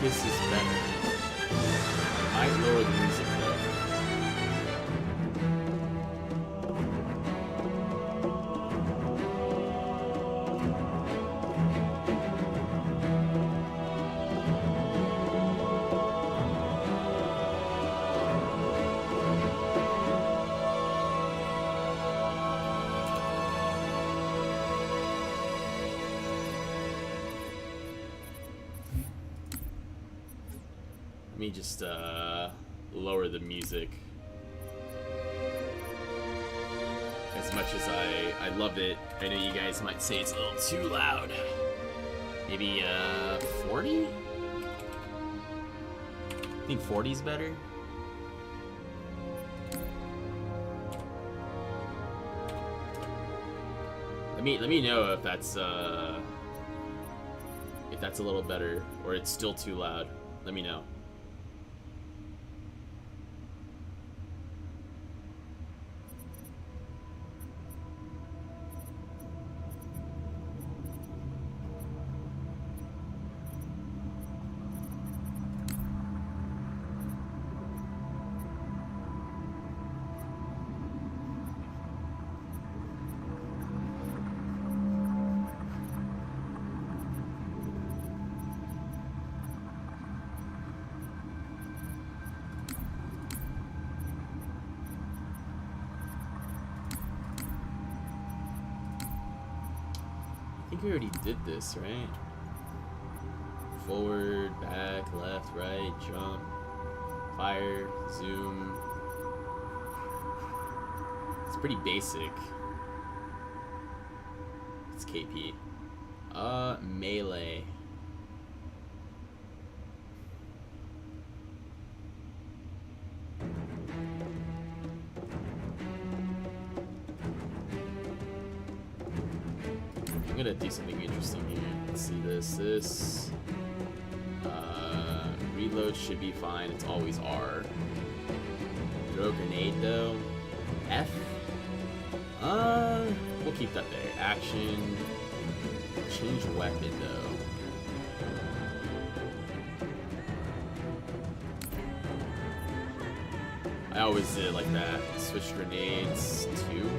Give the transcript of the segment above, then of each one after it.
this is better. Might lower the music though. Let me just lower the music. As much as I love it, I know you guys might say it's a little too loud. Maybe 40? I think 40 is better. Let me know if that's a little better or it's still too loud. Let me know. I think we already did this, right? Forward, back, left, right, jump, fire, zoom. It's pretty basic. It's KP. Melee. I'm gonna do something interesting here. Let's see this. Reload should be fine. It's always R. Throw a grenade though. F. We'll keep that there. Action. Change weapon though. I always did it like that. Switch grenades. 2.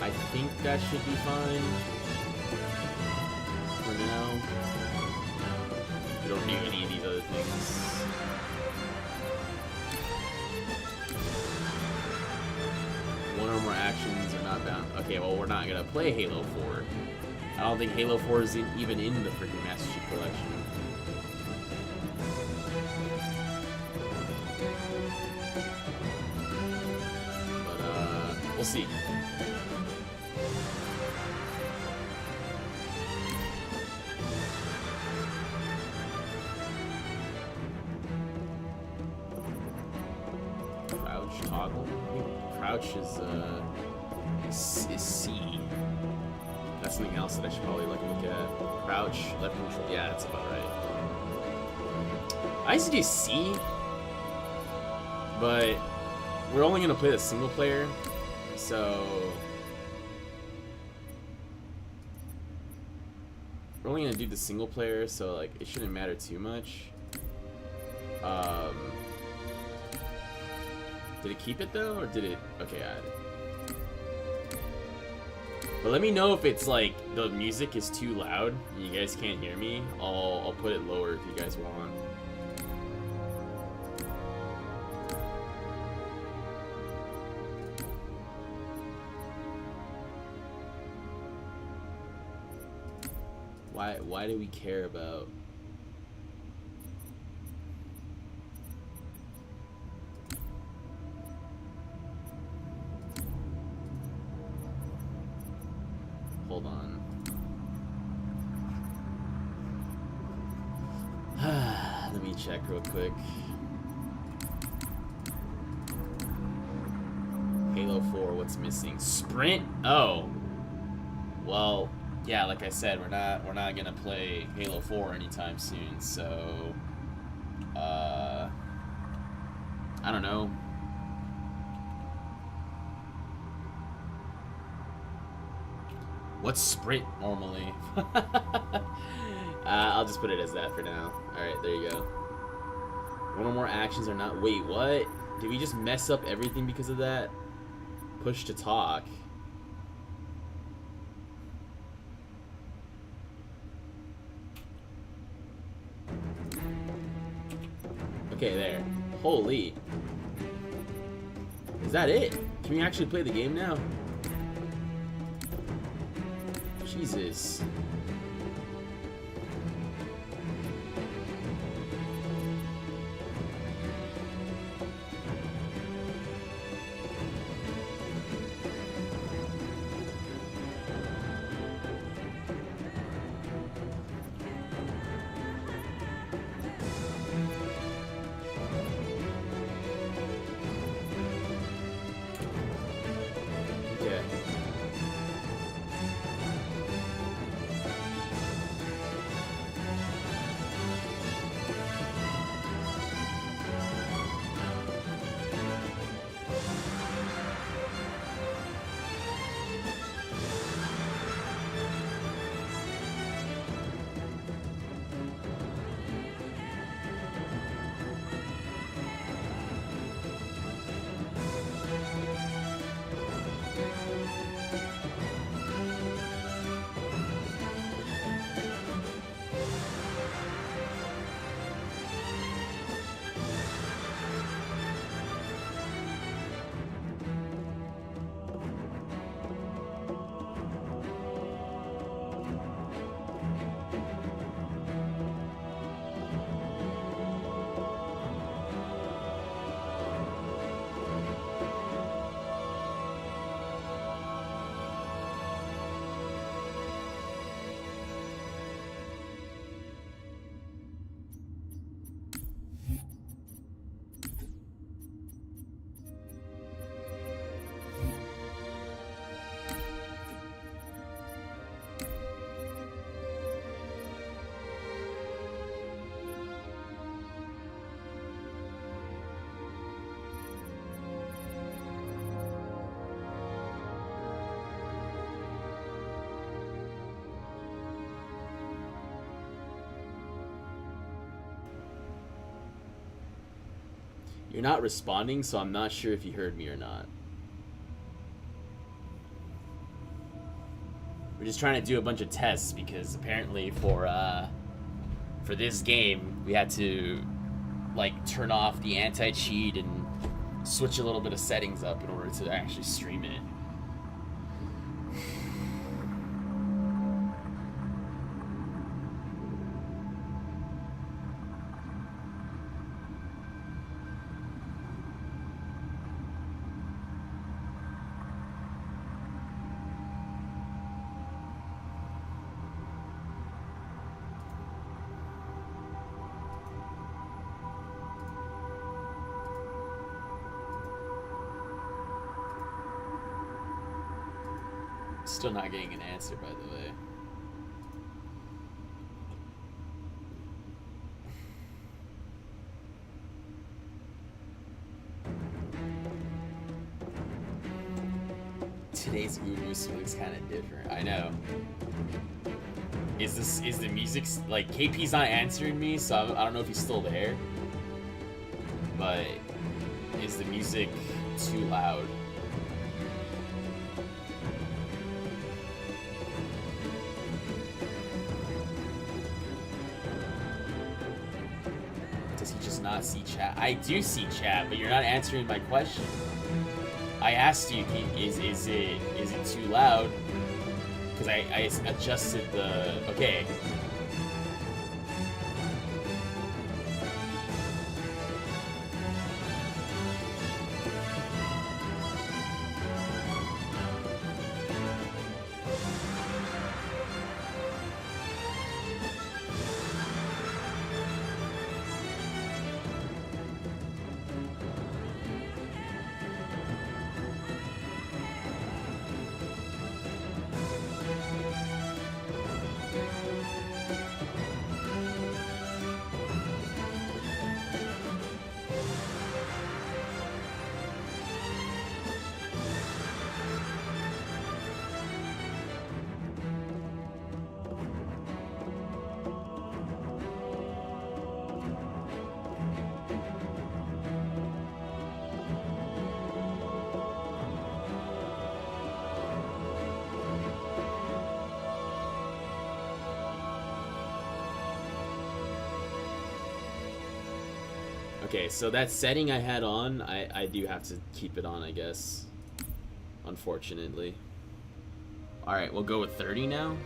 I think that should be fine for now. We don't do any of these other things. One or more actions are not bound. Okay, well, we're not gonna play Halo 4. I don't think Halo 4 is even in the freaking Master Chief Collection. But, we'll see. Toggle. I think crouch is C. That's something else that I should probably look at. Crouch, left control. Yeah, that's about right. I used to do C, but we're only gonna play the single player, so we're only gonna do the single player. So like, it shouldn't matter too much. Did it keep it though, or did it? Okay, but let me know if it's like the music is too loud and you guys can't hear me. I'll put it lower if you guys want. Why do we care about? Hold on. Let me check real quick. Halo 4, what's missing? Sprint? Oh. Well, yeah, like I said, we're not gonna play Halo 4 anytime soon, so I don't know. What's sprint normally? I'll just put it as that for now. Alright, there you go. One or more actions are not... Wait, what? Did we just mess up everything because of that? Push to talk. Okay, there. Holy. Is that it? Can we actually play the game now? Jesus. You're not responding, so I'm not sure if you heard me or not. We're just trying to do a bunch of tests because apparently for this game we had to like turn off the anti-cheat and switch a little bit of settings up in order to actually stream it. Still not getting an answer, by the way. Today's Ubu looks kind of different. I know. Is the music like KP's not answering me, so I don't know if he's still there. But is the music too loud? Not see chat. I do see chat, but you're not answering my question. I asked you, is it too loud? Because I adjusted the... Okay. Okay, so that setting I had on, I do have to keep it on, I guess. Unfortunately. Alright, we'll go with 30 now.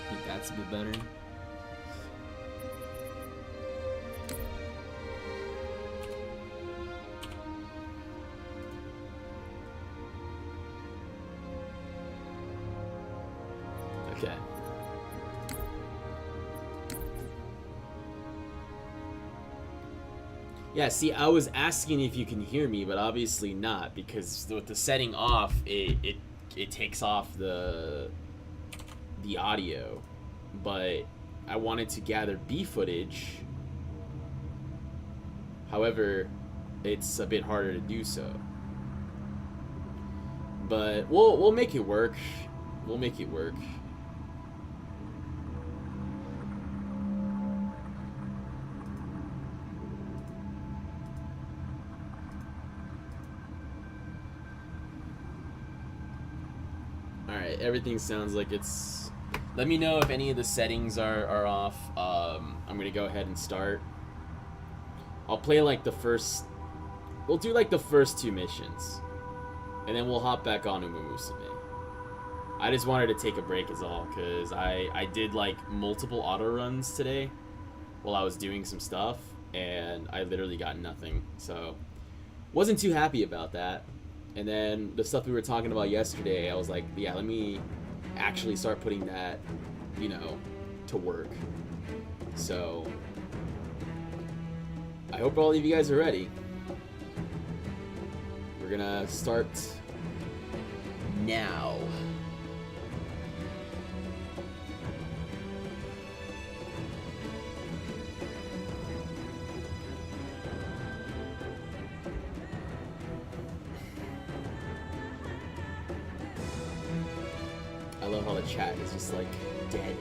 I think that's a bit better. Okay. Yeah, see, I was asking if you can hear me, but obviously not, because with the setting off, it takes off the audio. But I wanted to gather B footage. However, it's a bit harder to do so. But we'll make it work. We'll make it work. Alright, everything sounds like it's... Let me know if any of the settings are off. I'm gonna go ahead and start. I'll play like the first... We'll do like the first 2 missions. And then we'll hop back on Uma Musume. I just wanted to take a break is all, because I did like multiple auto runs today while I was doing some stuff, and I literally got nothing. So, wasn't too happy about that. And then the stuff we were talking about yesterday, I was like, yeah, let me actually start putting that, you know, to work. So, I hope all of you guys are ready. We're gonna start now. I love how the chat is just like dead.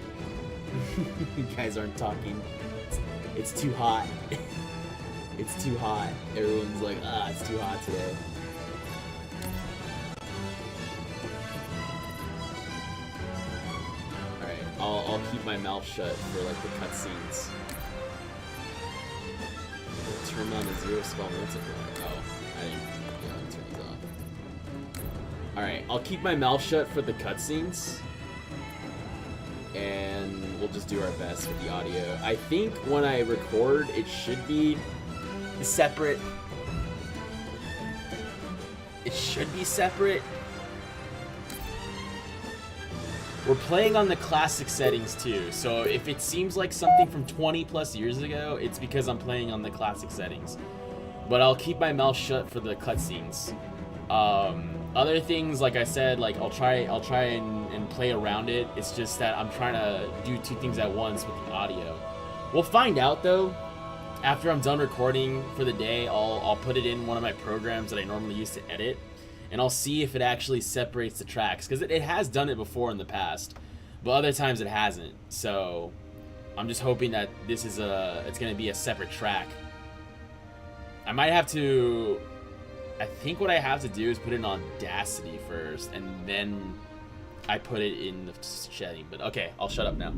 You guys aren't talking. It's too hot. It's too hot. Everyone's like, it's too hot today. Alright, I'll keep my mouth shut for like the cutscenes. Turn on the zero spell multiplier. Oh, I didn't turn these off. Alright, I'll keep my mouth shut for the cutscenes. And we'll just do our best with the audio. I think when I record, it should be separate. It should be separate. We're playing on the classic settings too, so if it seems like something from 20 plus years ago, it's because I'm playing on the classic settings. But I'll keep my mouth shut for the cutscenes. Other things, like I said, like I'll try and play around it. It's just that I'm trying to do 2 things at once with the audio. We'll find out though. After I'm done recording for the day, I'll put it in one of my programs that I normally use to edit, and I'll see if it actually separates the tracks, because it has done it before in the past, but other times it hasn't. So I'm just hoping that this is it's gonna be a separate track. I might have to. I think what I have to do is put it in Audacity first, and then I put it in the setting. But okay, I'll shut up now.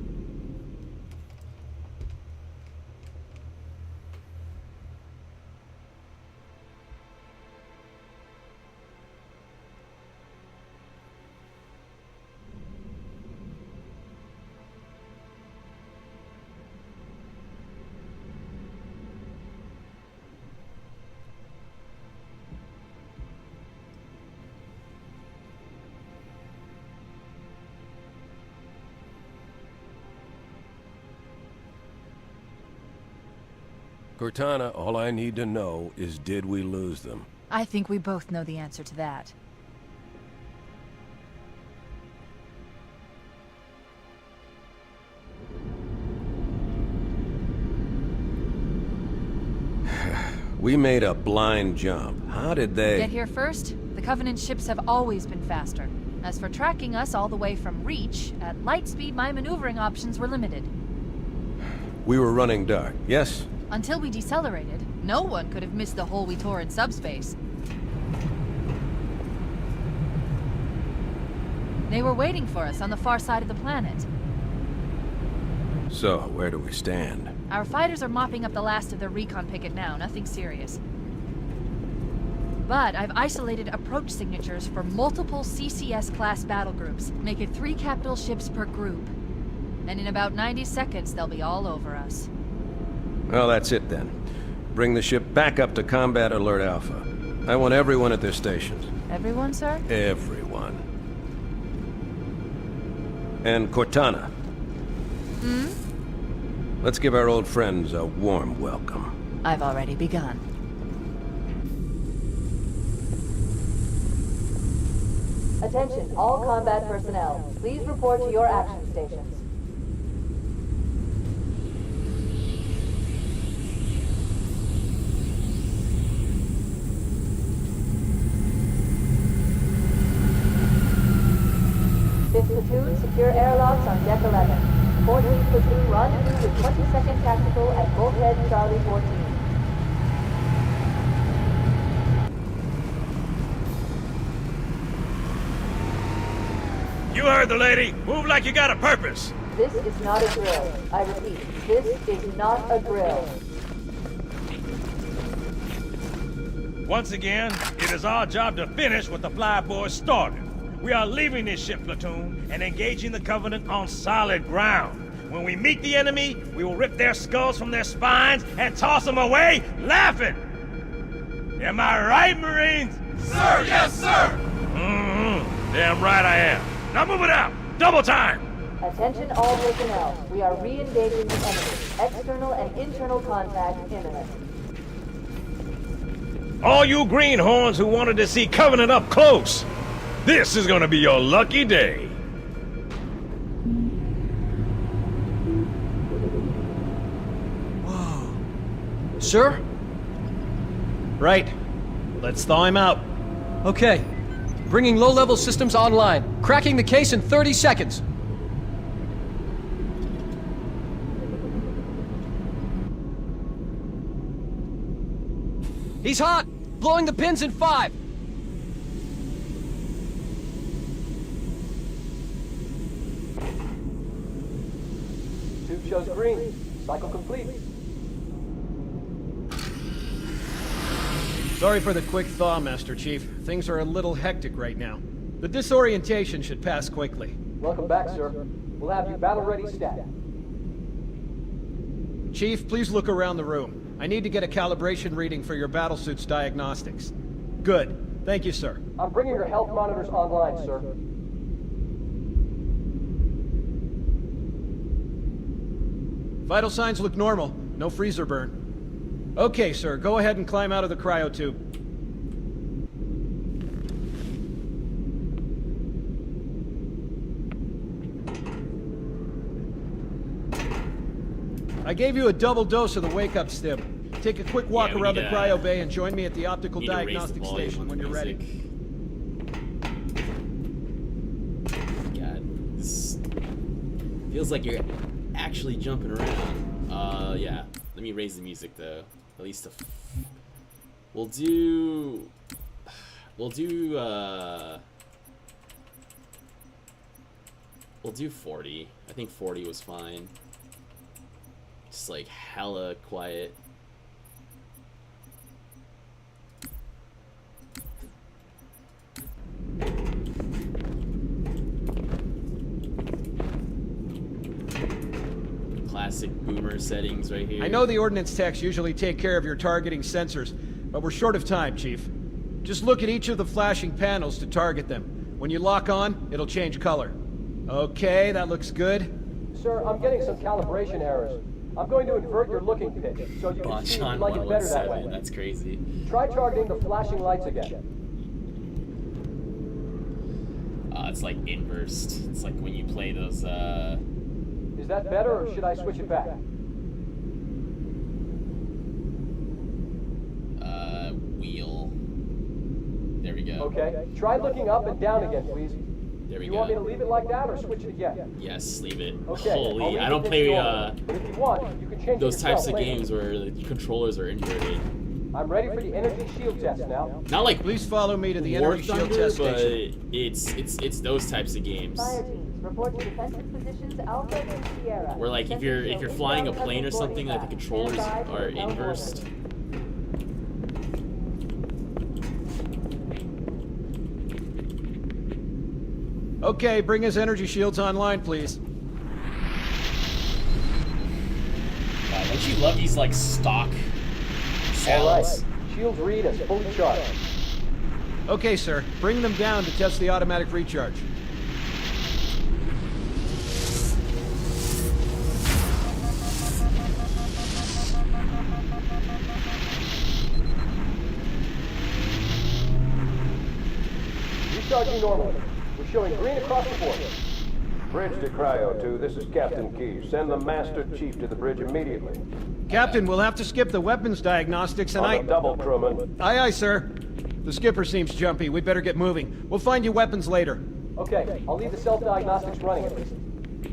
Cortana, all I need to know is, did we lose them? I think we both know the answer to that. We made a blind jump. How did they... Get here first? The Covenant ships have always been faster. As for tracking us all the way from Reach, at light speed my maneuvering options were limited. We were running dark, yes? Until we decelerated, no one could have missed the hole we tore in subspace. They were waiting for us on the far side of the planet. So, where do we stand? Our fighters are mopping up the last of the recon picket now, nothing serious. But I've isolated approach signatures for multiple CCS-class battle groups. Make it 3 capital ships per group. And in about 90 seconds, they'll be all over us. Well, that's it then. Bring the ship back up to Combat Alert Alpha. I want everyone at their stations. Everyone, sir? Everyone. And Cortana. Let's give our old friends a warm welcome. I've already begun. Attention, all combat personnel. Please report to your action stations. Fifth platoon, secure airlocks on deck 11. 14th platoon, rendezvous with 22nd Tactical at Bulkhead Charlie 14. You heard the lady. Move like you got a purpose. This is not a drill. I repeat, this is not a drill. Once again, it is our job to finish what the flyboys started. We are leaving this ship platoon and engaging the Covenant on solid ground. When we meet the enemy, we will rip their skulls from their spines and toss them away laughing. Am I right, Marines? Sir, yes, sir! Damn right I am. Now move it out! Double time! Attention all personnel. We are re-engaging the enemy. External and internal contact imminent. All you greenhorns who wanted to see Covenant up close, this is gonna be your lucky day. Sir? Right. Let's thaw him out. Okay. Bringing low-level systems online. Cracking the case in 30 seconds. He's hot! Blowing the pins in 5! Tube shows green. Cycle complete. Sorry for the quick thaw, Master Chief. Things are a little hectic right now. The disorientation should pass quickly. Welcome back, sir. We'll have you battle-ready stat. Chief, please look around the room. I need to get a calibration reading for your battlesuit's diagnostics. Good. Thank you, sir. I'm bringing your health monitors online, sir. Vital signs look normal. No freezer burn. Okay, sir. Go ahead and climb out of the cryotube. I gave you a double dose of the wake-up stim. Take a quick walk around the cryo bay and join me at the optical diagnostic station when you're ready. God, this feels like you're actually jumping around. Yeah. Let me raise the music though. At least we'll do 40. I think 40 was fine. Just like hella quiet. Classic boomer settings right here. I know the ordnance techs usually take care of your targeting sensors, but we're short of time, Chief. Just look at each of the flashing panels to target them. When you lock on, it'll change color. Okay, that looks good. Sir, I'm getting some calibration errors. I'm going to invert your looking pitch, so you can see if you like it better that way. That's crazy. Try targeting the flashing lights again. It's like inverse. It's like when you play those, Is that better, or should I switch it back? Wheel. There we go. Okay. Try looking up and down again, please. There we You go. want me to leave it like that, or switch it again? Yes, leave it. Okay. I'll Holy, leave I it don't this play normal. But if you want, you can change those it yourself types of later. games where the controllers are inverted. I'm ready for the energy shield test now. Not like Please follow me to the War energy shield Thunder, test but station. it's those types of games. Fire teams, Report to defensive positions Alpha and Sierra. Where like if you're flying a plane or something, like the controllers are inversed. Okay, bring his energy shields online, please. God, don't you love these like stock All right. sounds? Shields read as fully charged. Okay, sir. Bring them down to test the automatic recharge. Recharging normally. We're showing green across the board. Bridge to Cryo 2, this is Captain Keyes. Send the Master Chief to the bridge immediately. Captain, we'll have to skip the weapons diagnostics and On the double, crewman. Aye, aye, sir. The skipper seems jumpy. We better get moving. We'll find you weapons later. Okay, I'll leave the self-diagnostics running at least.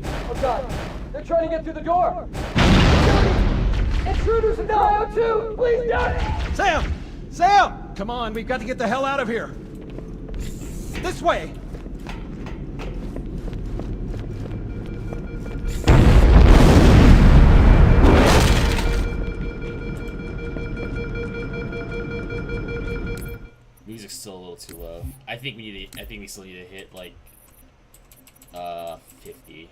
Oh god, they're trying to get through the door! Intruders in Cryo 2! Please don't! Sam! Sam! Come on, we've got to get the hell out of here. This way! Music's still a little too low. I think we still need to hit like 50.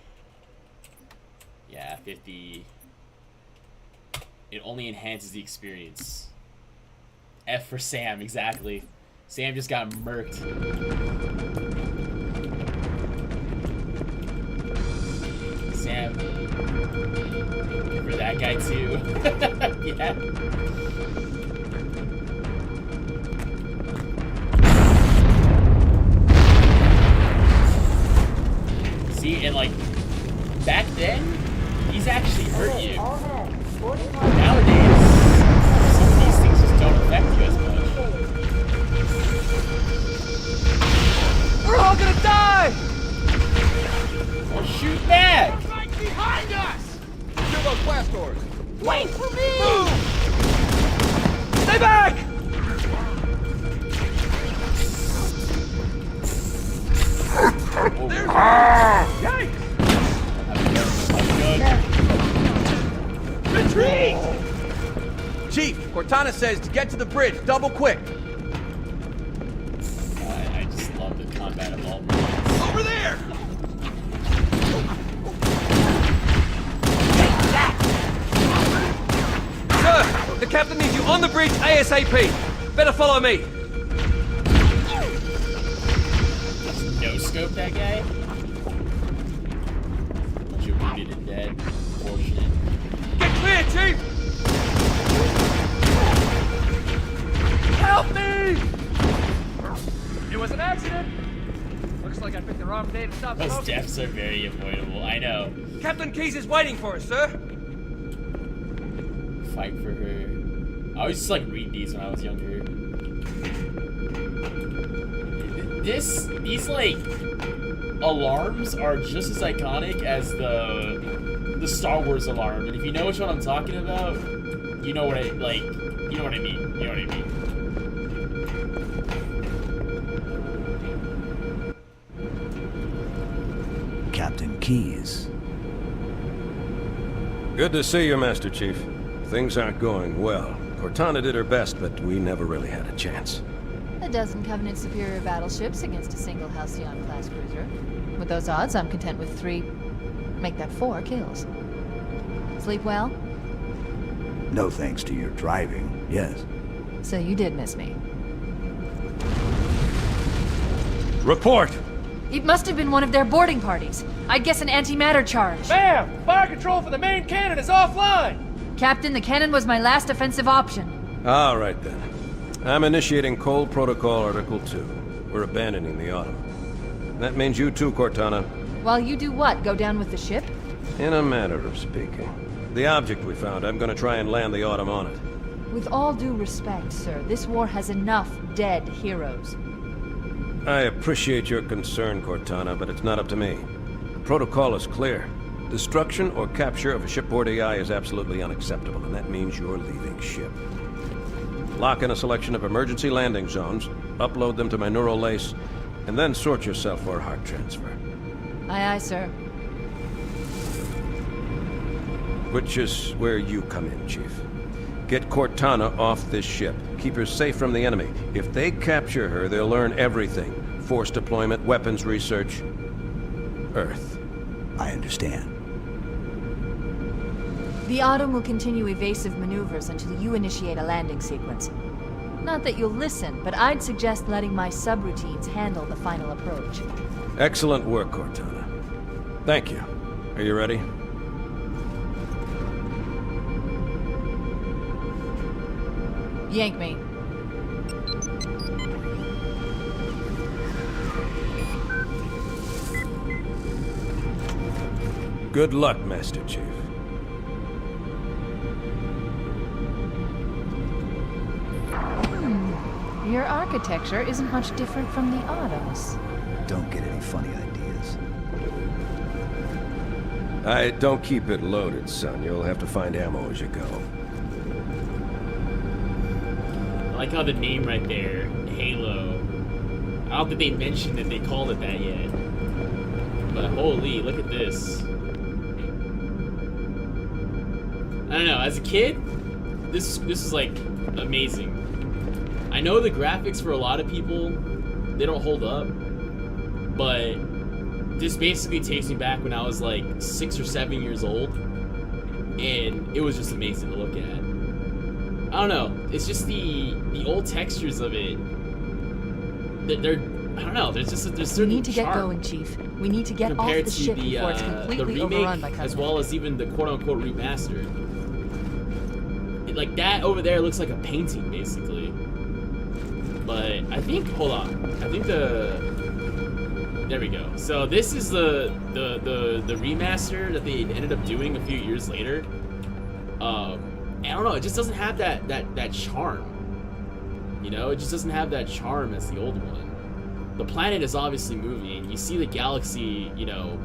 Yeah, 50. It only enhances the experience. F for Sam, exactly. Sam just got murked. Sam. For that guy too. Yeah. See, and like, back then, these actually hurt you. Nowadays, some of these things just don't affect you as much. We're all gonna die! Or shoot back! Right behind us! Kill those blast doors! Wait for me! Stay back! There's Yikes! Retreat! Chief, Cortana says to get to the bridge, double quick. I just love the combat of all movements. Over there! Sir, the captain needs you on the bridge ASAP. Better follow me. No scope that guy? Bunch of wounded and dead. Fortunate. Get clear, Chief! Help me! It was an accident. Looks like I picked the wrong day to stop Those smoking. deaths are very avoidable, I know. Captain Keyes is waiting for us, sir. Fight for her. I always just like read these when I was younger. These like alarms are just as iconic as the Star Wars alarm, and if you know which one I'm talking about, you know what I like. You know what I mean. You know what I mean. Captain Keyes. Good to see you, Master Chief. Things aren't going well. Cortana did her best, but we never really had a chance. A dozen Covenant superior battleships against a single Halcyon-class cruiser. With those odds, I'm content with 3, make that 4 kills. Sleep well? No thanks to your driving, yes. So you did miss me. Report! It must have been one of their boarding parties. I'd guess an antimatter charge. Bam! Fire control for the main cannon is offline! Captain, the cannon was my last offensive option. All right, then. I'm initiating Cole Protocol Article 2. We're abandoning the Autumn. That means you too, Cortana. While you do what, go down with the ship? In a manner of speaking. The object we found, I'm gonna try and land the Autumn on it. With all due respect, sir, this war has enough dead heroes. I appreciate your concern, Cortana, but it's not up to me. The protocol is clear. Destruction or capture of a shipboard AI is absolutely unacceptable, and that means you're leaving ship. Lock in a selection of emergency landing zones, upload them to my neural lace, and then sort yourself for a heart transfer. Aye, aye, sir. Which is where you come in, Chief. Get Cortana off this ship. Keep her safe from the enemy. If they capture her, they'll learn everything. Force deployment, weapons research. Earth. I understand. The Autumn will continue evasive maneuvers until you initiate a landing sequence. Not that you'll listen, but I'd suggest letting my subroutines handle the final approach. Excellent work, Cortana. Thank you. Are you ready? Yank me. Good luck, Master Chief. Your architecture isn't much different from the Autumn's. Don't get any funny ideas. Don't keep it loaded, son. You'll have to find ammo as you go. I like how the name right there, Halo. I don't think they mentioned that they called it that yet. But holy, look at this. I don't know, as a kid, this is like amazing. I know the graphics for a lot of people, they don't hold up, but this basically takes me back when I was like 6 or 7 years old, and it was just amazing to look at. I don't know, it's just the old textures of it. They're I don't know, there's certain We need to get charm going, Chief. We need to get off compared the to ship the before it's completely remake, overrun by as Covenant. well as even the quote-unquote remastered. Like that over there looks like a painting, basically. But I think, hold on, I think there we go. So this is the remaster that they ended up doing a few years later. I don't know, it just doesn't have that charm. You know, it just doesn't have that charm as the old one. The planet is obviously moving. You see the galaxy, you know,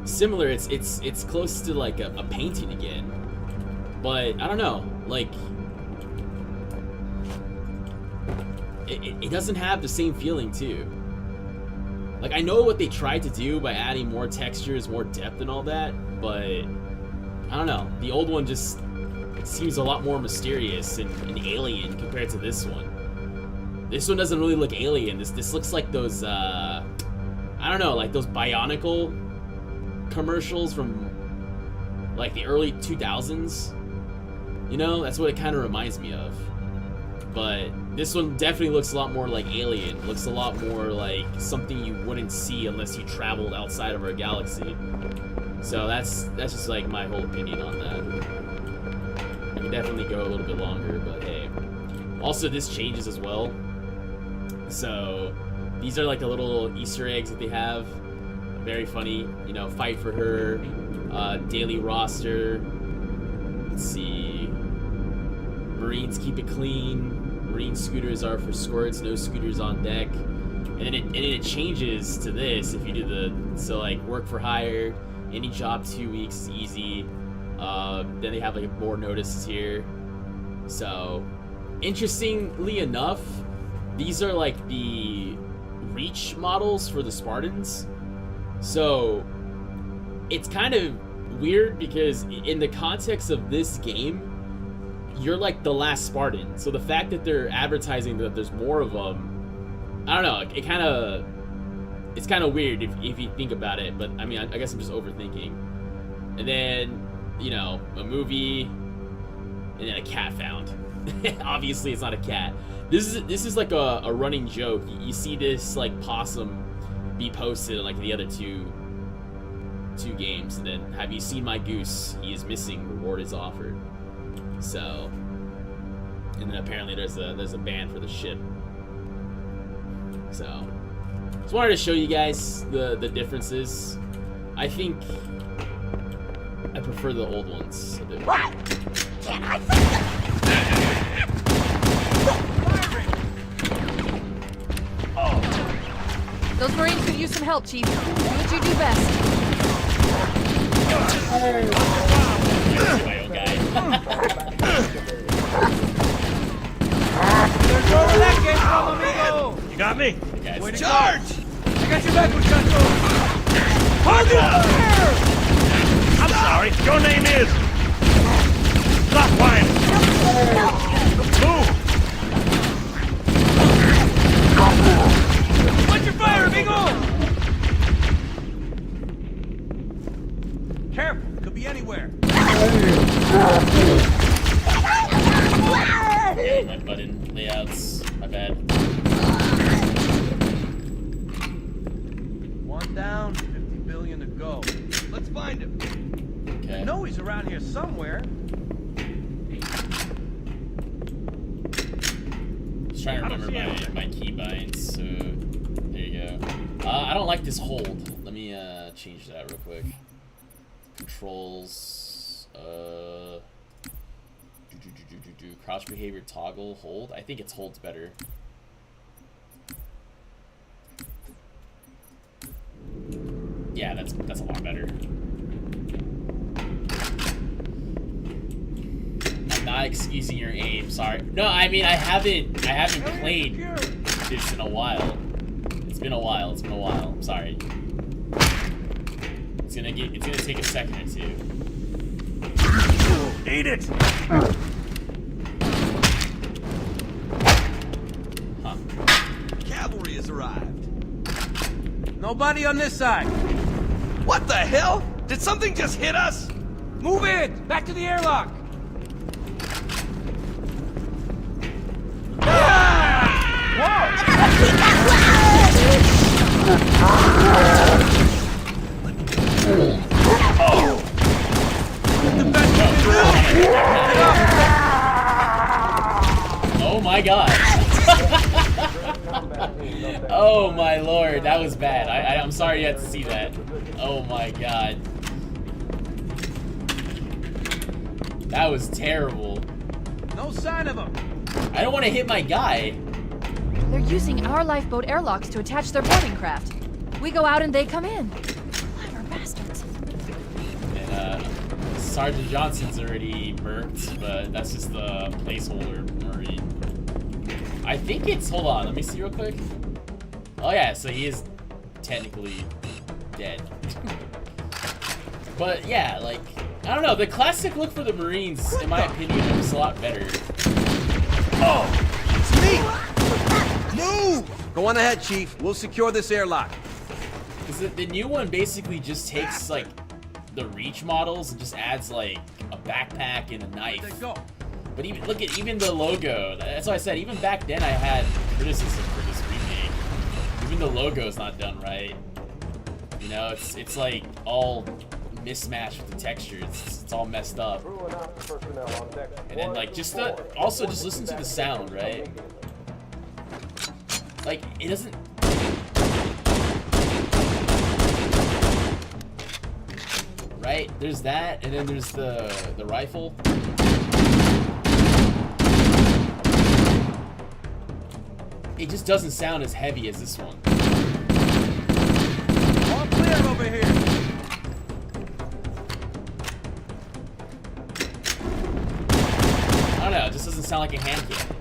similar. It's close to like a painting again. But I don't know, like it doesn't have the same feeling too. Like I know what they tried to do by adding more textures, more depth and all that, but I don't know. The old one just seems a lot more mysterious and alien compared to this one. This one doesn't really look alien. This looks like those I don't know, like those Bionicle commercials from like the early 2000s. You know, that's what it kind of reminds me of. But this one definitely looks a lot more like Alien. Looks a lot more like something you wouldn't see unless you traveled outside of our galaxy. So that's just like my whole opinion on that. I can definitely go a little bit longer, but hey. Also, this changes as well. So these are like the little Easter eggs that they have. Very funny, you know, fight for her, daily roster. Let's see. Marines keep it clean. Marine scooters are for squirts, no scooters on deck. And then it changes to this if you do so like work for hire, any job 2 weeks is easy. Then they have like more notices here. So interestingly enough, these are like the Reach models for the Spartans. So it's kind of weird because in the context of this game, you're like the last Spartan. So the fact that they're advertising that there's more of them, I don't know, it's kind of weird if you think about it, but I mean, I guess I'm just overthinking. And then, you know, a movie, and then a cat found. Obviously it's not a cat. This is like a running joke. You see this like possum be posted in like the other two games, and then have you seen my goose? He is missing, reward is offered. So, and then apparently there's a ban for the ship. So, just wanted to show you guys the differences. I think I prefer the old ones a bit more. Can I Those Marines could use some help, Chief. Do what you do best. My old guy. There's where that came from, amigo! You got me? Guys. Way to charge! I got your back, muchacho! Hold your fire! I'm sorry, your name is... Stop whining! Move! Watch your fire, amigo! Careful, could be anywhere. Yeah, my button layouts. My bad. One down, 50 billion to go. Let's find him. Okay. I know he's around here somewhere. Just trying to remember my keybinds. So there you go. I don't like this hold. Let me change that real quick. Controls. Crouch behavior toggle hold. I think it's holds better. Yeah, that's a lot better. I'm not excusing your aim. Sorry. No, I mean I haven't played this in a while. It's been a while. I'm sorry. It's gonna take a second or two. Eat it! Huh. Cavalry has arrived. Nobody on this side. What the hell? Did something just hit us? Move in! Back to the airlock! Oh my god. Oh my lord, that was bad. I'm sorry you had to see that. Oh my god. That was terrible. No sign of him. I don't want to hit my guy. They're using our lifeboat airlocks to attach their boarding craft. We go out and they come in. Clever bastards. And Sergeant Johnson's already murked, but that's just the placeholder Marine. I think it's, hold on, let me see real quick. Oh yeah, so he is technically dead. But yeah, like, I don't know, the classic look for the Marines, in my opinion, is a lot better. Oh, it's me! Move! Go on ahead, Chief. We'll secure this airlock. Because the new one basically just takes, like, the Reach models and just adds, like, a backpack and a knife. There go. But even, look at, even the logo, that's why I said, even back then I had criticism for this remake. Even the logo's not done right. You know, it's like, all mismatched with the textures. It's all messed up. And then like also just listen to the sound, right? Like it doesn't. Right? There's that, and then there's the rifle. It just doesn't sound as heavy as this one. All clear over here. I don't know, it just doesn't sound like a hand cannon.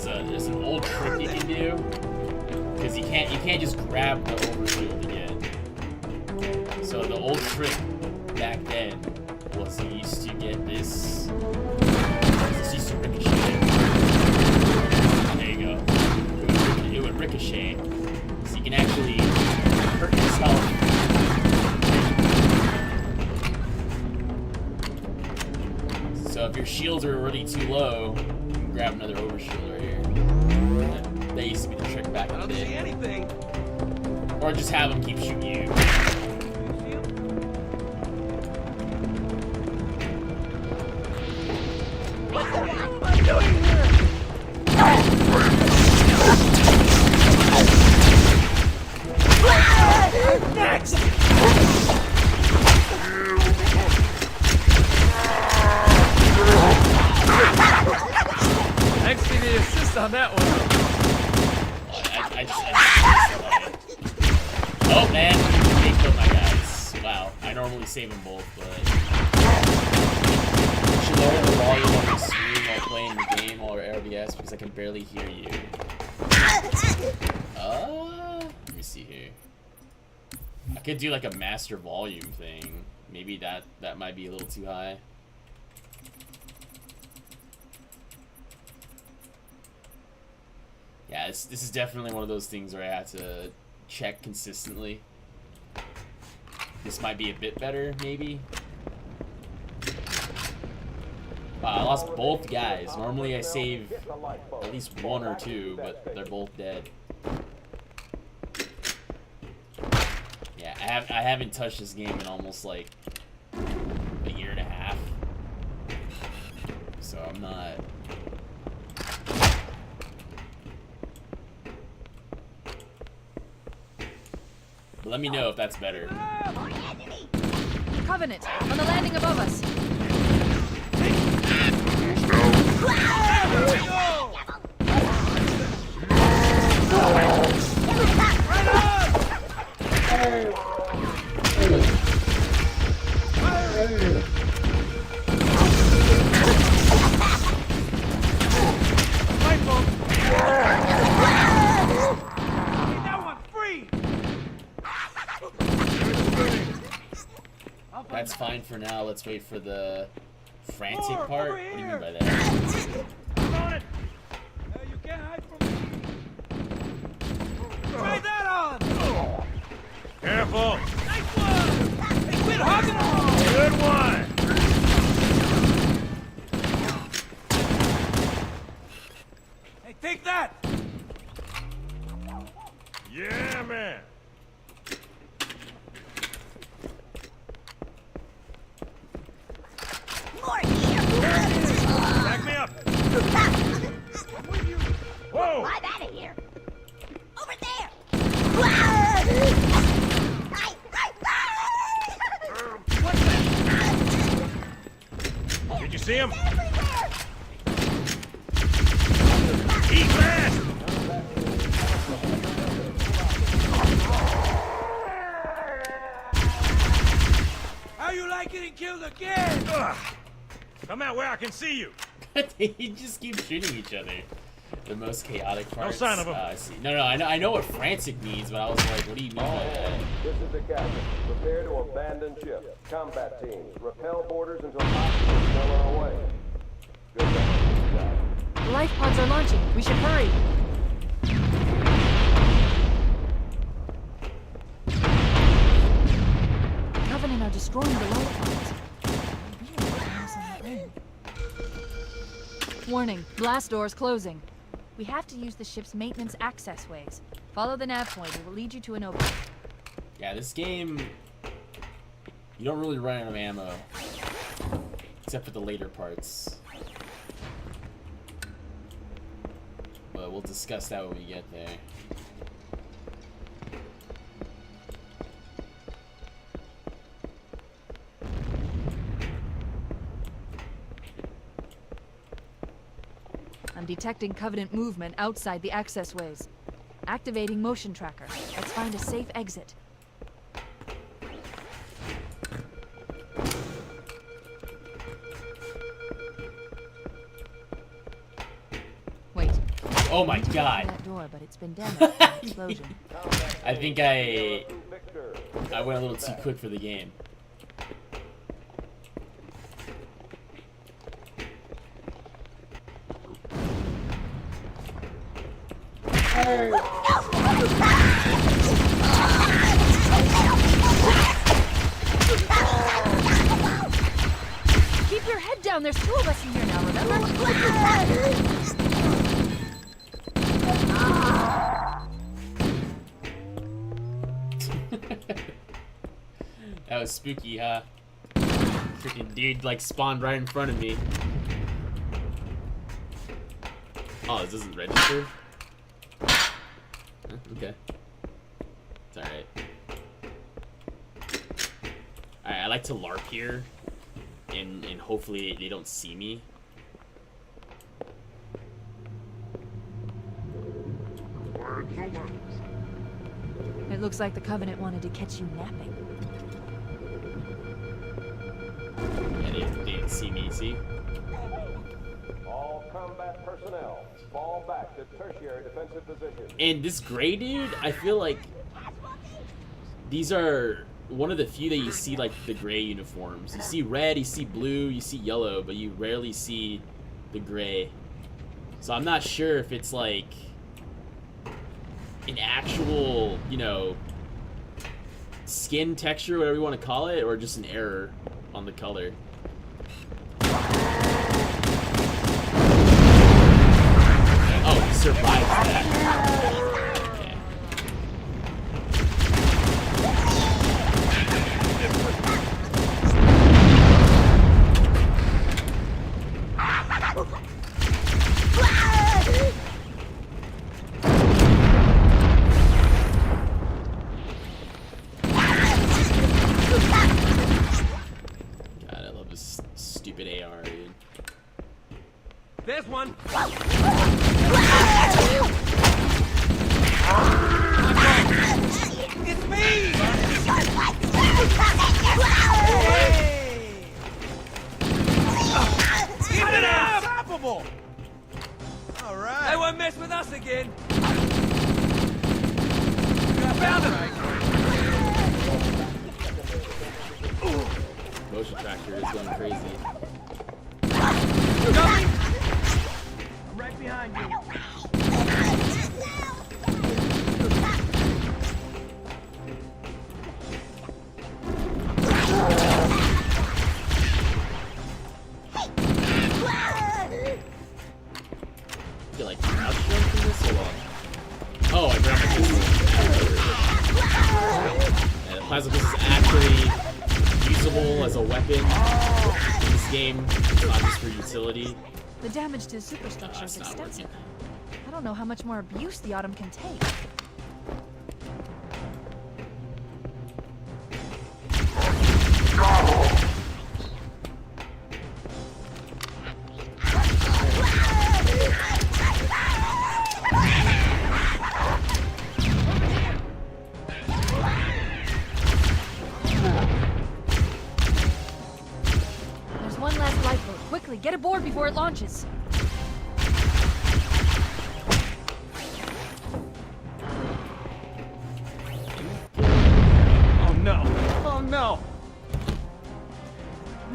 There's an old trick you can do, because you can't just grab the overshield again. So the old trick back then was you used to get this. This used to ricochet. There you go. It would ricochet, so you can actually hurt yourself. So if your shields are already too low, you can grab another overshield right here. That used to be the trick back in the day. I don't see anything. Or just have them keep shooting you. What am I doing here? Next! Thanks for the assist on that one. Oh man, they killed my guys. Wow, I normally save them both, but you should lower the volume on the stream while playing the game or RBS because I can barely hear you. Let me see here. I could do like a master volume thing. Maybe that might be a little too high. Yeah, this is definitely one of those things where I have to check consistently. This might be a bit better, maybe. Wow, I lost both guys. Normally I save at least one or two, but they're both dead. Yeah, I haven't touched this game in almost like a year and a half. So I'm not... But let me know if that's better. Covenant, on the landing above us. That's fine for now. Let's wait for the frantic part. What do you mean by that? I'm on it. You can't hide from me. Try that on. Careful. Nice one. Hey, quit hogging on. Good one. Hey, take that. Yeah, man. Back me up! Whoa! I'm out of here! Over there! Did you see him? Eat fast! How you like getting killed again? Ugh. Come out where I can see you. They just keep shooting each other. The most chaotic parts. No sign of him. I see. No, I know what frantic means, but I was like, what do you mean by that? This is the captain. Prepare to abandon ship. Combat teams, repel boarders until hostiles are well on our way. Good job. The life pods are launching. We should hurry. The Covenant are destroying the life pods. Warning, blast doors closing. We have to use the ship's maintenance access ways. Follow the nav point, it will lead you to an opening. Yeah, this game, you don't really run out of ammo. Except for the later parts. But we'll discuss that when we get there. I'm detecting Covenant movement outside the access ways. Activating motion tracker. Let's find a safe exit. Oh my god. That door, but it's been damaged by an explosion. I think I went a little too quick for the game. Keep your head down. There's two of us in here now, remember? That was spooky, huh? Freaking dude like spawned right in front of me. Oh, this isn't registered? Okay. It's alright. Alright, I like to LARP here. And hopefully they don't see me. It looks like the Covenant wanted to catch you napping. Yeah, they didn't see me, see? All combat personnel, fall back to tertiary defensive positions. And this gray dude, I feel like these are one of the few that you see like the gray uniforms. You see red, you see blue, you see yellow, but you rarely see the gray. So I'm not sure if it's like an actual, you know, skin texture, whatever you want to call it, or just an error on the color. Oh, he survived that. Okay. God, I love this stupid AR, dude. There's one. It's me! Hey! Keep it up! Unstoppable! All right. They won't mess with us again. I found him. Motion tracker is going crazy. Coming! I'm right behind you. Feel like crouch jump through this? Hold on. Oh, I forgot this. Yeah, the plasma pistol is actually usable as a weapon in this game, not just for utility. The damage to the superstructure is it's not extensive. working. I don't know how much more abuse the Autumn can take. There's one last lifeboat. Quickly, get aboard before it launches. Oh no! Oh no!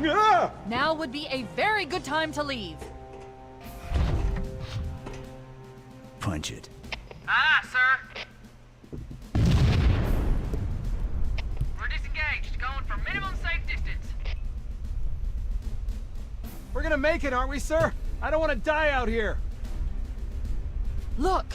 Ah! Now would be a very good time to leave. Punch it. Ah, sir. We're disengaged, going for minimum safe distance. We're gonna make it, aren't we, sir? I don't want to die out here. Look!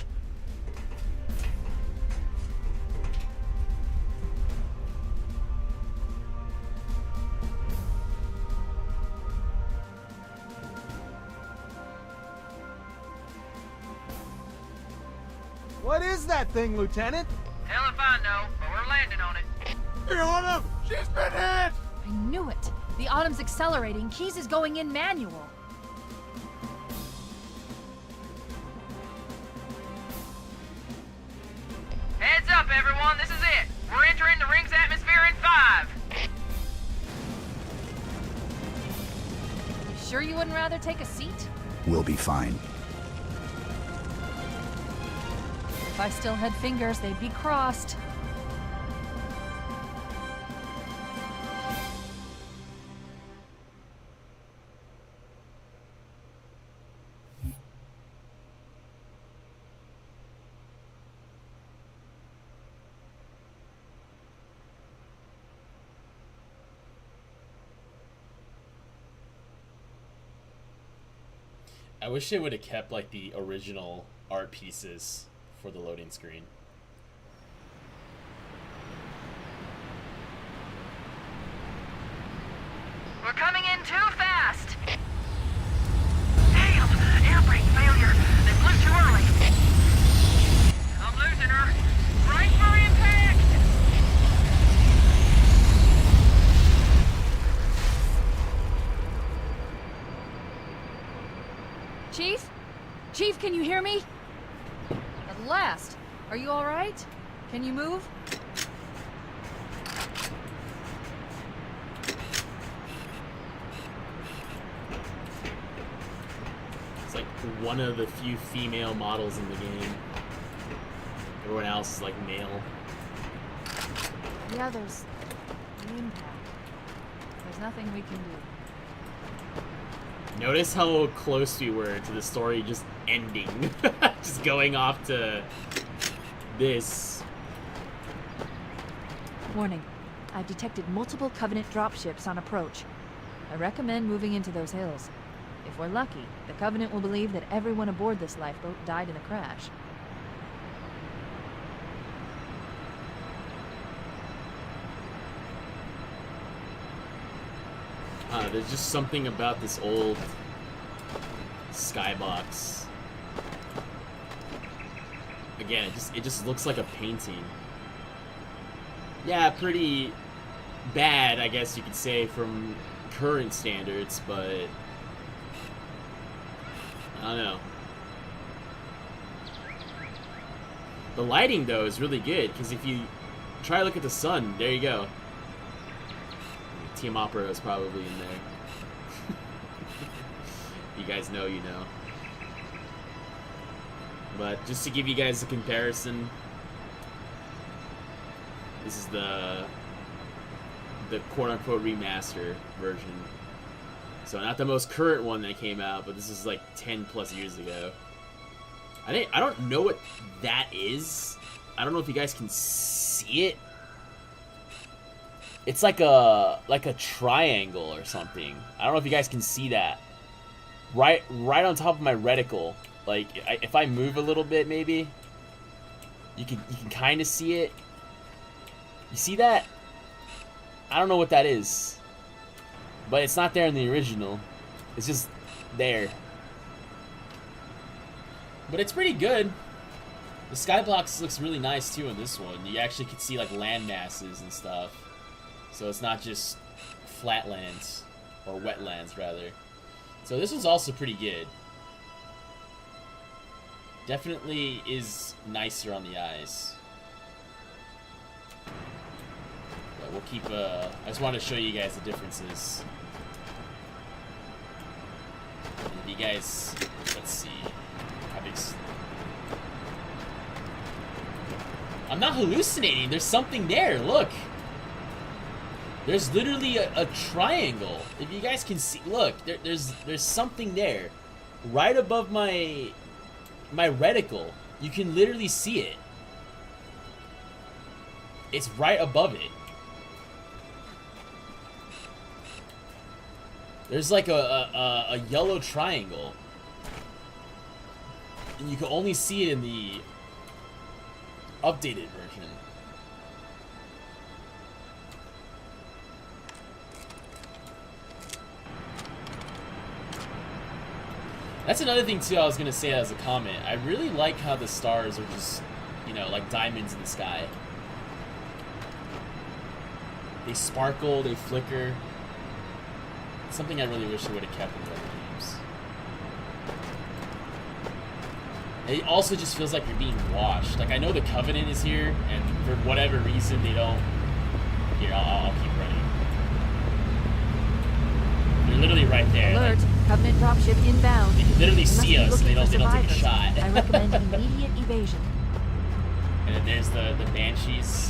What is that thing, Lieutenant? Hell if I know, but we're landing on it. You're on him! She's been hit! I knew it. The Autumn's accelerating. Keys is going in manual. Heads up, everyone, this is it. We're entering the ring's atmosphere in 5. Sure you wouldn't rather take a seat? We'll be fine. If I still had fingers, they'd be crossed. I wish they would have kept like the original art pieces for the loading screen. We're coming in too fast! Damn! Air brake failure. They flew too early. I'm losing her. Brace for impact! Chief? Chief, can you hear me? At last. Are you all right? Can you move? It's like one of the few female models in the game. Everyone else is like male. Yeah, there's the impact. There's nothing we can do. Notice how close we were to the story just ending. Just going off to this. Warning. I've detected multiple Covenant dropships on approach. I recommend moving into those hills. If we're lucky, the Covenant will believe that everyone aboard this lifeboat died in the crash. There's just something about this old skybox. Again, it just looks like a painting. Yeah, pretty bad, I guess you could say, from current standards, but I don't know. The lighting, though, is really good, because if you try to look at the sun, there you go. Team Opera is probably in there. You guys know, you know. But just to give you guys a comparison, this is the quote-unquote remaster version. So not the most current one that came out, but this is like 10 plus years ago. I don't know what that is. I don't know if you guys can see it. It's like a triangle or something. I don't know if you guys can see that. Right on top of my reticle. Like if I move a little bit, maybe you can kind of see it. You see that? I don't know what that is, but it's not there in the original. It's just there. But it's pretty good. The skybox looks really nice too in this one. You actually can see like land masses and stuff. So it's not just flatlands, or wetlands rather. So this one's also pretty good. Definitely is nicer on the eyes. But we'll keep, I just wanted to show you guys the differences. And if you guys, let's see, how big's... I'm not hallucinating, there's something there, look! There's literally a triangle. If you guys can see, look, there's something there, right above my reticle. You can literally see it. It's right above it. There's like a yellow triangle, and you can only see it in the updated version. That's another thing too I was gonna say as a comment. I really like how the stars are just, you know, like diamonds in the sky. They sparkle, they flicker. It's something I really wish they would have kept in the other games. It also just feels like you're being watched. Like, I know the Covenant is here, and for whatever reason they don't... Here, I'll keep running. They're literally right there. Alert! Like, Covenant dropship inbound. they can literally see us, and they don't take a survivors. shot. I recommend immediate evasion. And then there's the Banshees.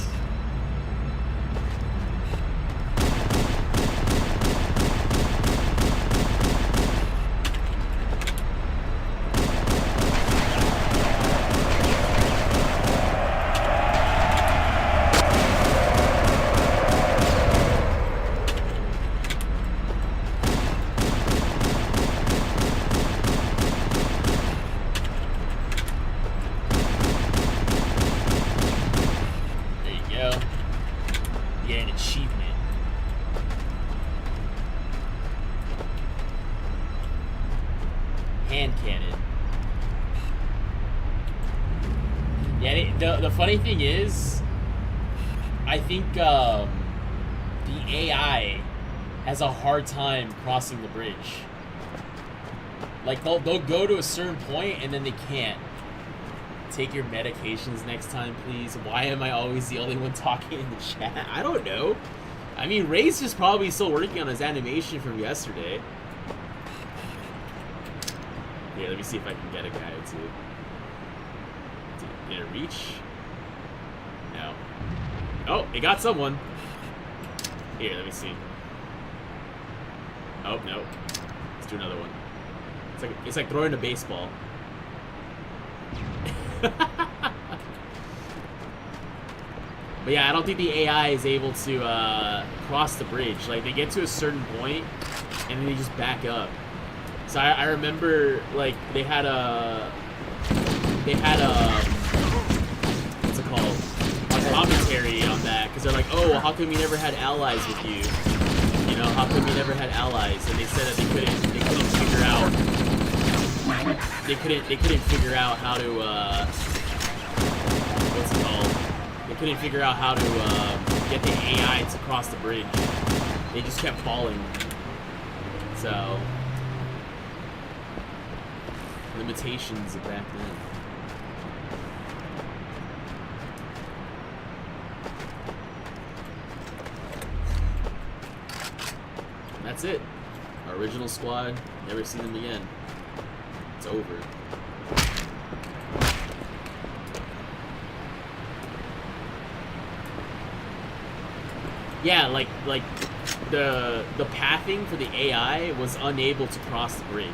The funny thing is, I think the AI has a hard time crossing the bridge. Like they'll go to a certain point and then they can't. Take your medications next time, please. Why am I always the only one talking in the chat? I don't know. I mean, Ray's just probably still working on his animation from yesterday. Yeah, let me see if I can get a guy or two. Did it reach? No. Oh, it got someone. Here, let me see. Oh, no. Let's do another one. It's like throwing a baseball. But yeah, I don't think the AI is able to cross the bridge. Like, they get to a certain point, and then they just back up. So I remember, like, they had a what's it called? A commentary on that, because they're like, oh, well, how come you never had allies with you? You know, how come you never had allies? And they said that they couldn't figure out. They couldn't figure out how to what's it called? They couldn't figure out how to get the AI to cross the bridge. They just kept falling. So limitations of back then. And that's it. Our original squad. Never seen them again. It's over. Yeah, like the pathing for the AI was unable to cross the bridge.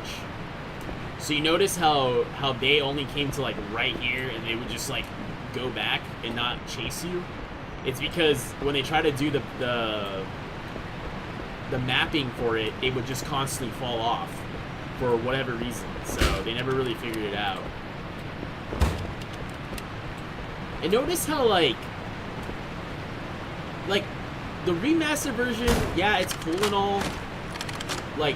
So you notice how they only came to like right here and they would just like go back and not chase you? It's because when they try to do the mapping for it, it would just constantly fall off for whatever reason. So they never really figured it out. And notice how like the remaster version, yeah, it's cool and all, like,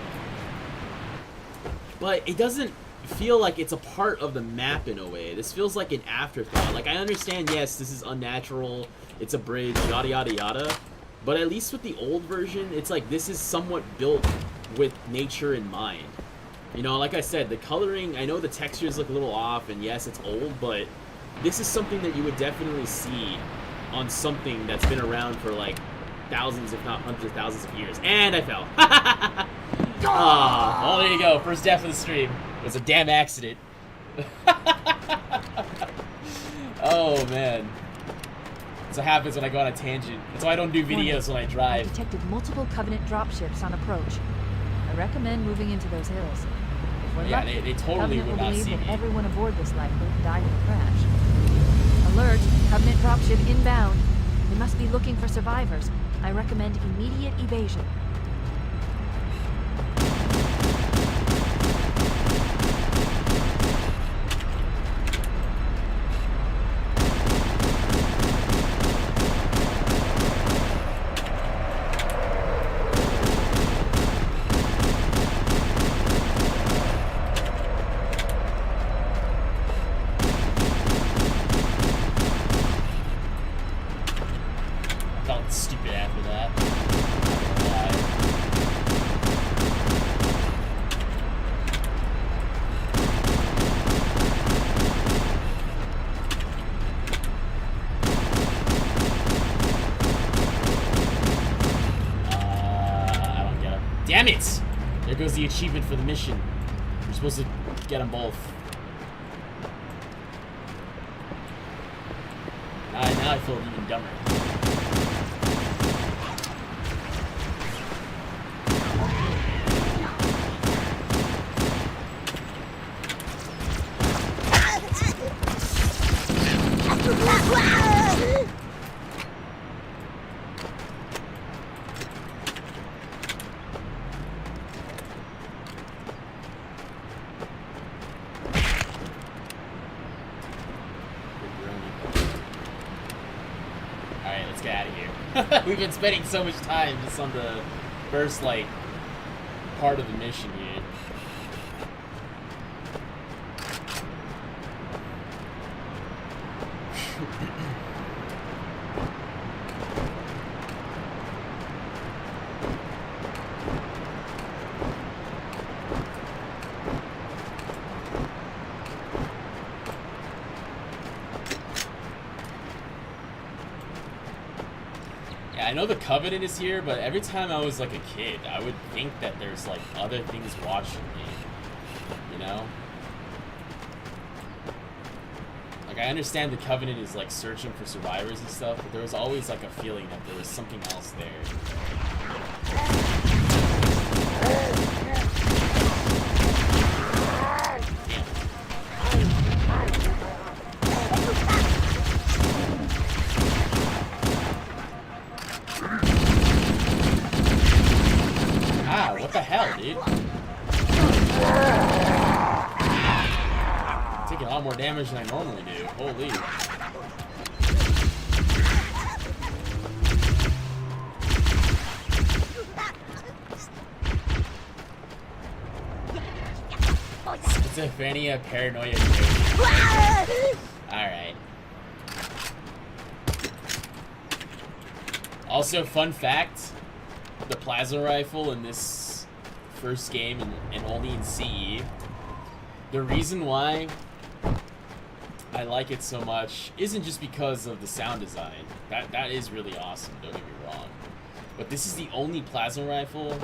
but it doesn't feel like it's a part of the map in a way. This feels like an afterthought. Like, I understand, yes, this is unnatural, it's a bridge, yada yada yada, but at least with the old version, it's like this is somewhat built with nature in mind. You know, like I said, the coloring, I know the textures look a little off, and yes, it's old, but this is something that you would definitely see on something that's been around for like thousands, if not hundreds of thousands of years. And I fell. Oh, there you go. First death of the stream. It was a damn accident. Oh, man. That's what happens when I go on a tangent. That's why I don't do videos when I drive. I detected multiple Covenant dropships on approach. I recommend moving into those hills. If we're lucky, they totally Covenant would will not believe see that me. everyone aboard this lifeboat died in the crash. Alert! Covenant dropship inbound. They must be looking for survivors. I recommend immediate evasion. Damn it! There goes the achievement for the mission. We're supposed to get them both. Now I feel even dumber. Alright, let's get out of here. We've been spending so much time just on the first, like, part of the mission here. I know the Covenant is here, but every time I was like a kid, I would think that there's like other things watching me, you know? Like, I understand the Covenant is like searching for survivors and stuff, but there was always like a feeling that there was something else there. What the hell, dude? I'm taking a lot more damage than I normally do. Holy. Schizophrenia, paranoia, alright. Also, fun fact, the plasma rifle in this first game and only in CE, the reason why I like it so much isn't just because of the sound design. That is really awesome, don't get me wrong. But this is the only plasma rifle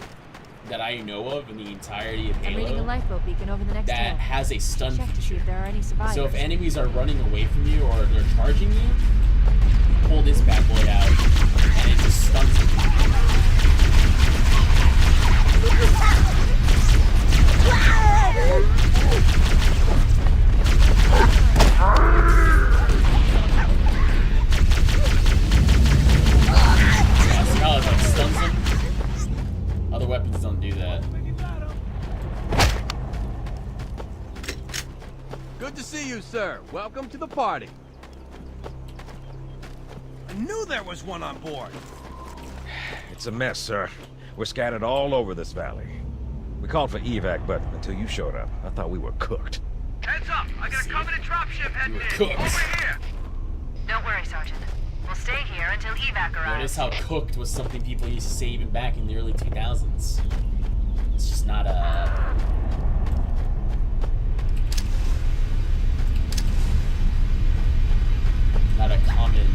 that I know of in the entirety of Halo. I'm reading a lifeboat beacon over the next that hill. has a stun Check to see feature. if there are any survivors. So if enemies are running away from you or they're charging you, pull this bad boy out and it just stuns them. Yeah, see how it like stuns them? Other weapons don't do that. Good to see you, sir. Welcome to the party. I knew there was one on board. It's a mess, sir. We're scattered all over this valley. We called for evac, but until you showed up, I thought we were cooked. Heads up! I got a Covenant dropship heading in. Over here! Don't worry, Sergeant. We'll stay here until evac arrives. Notice how cooked was something people used to say even back in the early 2000s. It's just not a... not a common...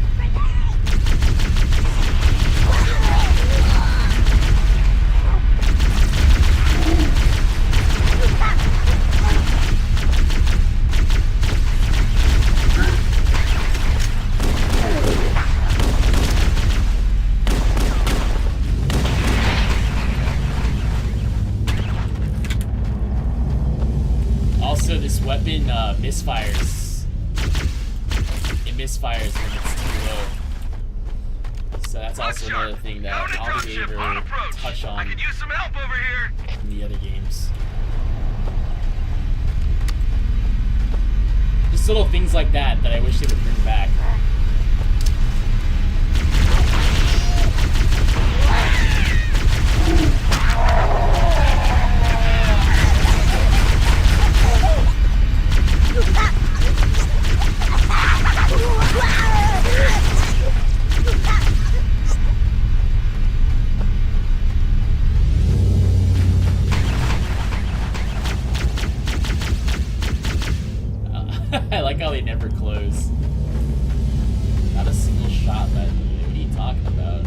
Also, this weapon misfires. It misfires when it's too low. So that's also another thing that I'll be able to touch on in the other games. Just little things like that that I wish they would bring back. I like how they never close. Not a single shot that. What are you talking about?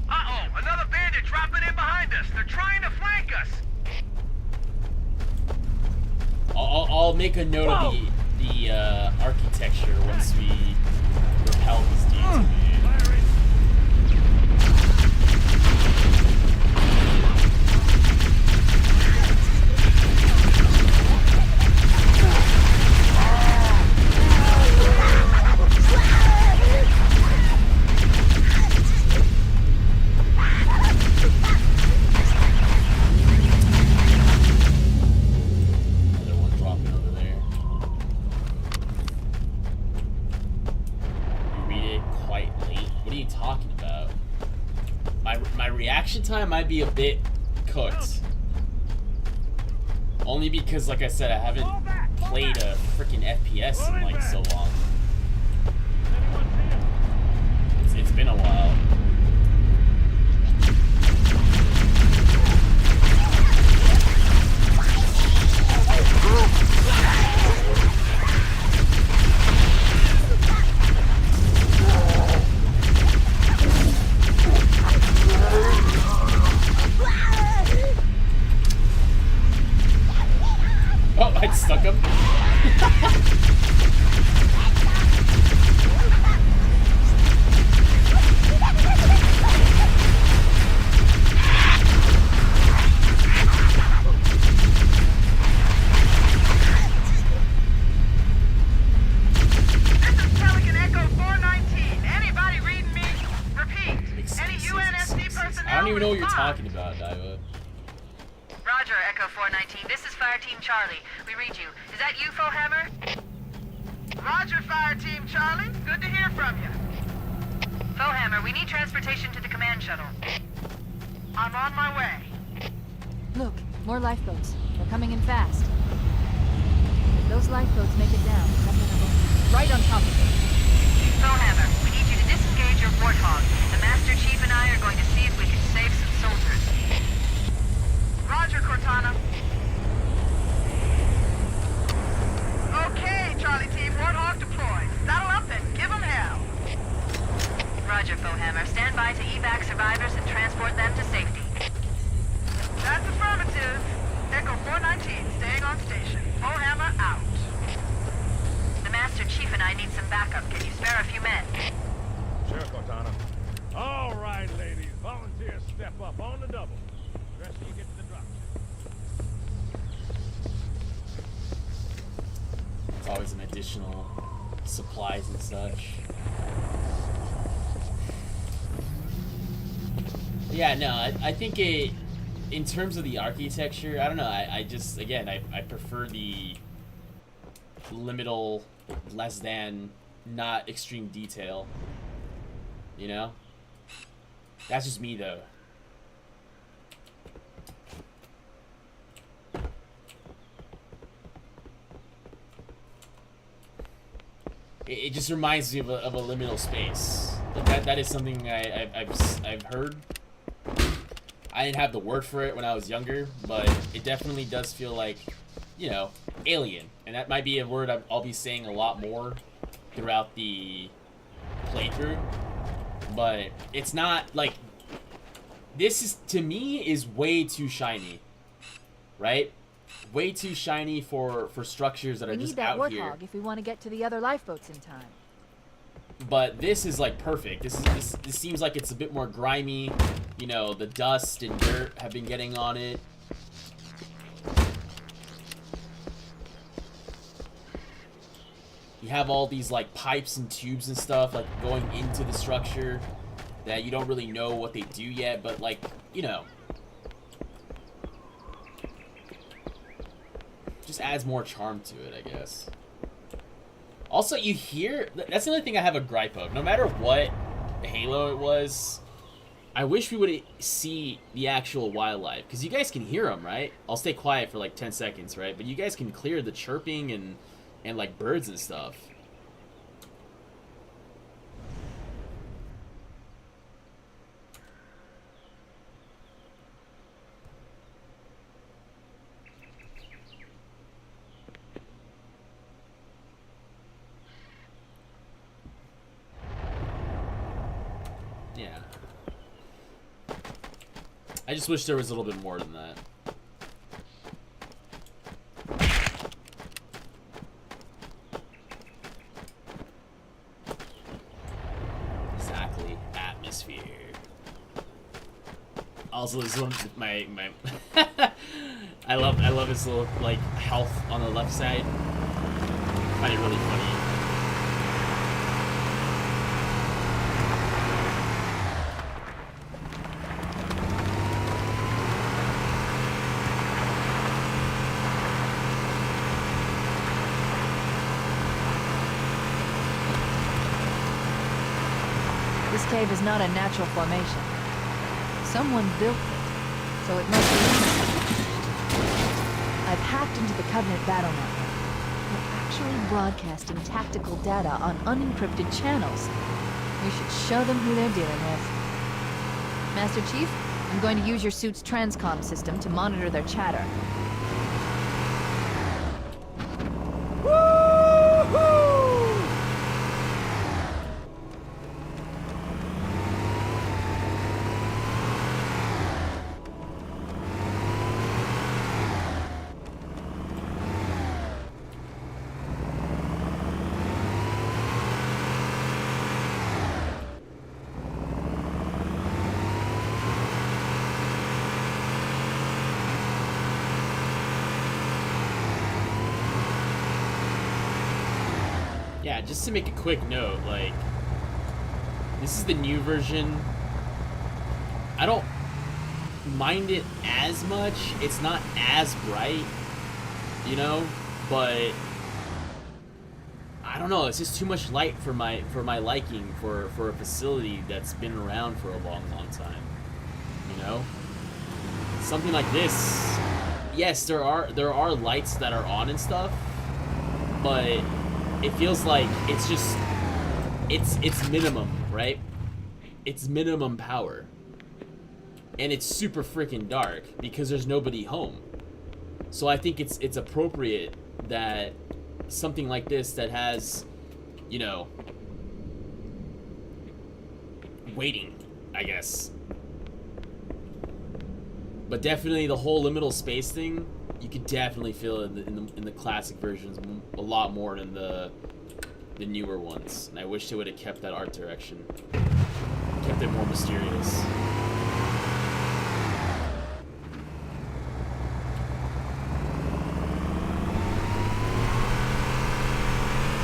Uh-oh! Another bandit dropping in behind us! They're trying to flank us. I'll make a note of the architecture once we repel these dudes. Time might be a bit cooked. Only because, like I said, I haven't played a freaking FPS in like so long. It's been a while. Oh, I stuck him. This is Pelican Echo 419. Anybody reading me? Repeat. Any UNSC personnel? I don't even know what you're talking about, Diva. Roger, Echo 419. This is Fire Team Charlie. We read you. Is that you, Fohammer? Roger, Fire Team Charlie. Good to hear from you. Fohammer, we need transportation to the command shuttle. I'm on my way. Look, more lifeboats. They're coming in fast. If those lifeboats make it down, I'm gonna go right on top of it. Fohammer, we need you to disengage your Warthog. The Master Chief and I are going to see if we can save some soldiers. Roger, Cortana. Okay, Charlie Team, Warthog deployed. Saddle up and give them hell. Roger, Fohammer. Stand by to evac survivors and transport them to safety. That's affirmative. Echo 419, staying on station. Fohammer out. The Master Chief and I need some backup. Can you spare a few men? Sure, Cortana. All right, ladies. Volunteers step up on the double. Rest of you get to the drop. It's always an additional supplies and such. Yeah, no, I think in terms of the architecture, I don't know, I just, again, I prefer the liminal, less than, not extreme detail, you know? That's just me, though. It just reminds me of a liminal space. That is something I've heard. I didn't have the word for it when I was younger, but it definitely does feel like, you know, alien. And that might be a word I'll be saying a lot more throughout the playthrough. But it's not like, this is, to me, is way too shiny, right? Way too shiny for structures that are just out here. We need that Warthog if we want to get to the other lifeboats in time. But this is like perfect. This seems like it's a bit more grimy. You know, the dust and dirt have been getting on it. You have all these like pipes and tubes and stuff like going into the structure that you don't really know what they do yet, but like, you know, just adds more charm to it, I guess. Also, you hear, that's another thing I have a gripe of. No matter what Halo it was, I wish we would see the actual wildlife, because you guys can hear them, right? I'll stay quiet for like 10 seconds, right? But you guys can clear the chirping and like birds and stuff. I just wish there was a little bit more than that. Exactly. Atmosphere. Also, this one, my I love his little like health on the left side. I find it really funny. This cave is not a natural formation. Someone built it, so it must be innocent. I've hacked into the Covenant battle network. They're actually broadcasting tactical data on unencrypted channels. We should show them who they're dealing with. Master Chief, I'm going to use your suit's transcom system to monitor their chatter. Yeah, just to make a quick note, like, this is the new version. I don't mind it as much. It's not as bright, you know, but I don't know. It's just too much light for my liking for a facility that's been around for a long time. You know, something like this. Yes, there are lights that are on and stuff, but it feels like it's minimum, right? It's minimum power. And it's super freaking dark because there's nobody home. So I think it's appropriate that something like this that has, you know, waiting, I guess. But definitely the whole liminal space thing, you could definitely feel it in the classic versions a lot more than the newer ones. And I wish they would have kept that art direction, kept it more mysterious.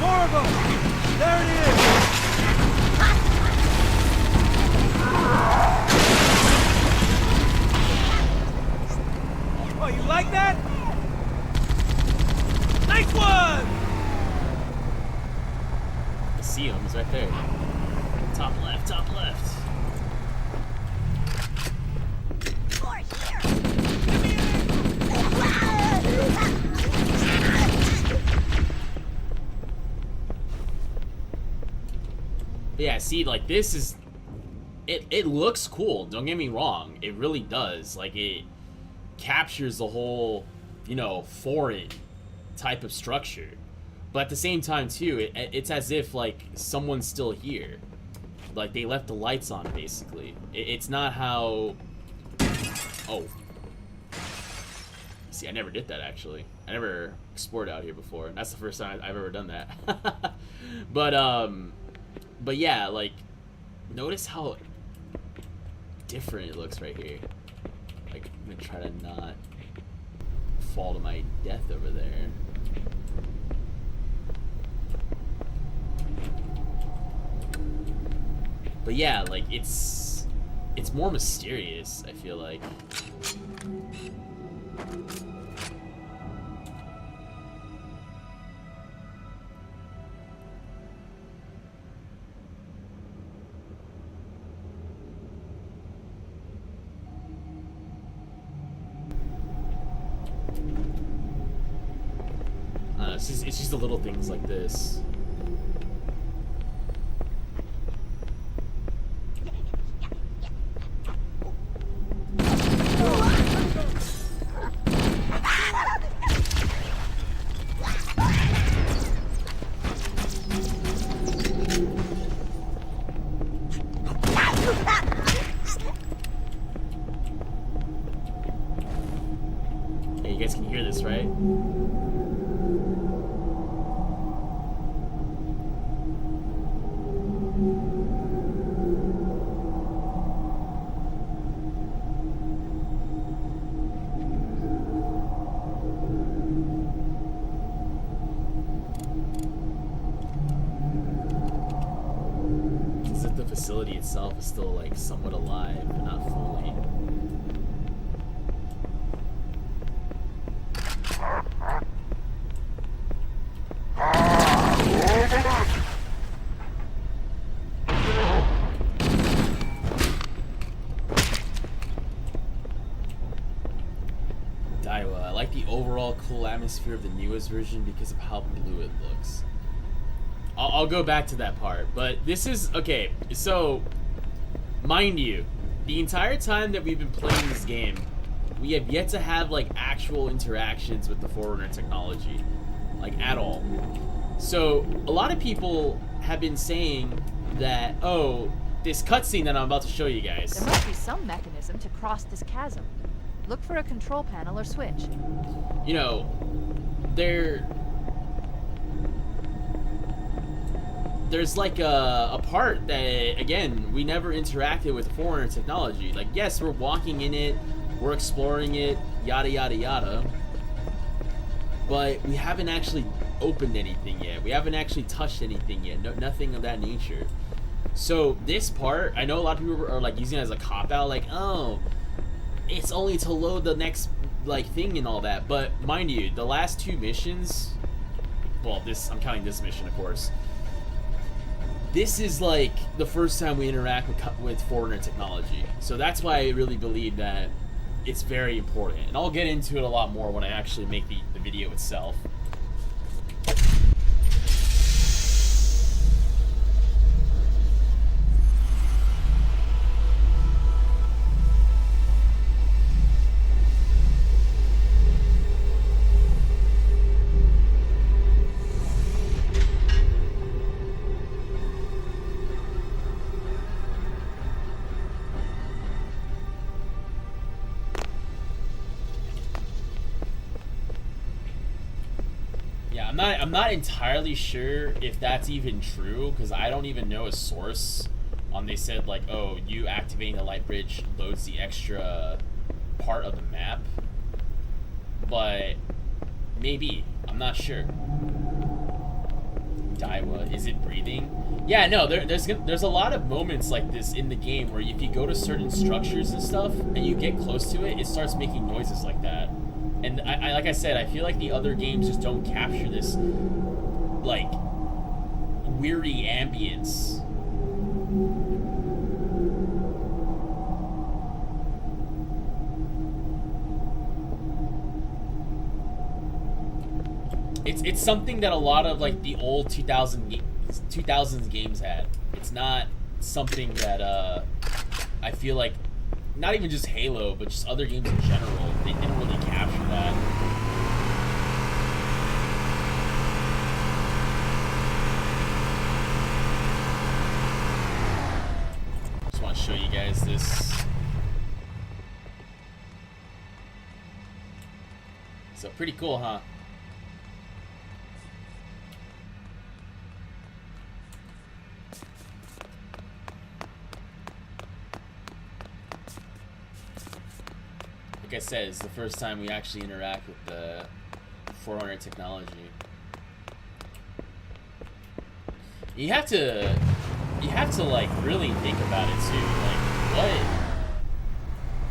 More of them! There it is! Oh, you like that? Nice one! I see him, he's right there. Top left, top left. But yeah, see, like, this is... It looks cool, don't get me wrong. It really does. Like, it captures the whole, you know, foreign type of structure. But at the same time, too, it's as if, like, someone's still here. Like, they left the lights on, basically. It's not how... Oh. See, I never did that, actually. I never explored out here before. That's the first time I've ever done that. But yeah, like, notice how different it looks right here. Like, I'm gonna try to not fall to my death over there. But yeah, like, it's more mysterious, I feel like. It's just the little things like this. this, right? The facility itself is still like somewhat alive, but not fully. Daiwa, I like the overall cool atmosphere of the newest version because of how blue it looks. I'll go back to that part, but this is okay. So, mind you, the entire time that we've been playing this game, we have yet to have like actual interactions with the Forerunner technology, like at all. So, a lot of people have been saying that, oh, this cutscene that I'm about to show you guys. There must be some mechanism to cross this chasm. Look for a control panel or switch. You know, there's like a part that, again, we never interacted with Forerunner technology. Like, yes, we're walking in it, we're exploring it, yada yada yada, but we haven't actually opened anything yet. We haven't actually touched anything yet. Nothing of that nature. So this part, I know a lot of people are like using it as a cop-out, like, oh, it's only to load the next like thing and all that. But mind you, the last two missions, well, I'm counting this mission, of course. This is like the first time we interact with Forerunner technology. So that's why I really believe that it's very important. And I'll get into it a lot more when I actually make the video itself. I'm not entirely sure if that's even true, because I don't even know a source on they said like, oh, you activating the light bridge loads the extra part of the map, but maybe, I'm not sure. Daiwa, is it breathing? Yeah, no, there's a lot of moments like this in the game where if you go to certain structures and stuff and you get close to it, it starts making noises like that. And I like I said, I feel like the other games just don't capture this, like, weary ambience. It's something that a lot of, like, the old 2000s games had. It's not something that, I feel like, not even just Halo, but just other games in general, they didn't really capture that. Just want to show you guys this. So pretty cool, huh? Like I said, it's the first time we actually interact with the Forerunner technology. You have to like really think about it too. Like, what?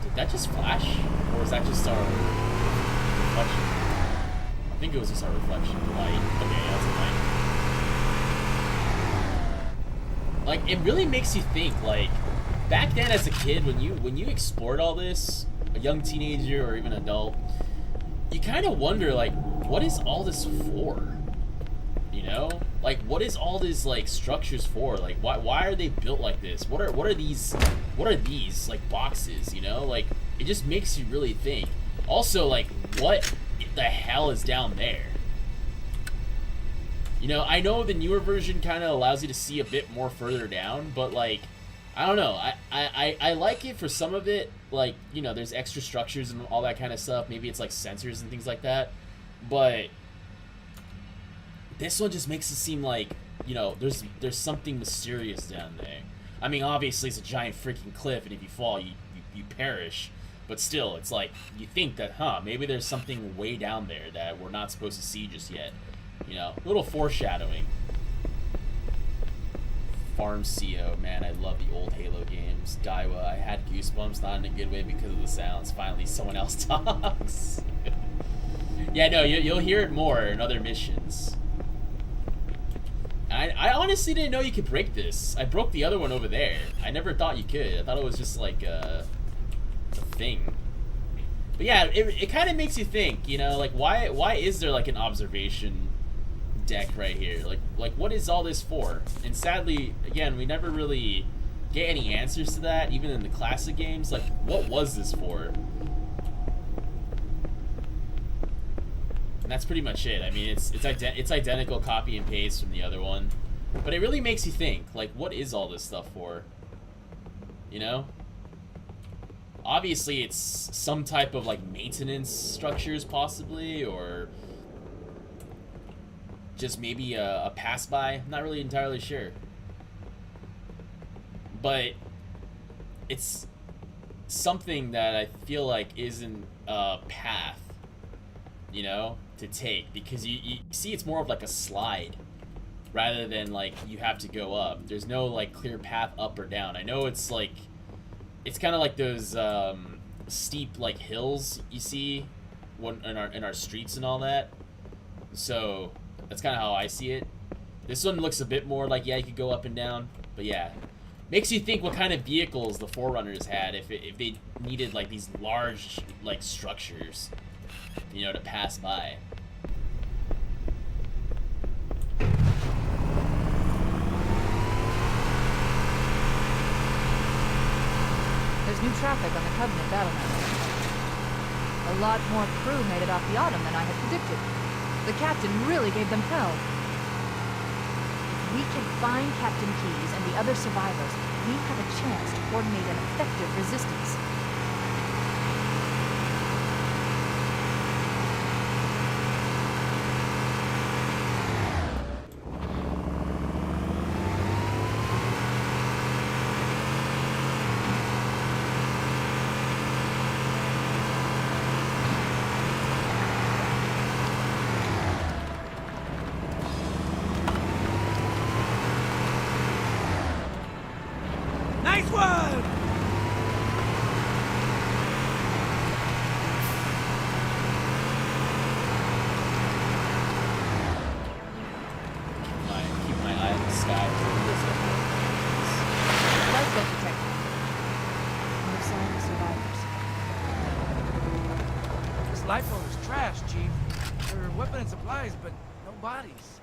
Did that just flash, or was that just our reflection? I think it was just our reflection. Light. Okay, that's a light. Like, it really makes you think. Like, back then as a kid, when you explored all this, a young teenager or even adult, you kind of wonder, like, what is all this for? You know, like, what is all this, like, structures for? Like, why are they built like this? What are these like boxes? You know, like, it just makes you really think. Also, like, what the hell is down there? You know, I know the newer version kind of allows you to see a bit more further down, but, like, I don't know. I like it for some of it. Like, you know, there's extra structures and all that kind of stuff. Maybe it's like sensors and things like that. But this one just makes it seem like, you know, there's something mysterious down there. I mean, obviously it's a giant freaking cliff, and if you fall, you perish. But still, it's like, you think that, maybe there's something way down there that we're not supposed to see just yet. You know, a little foreshadowing. Farm CO, man, I love the old Halo games. Daiwa, I had goosebumps, not in a good way because of the sounds. Finally, someone else talks. Yeah, no, you'll hear it more in other missions. I honestly didn't know you could break this. I broke the other one over there. I never thought you could. I thought it was just like a thing. But yeah, it kind of makes you think, you know, like why is there like an observation deck right here? Like what is all this for? And sadly, again, we never really get any answers to that, even in the classic games. Like, what was this for? And that's pretty much it. I mean, it's identical copy and paste from the other one, but it really makes you think, like, what is all this stuff for? You know? Obviously, it's some type of like maintenance structures, possibly, or just maybe a pass-by. I'm not really entirely sure, but it's something that I feel like isn't a path, you know, to take, because you see it's more of like a slide rather than like you have to go up. There's no like clear path up or down. I know it's like, it's kind of like those steep like hills you see when in our streets and all that. So that's kind of how I see it. This one looks a bit more like, yeah, you could go up and down, but yeah, makes you think what kind of vehicles the Forerunners had if they needed like these large like structures, you know, to pass by. There's new traffic on the Covenant battle network. A lot more crew made it off the Autumn than I had predicted. The captain really gave them hell. If we can find Captain Keyes and the other survivors, we have a chance to coordinate an effective resistance. Nice one! Keep my eye on the sky. Lifeboat detected. No sign of survivors. This lifeboat is trash, Chief. There are weapons and supplies, but no bodies.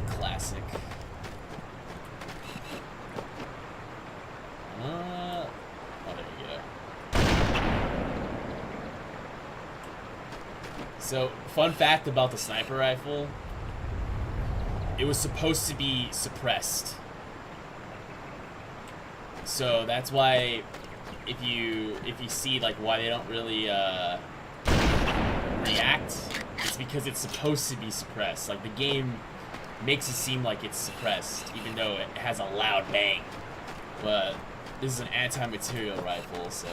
Classic. Oh, there you go. So, fun fact about the sniper rifle, it was supposed to be suppressed. So that's why if you see like why they don't really react, it's because it's supposed to be suppressed. Like the game makes it seem like it's suppressed, even though it has a loud bang. But this is an anti-material rifle, so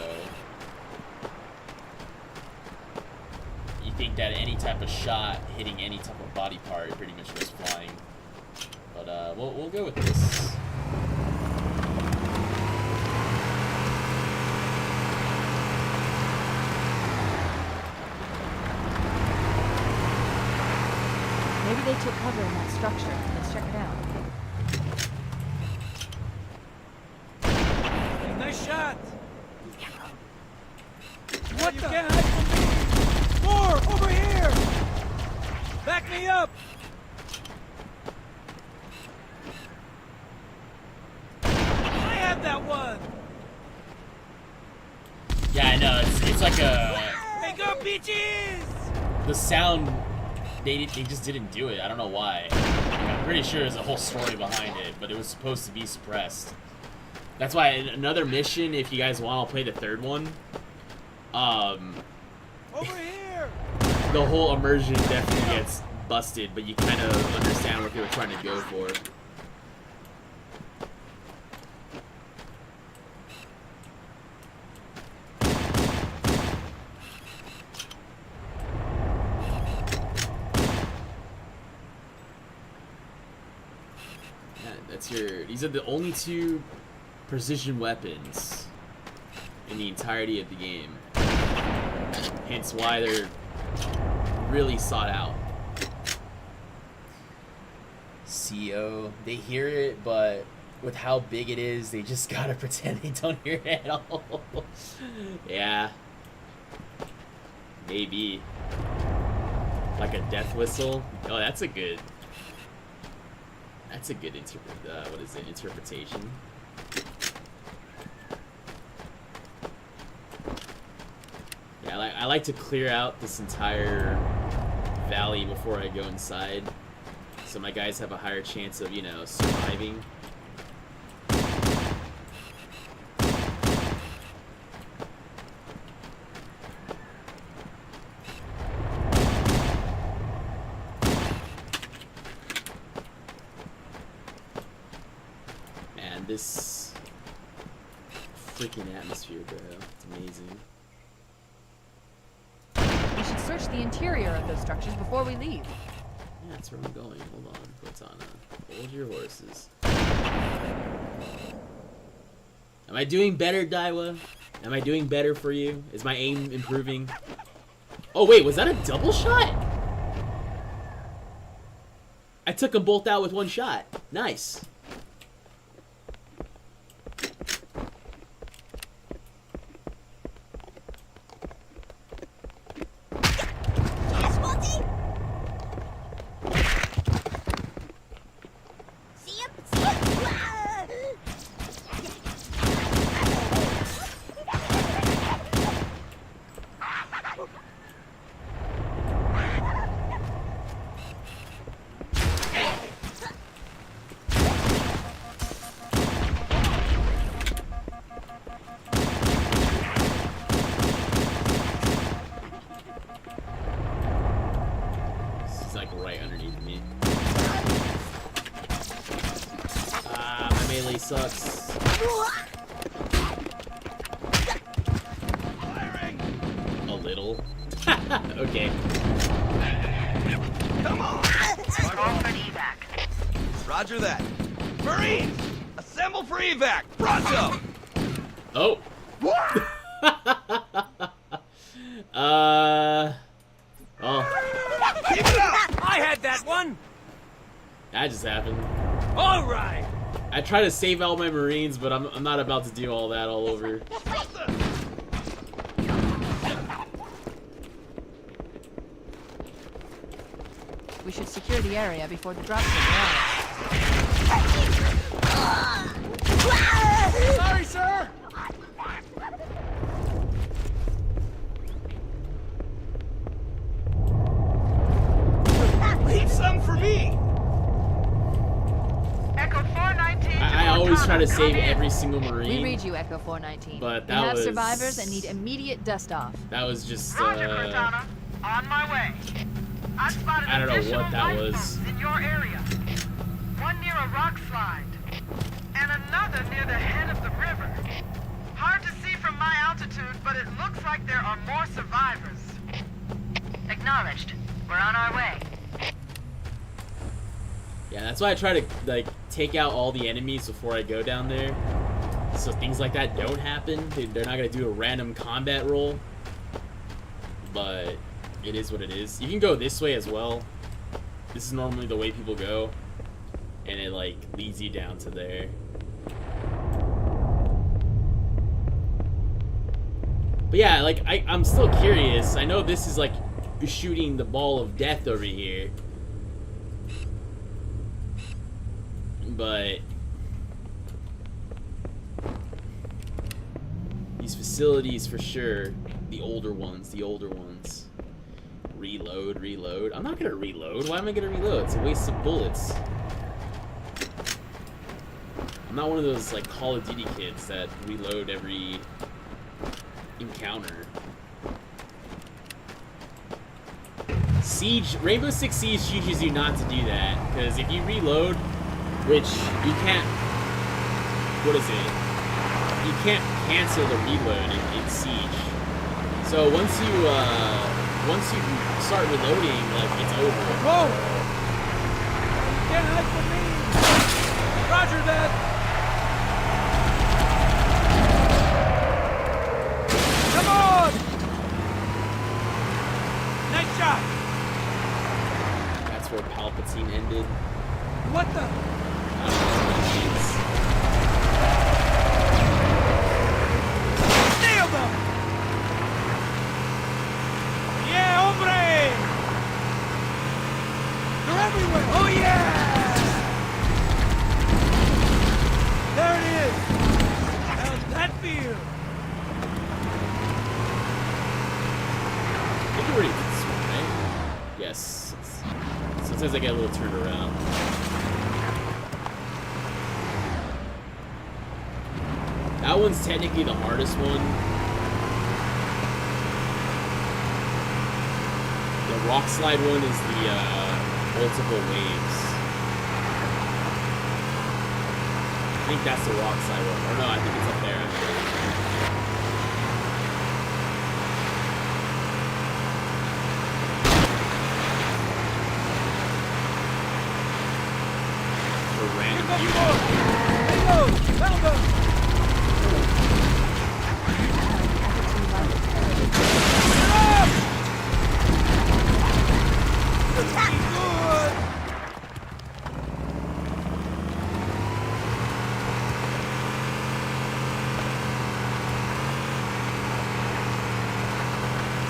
you think that any type of shot hitting any type of body part pretty much goes flying. But we'll go with this. Maybe they took cover in that structure. Let's check it out. Hey, nice shot! What the? Can't hide from me! More! Over here! Back me up! I have that one! It's like a... Wake up, bitches! The sound, they just didn't do it. I don't know why. I'm pretty sure there's a whole story behind it, but it was supposed to be suppressed. That's why another mission, if you guys want, I'll play the third one. Over here! The whole immersion definitely gets busted, but you kind of understand what they were trying to go for. These are the only 2 precision weapons in the entirety of the game. Hence why they're really sought out. CO, they hear it, but with how big it is, they just gotta pretend they don't hear it at all. Yeah. Maybe. Like a death whistle. Oh, that's a good interpretation. Yeah, I like to clear out this entire valley before I go inside, so my guys have a higher chance of, you know, surviving. This freaking atmosphere, bro. It's amazing. We should search the interior of those structures before we leave. Yeah, that's where I'm going. Hold on, Cortana. Hold your horses. Am I doing better, Daiwa? Am I doing better for you? Is my aim improving? Oh, wait, was that a double shot? I took them both out with one shot. Nice. Sucks. A little. Okay. Come on! Call for an evac. Roger that. Marines! Assemble for evac! Pronto! Oh. Oh. Keep it up! I had that one! That just happened. Alright! I try to save all my Marines, but I'm not about to do all that all over. We should secure the area before the dropship arrives. Sorry, sir! Leave some for me! Echo 419. I always try to save every single Marine. We read you, Echo 419. But we have survivors and need immediate dust off. That was just, Roger, Cortana. On my way. I spotted I don't know additional what that life was. forms in your area. One near a rock slide, and another near the head of the river. Hard to see from my altitude, but it looks like there are more survivors. Acknowledged. We're on our way. Yeah, that's why I try to, like, take out all the enemies before I go down there. So things like that don't happen. They're not going to do a random combat roll. But it is what it is. You can go this way as well. This is normally the way people go. And it, like, leads you down to there. But yeah, like, I'm still curious. I know this is, like, shooting the ball of death over here. But these facilities, for sure, The older ones, the older ones. Reload, reload. I'm not gonna reload. Why am I gonna reload? It's a waste of bullets. I'm not one of those like Call of Duty kids that reload every encounter. Siege, Rainbow Six Siege teaches you not to do that, because if you reload, which you can't, what is it? You can't cancel the reload in Siege. So once you start reloading, like, it's over. Whoa! You can't hide from me! Roger that! Come on! Nice shot! That's where Palpatine ended. What the? I don't know what that means. Nailed them! Yeah, hombre! They're everywhere! Oh yeah! There it is! How's that feel? I think you already did this one, right? Yes. Sometimes I get a little turned around. That one's technically the hardest one. The rock slide one is the multiple waves. I think that's the rock slide one. Or no, I think it's up there. For random beauty. That'll go!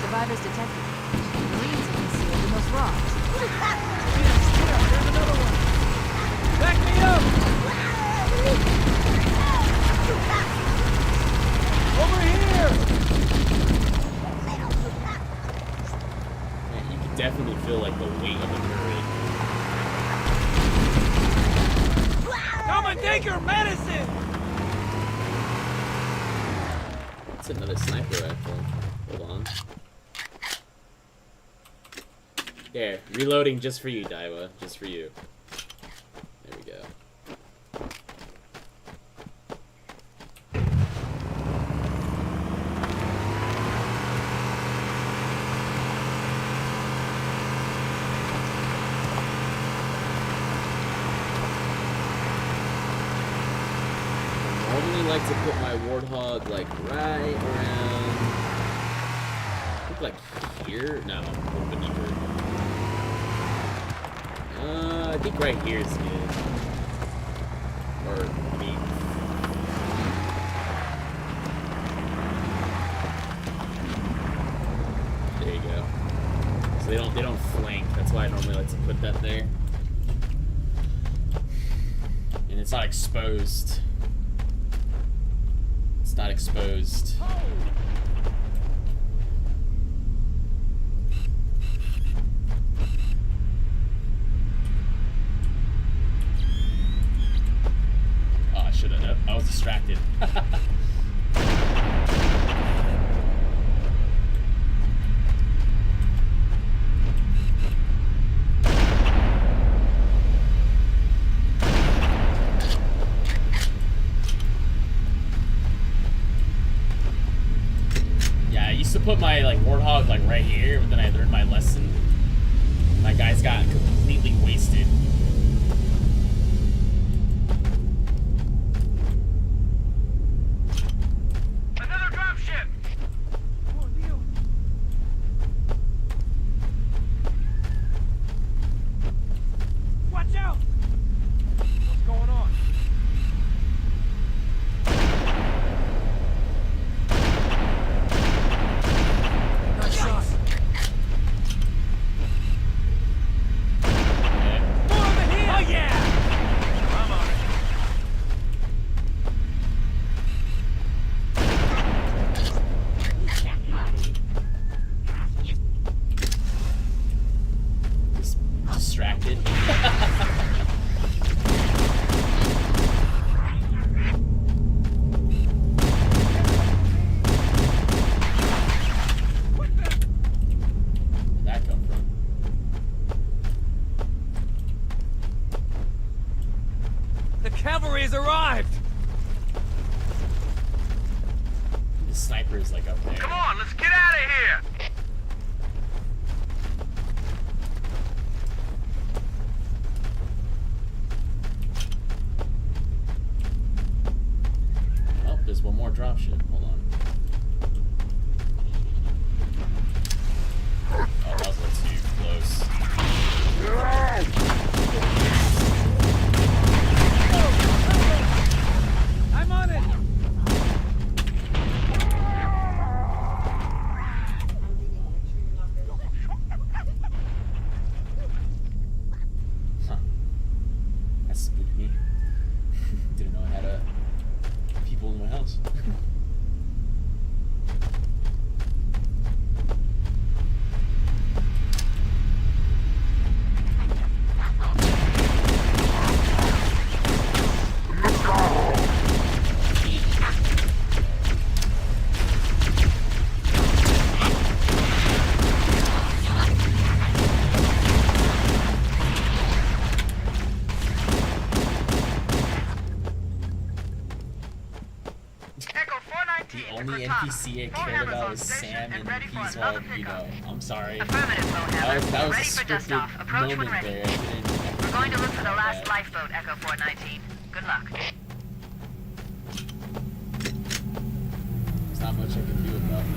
Survivors detected. Marines have concealed in those rocks. There's another one! Back me up! Over here! Man, you can definitely feel like the weight of the turret. Come and take your medicine! It's another sniper rifle. Hold on. There, reloading just for you, Daiwa. Just for you. There we go. I normally like to put my Warthog like right around, I think like here? No, a little bit deeper. I think right here is good. Or, I mean... There you go. So they don't flank. That's why I normally like to put that there. And it's not exposed. It's not exposed. I was distracted. Yeah, I used to put my like Warthog like right here, but then I learned my lesson. My guys got completely wasted. Come on, let's get out of here! Oh, there's one more dropship. Hold on. Oh, that was a little too close. I'm on it! Huh. That spooked me. Didn't know I had people in my house. Echo 419. The only NPC I cared about was Sam, and he's well, you know, I'm sorry. Affirmative, Bowhammer. That was Ready a for dust-off. scripted Approach when moment ready. there. I didn't We're going to look for the know last that. lifeboat, Echo 419. Good luck. There's not much I can do about that.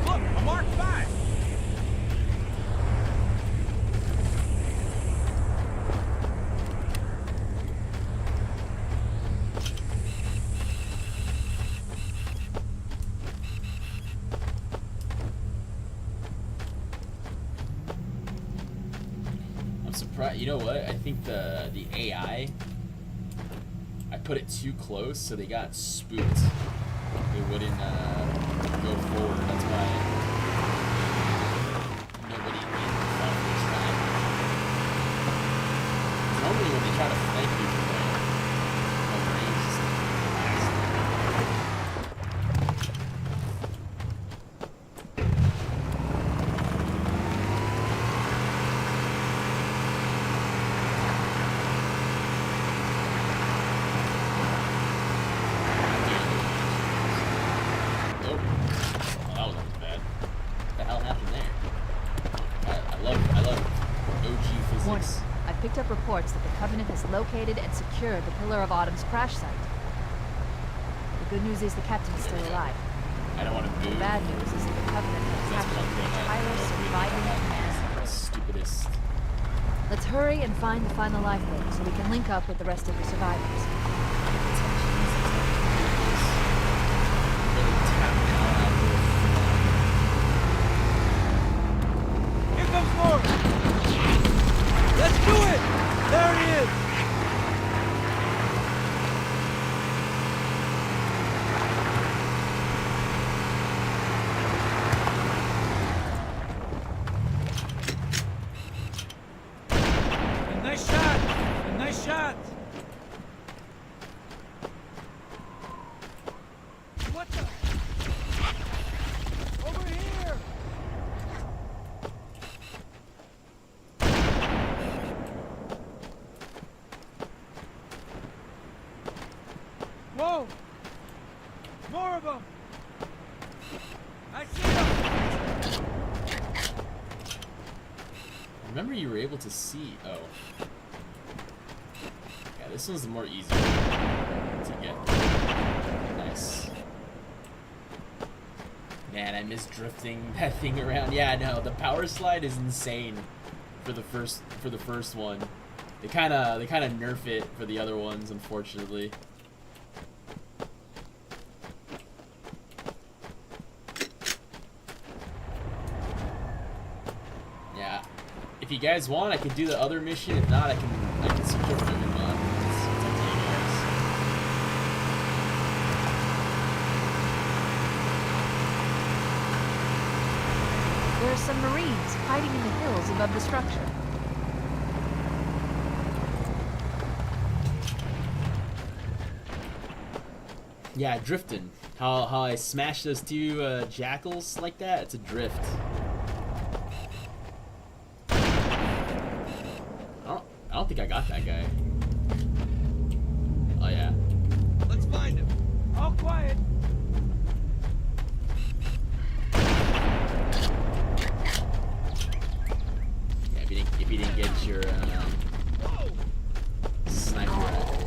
Look, a Mark 5! I'm surprised. You know what? I think the AI, I put it too close, so they got spooked. They wouldn't go forward. That's why nobody in front of this track. Normally, when they try to flank people, the range is Nope. Oh, that wasn't bad. What the hell happened there? I love OG Warning. physics. I picked up reports that the Covenant has located and secured the Pillar of Autumn's crash site. The good news is the captain is still alive. I don't want to The move. bad news is that the Covenant has That's captured one the thing entire surviving command. Stupidest. Let's hurry and find the final lifeboat so we can link up with the rest of the survivors. Here comes more! Let's do it! There he is! A nice shot! A nice shot! What the? Over here! Whoa! More of them! I see them! Remember, you were able to see. Oh. Yeah, this one's the more easier to get. Nice. Man, I miss drifting that thing around. Yeah, no, the power slide is insane for the first one. They kind of nerf it for the other ones, unfortunately. Yeah. If you guys want, I can do the other mission. If not, I can switch over to Uma. It's up to you guys. There are some Marines hiding in the hills above the structure. Yeah, drifting. How I smashed those two jackals like that? It's a drift. think I got that guy. Oh yeah. Let's find him. All quiet. Yeah, if you didn't get your sniper rifle.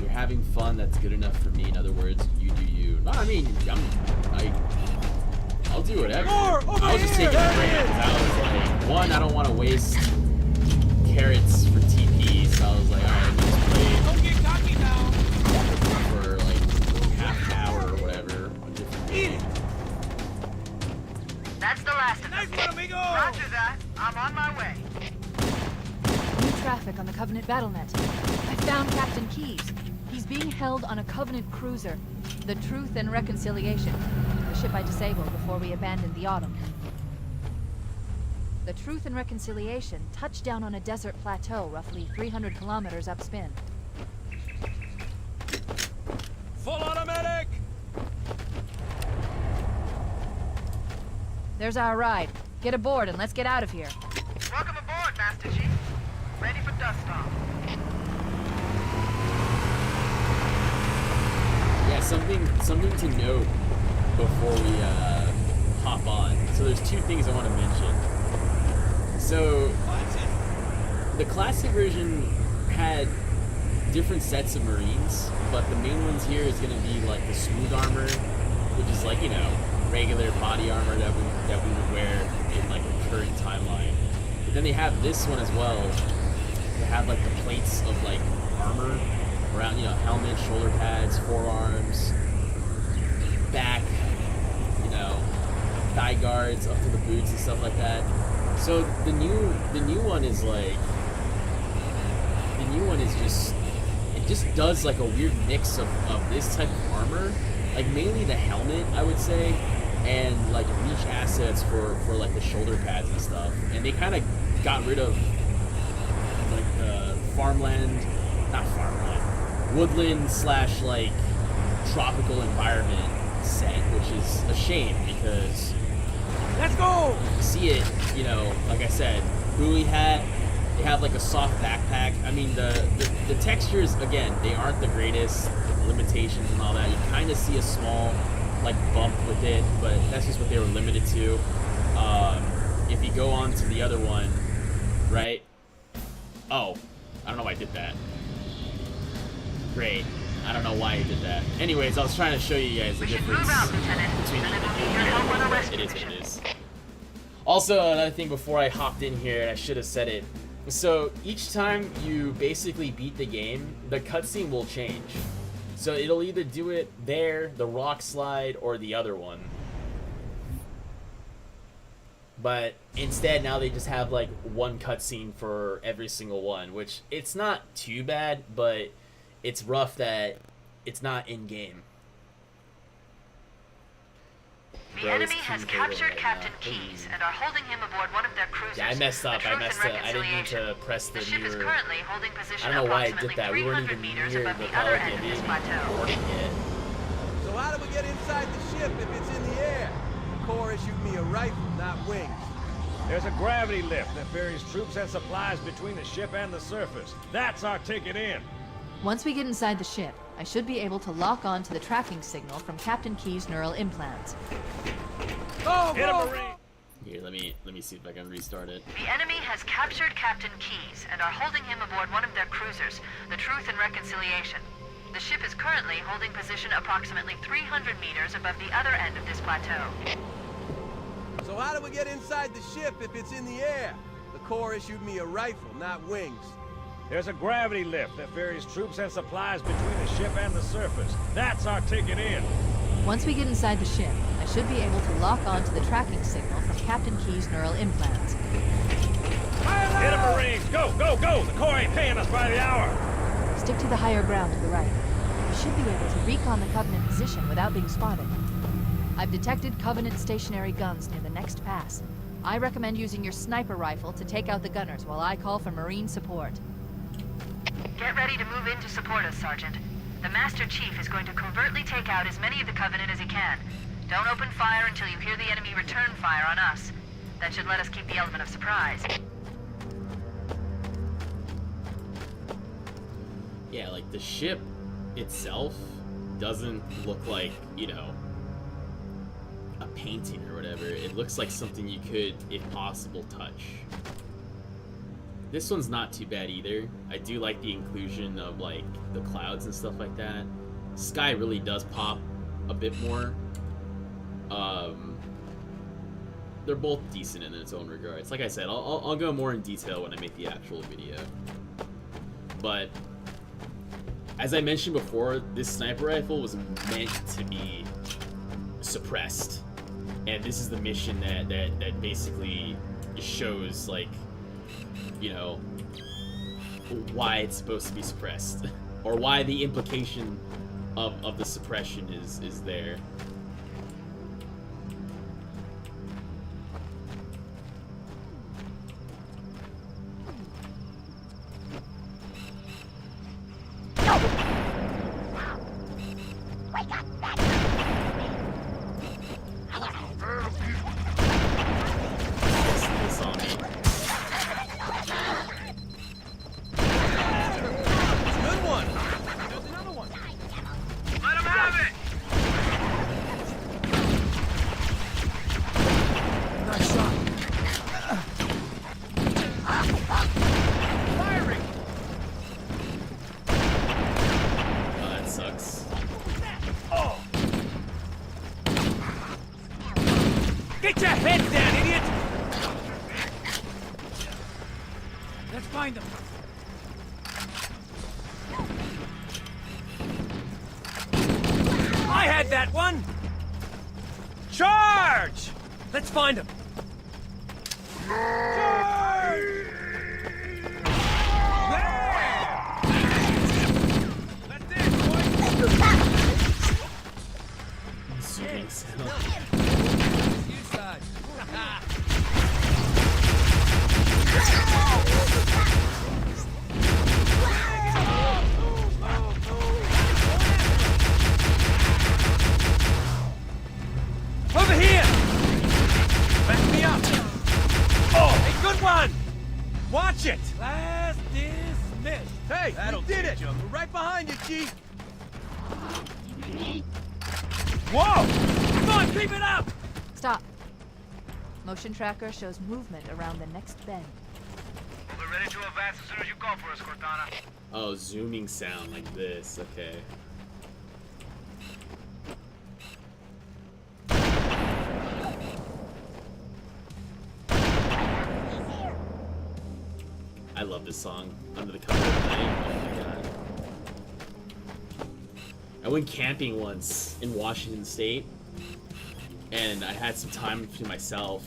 Having fun, that's good enough for me. In other words, you do you. No, I mean, I'll do whatever. I was just taking a break because I was like, one, I don't want to waste carrots for TP, so I was like, alright, let's play Don't get cocky now. for like half an hour or whatever. A different game. That's the last of Nice them. one, amigo. Roger that. I'm on my way. New traffic on the Covenant BattleNet. I found Captain Keyes. He's being held on a Covenant cruiser, the Truth and Reconciliation, the ship I disabled before we abandoned the Autumn. The Truth and Reconciliation touched down on a desert plateau roughly 300 kilometers upspin. Full automatic. There's our ride. Get aboard and let's get out of here. Welcome aboard, Master Chief. Ready for dust off. Yeah, something to note before we hop on. So there's two things I want to mention. So the classic version had different sets of Marines, but the main ones here is going to be like the smooth armor, which is like, you know, regular body armor that we would wear in like the current timeline. But then they have this one as well. They have like the plates of like armor around, you know, helmet, shoulder pads, forearms, back, you know, thigh guards up to the boots and stuff like that. So the new one is like, it just does like a weird mix of this type of armor, like mainly the helmet, I would say, and like reach assets for like the shoulder pads and stuff. And they kind of got rid of like the woodland / like tropical environment set, which is a shame because Let's go! you see it, you know, like I said, buoy hat, they have like a soft backpack. I mean, the textures, again, they aren't the greatest, limitations and all that. You kind of see a small like bump with it, but that's just what they were limited to. If you go on to the other one, right? Oh, I don't know why I did that. Great. I don't know why I did that. Anyways, I was trying to show you guys the We should difference move out, Lieutenant. between Then we'll need your help on a rescue it is what mission. it is. Also, another thing before I hopped in here, and I should have said it. So each time you basically beat the game, the cutscene will change. So it'll either do it there, the rock slide, or the other one. But instead, now they just have like one cutscene for every single one, which it's not too bad, but it's rough that it's not in game. The enemy has captured Captain Keyes and are holding him aboard one of their cruisers. Yeah, I messed up. the I Truth messed and up. I didn't mean to Reconciliation. press the The ship is newer. currently holding position I don't know why I approximately did that. We weren't 300 even meters near above the the other Pelican. end of We this didn't plateau. board it yet. So how do we get inside the ship if it's in the air? The Corps issued me a rifle, not wings. There's a gravity lift that ferries troops and supplies between the ship and the surface. That's our ticket in. Once we get inside the ship, I should be able to lock on to the tracking signal from Captain Keyes' neural implants. Go, Hit go, a go! Marine! Here, let me see if I can restart it. The enemy has captured Captain Keyes and are holding him aboard one of their cruisers, the Truth and Reconciliation. The ship is currently holding position approximately 300 meters above the other end of this plateau. So how do we get inside the ship if it's in the air? The Corps issued me a rifle, not wings. There's a gravity lift that ferries troops and supplies between the ship and the surface. That's our ticket in. Once we get inside the ship, I should be able to lock on to the tracking signal from Captain Keyes' neural implants. Hit a Marine! Go, go, go! The Corps ain't paying us by the hour. Stick to the higher ground to the right. We should be able to recon the Covenant position without being spotted. I've detected Covenant stationary guns near the next pass. I recommend using your sniper rifle to take out the gunners while I call for Marine support. Get ready to move in to support us, Sergeant. The Master Chief is going to covertly take out as many of the Covenant as he can. Don't open fire until you hear the enemy return fire on us. That should let us keep the element of surprise. Yeah, like the ship itself doesn't look like, you know, a painting or whatever. It looks like something you could, if possible, touch. This one's not too bad either. I do like the inclusion of like the clouds and stuff like that. Sky really does pop a bit more. They're both decent in its own regards. Like I said, I'll go more in detail when I make the actual video. But as I mentioned before, this sniper rifle was meant to be suppressed, and this is the mission that basically shows, like, you know, why it's supposed to be suppressed, or why the implication of the suppression is there. Get your head down, idiot! Let's find them. I had that one! Charge! Let's find them. Charge! That's it, boys! Zooming sound. Over here! Back me up! Oh, a good one! Watch it! Class dismissed. Hey, we did it! We're right behind you, Chief! Whoa! Come on, keep it up! Stop. Motion tracker shows movement around the next bend. We're ready to advance as soon as you call for us, Cortana. Oh, zooming sound like this. Okay. I love this song. Under the Cover of Night. Oh my god. I went camping once in Washington State, and I had some time to myself,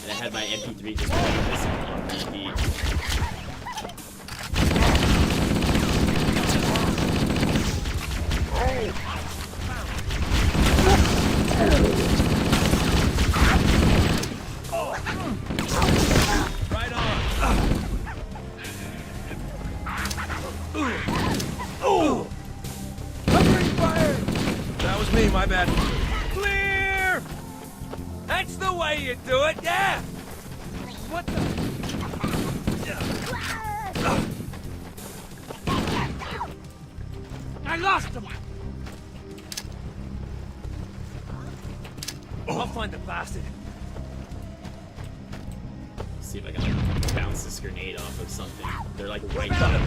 and I had my MP3 just playing this on repeat. Right on. Covering fire! That was me, my bad. Clear! That's the way you do it, yeah! What the? I lost him! I'll find the bastard. See if I can like bounce this grenade off of something. They're like right there.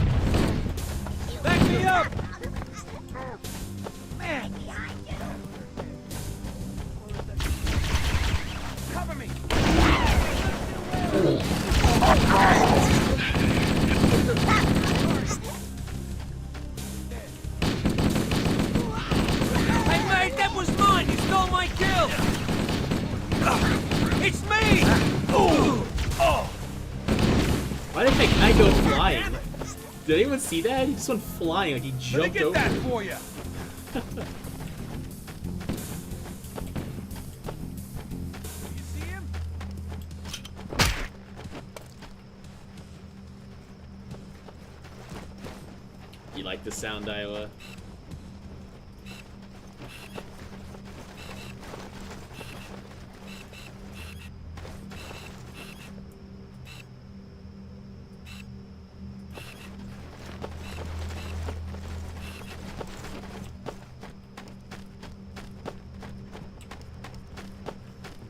Back me up! Man! Cover me! Hey mate, that was mine! You stole my kill! It's me! Why did that guy go flying? Did anyone see that? He just went flying, like he jumped over. Let me get that for you! You see him? like the sound, Iowa.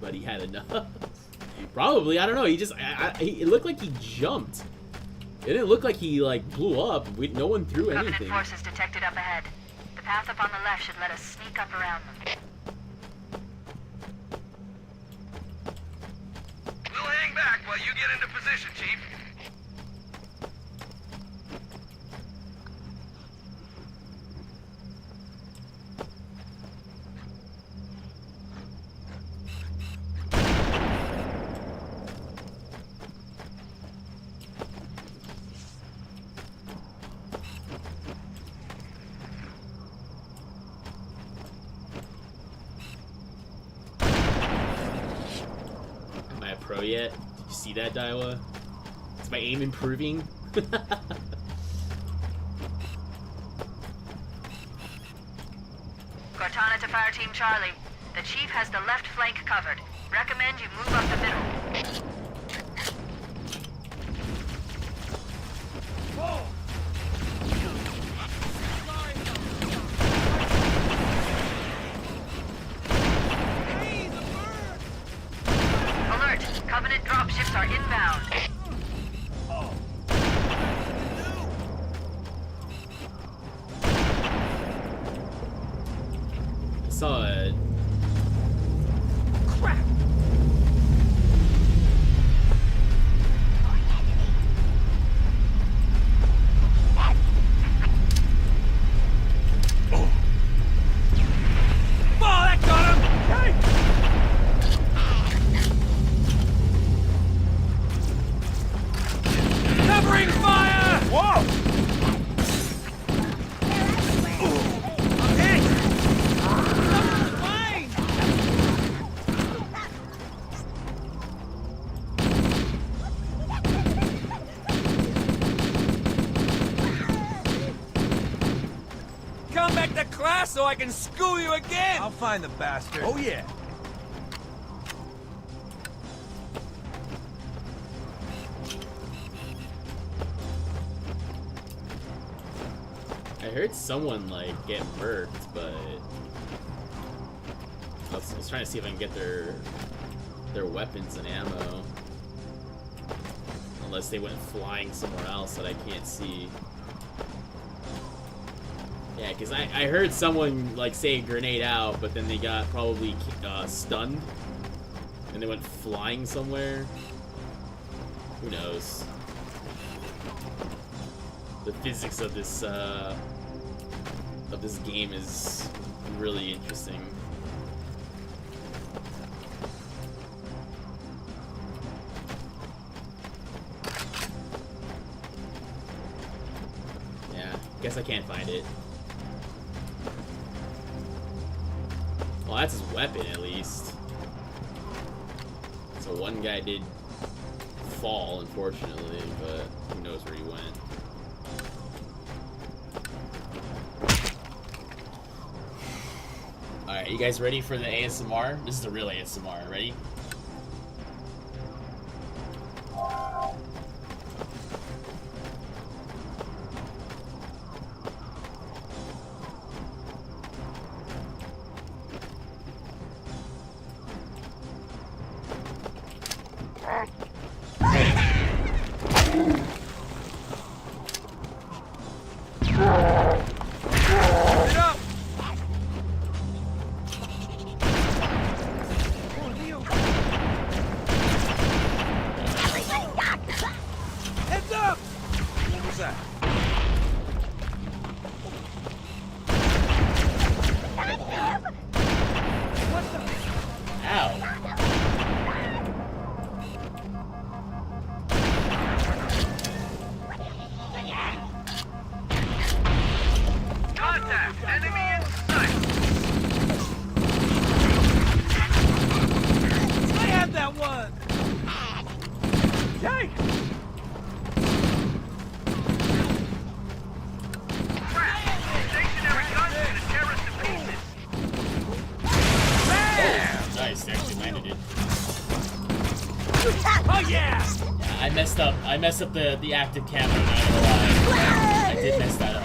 But he had enough. Probably, I don't know. He just, it looked like he jumped. It didn't look like he like blew up. No one threw anything. Covenant forces detected up ahead. The path up on the left should let us sneak up around them. We'll hang back while you get into position, Chief. Pro yet? Did you see that, Daiwa? Is my aim improving? Cortana to Fire Team Charlie. The Chief has the left flank covered. Recommend you move up the middle. Covenant dropships are inbound. I saw it. Crap! Oh, that got him! Hey! Covering fire! Whoa! I'm hit! Mine! Come back to class so I can school you again! I'll find the bastard. Oh yeah. I heard someone like get murked, but I was trying to see if I can get their weapons and ammo. Unless they went flying somewhere else that I can't see. Yeah, because I heard someone like say grenade out, but then they got probably stunned, and they went flying somewhere. Who knows? The physics of this game is really interesting. Yeah, guess I can't find it. Well, that's his weapon at least. So one guy did fall, unfortunately, but who knows where he went. Alright, you guys ready for the ASMR? This is the real ASMR. Ready? I messed up the active camera, not gonna lie. I did mess that up.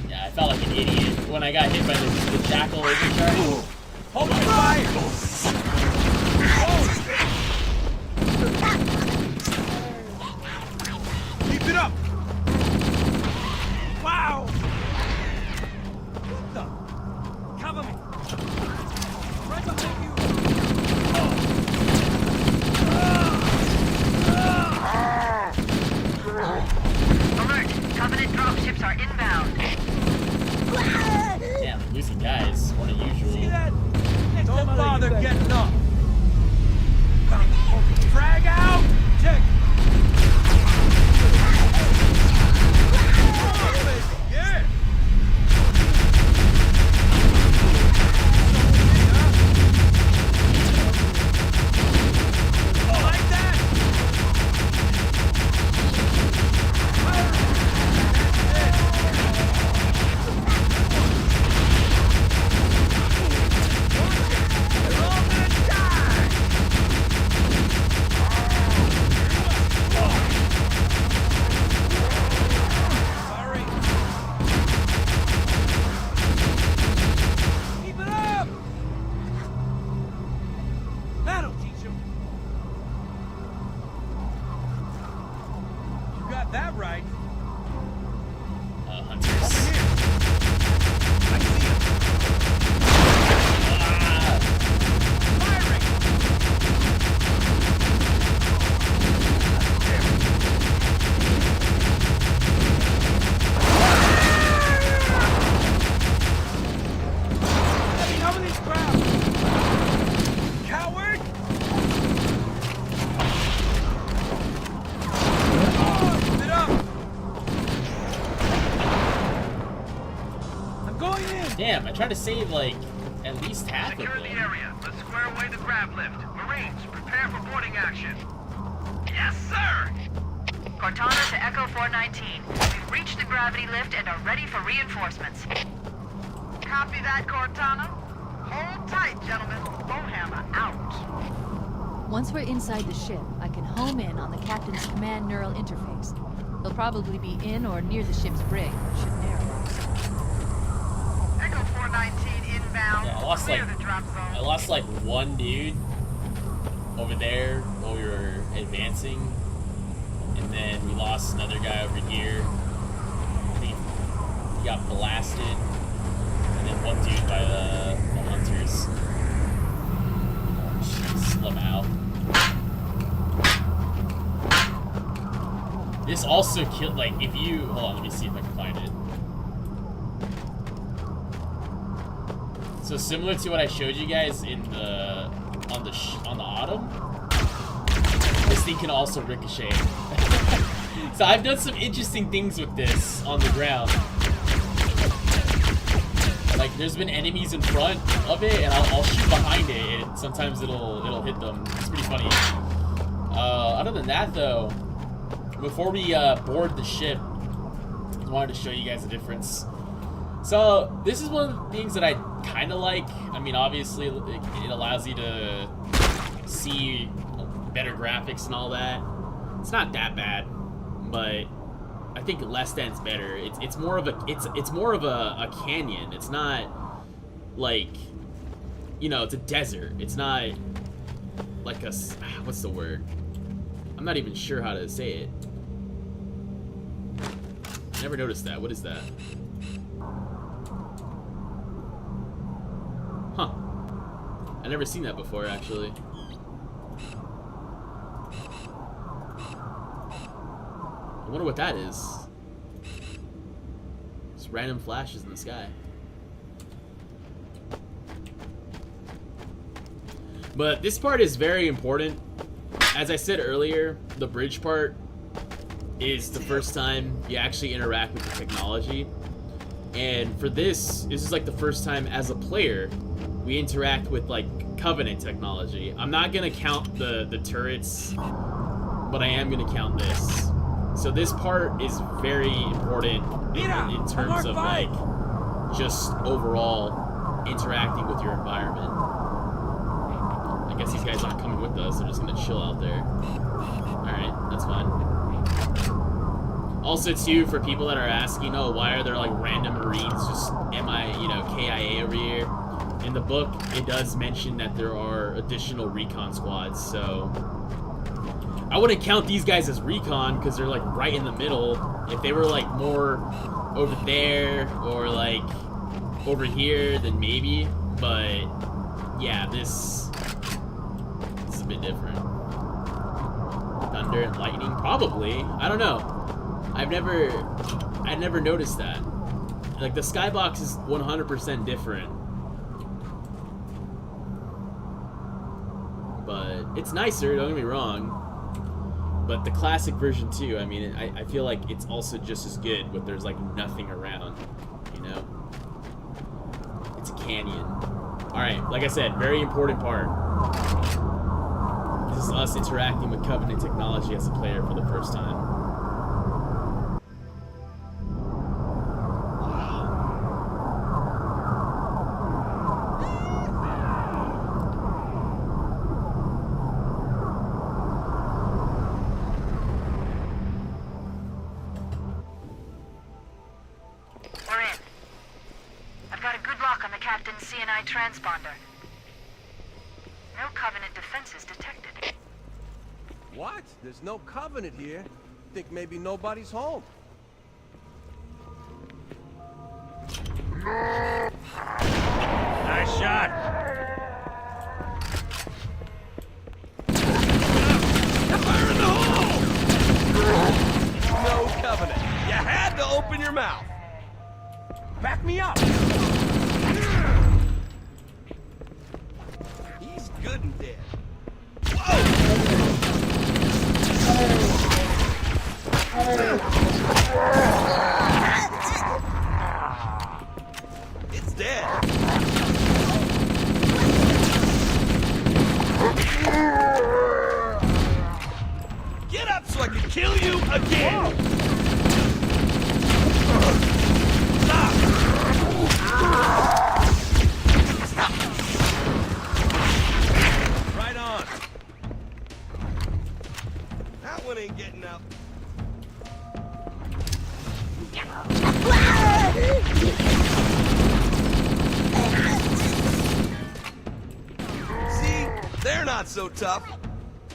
Yeah, I felt like an idiot when I got hit by the jackal overcharge. Hold my fire! Keep it up! Wow! What the? Cover me! Right behind you! Alert! Covenant dropships are inbound. Damn, I'm losing guys. More than usual. See that? Don't bother getting up! Frag out! Check! Yeah! Like that! They're all gonna die! Sorry. Keep it up! That'll teach him. You got that right. Hunters. Over here. I see him. Firing! Let me cover these crowds! Coward! Keep it up! I'm going in! Damn, I tried to save like at least half of Secure the them. area. Let's square away the grab lift. Marines, prepare for boarding action. Yes, sir! Cortana to Echo 419. We've reached the gravity lift and are ready for reinforcements. Copy that, Cortana. Hold tight, gentlemen. Bowhammer out. Once we're inside the ship, I can home in on the captain's command neural interface. They'll probably be in or near the ship's brig, which should narrow us. Echo 419 inbound. Yeah, Clear the drop zone. I lost like one dude over there while we were advancing, and then we lost another guy over here. I think he got blasted, and then one dude by the hunters. Jeez, Lamau. This also killed, like, if you, hold on, let me see if I can find it. So similar to what I showed you guys in the on the Autumn, this thing can also ricochet. So I've done some interesting things with this on the ground. Like there's been enemies in front of it, and I'll shoot behind it, and sometimes it'll hit them. It's pretty funny. Other than that, though, before we board the ship, I wanted to show you guys the difference. So this is one of the things that I kind of like. I mean, obviously it allows you to see better graphics and all that. It's not that bad, but I think less than's better. It's more of a canyon. It's not like, you know, it's a desert. It's not like a, what's the word? I'm not even sure how to say it. I never noticed that. What is that? Huh. I've never seen that before, actually. I wonder what that is. Just random flashes in the sky. But this part is very important. As I said earlier, the bridge part is the first time you actually interact with the technology. And for this is like the first time as a player we interact with like Covenant technology. I'm not gonna count the turrets, but I am gonna count this. So this part is very important in terms of like just overall interacting with your environment. I guess these guys aren't coming with us. They're just gonna chill out there. Alright, that's fine. Also, too, for people that are asking, oh, why are there like random Marines just KIA over here? In the book, it does mention that there are additional recon squads, so I wouldn't count these guys as recon because they're like right in the middle. If they were like more over there or like over here, then maybe. But yeah, this is a bit different. Thunder and lightning, probably. I don't know. I've never noticed that. Like the skybox is 100% different. But it's nicer, don't get me wrong. But the classic version too, I mean, I feel like it's also just as good, but there's like nothing around, you know? It's a canyon. Alright, like I said, very important part. This is us interacting with Covenant technology as a player for the first time. Transponder. No Covenant defenses detected. What? There's no Covenant here. Think maybe nobody's home. Nice shot. Fire in the hole! No Covenant. You had to open your mouth. Back me up. He's good and dead. Whoa! It's dead. Get up so I can kill you again. Stop. Right on. That one ain't getting up. See? They're not so tough.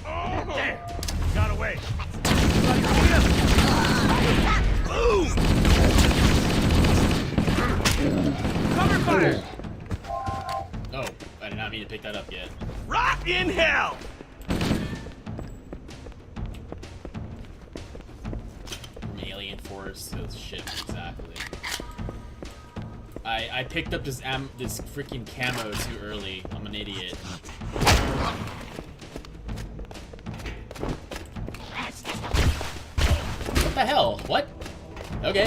Oh, damn. Got away. Boom! Cover fire. Oh, I did not mean to pick that up yet. Rot in hell! From Alien Force to shit, exactly. I picked up this freaking camo too early. I'm an idiot. What the hell? What? Okay.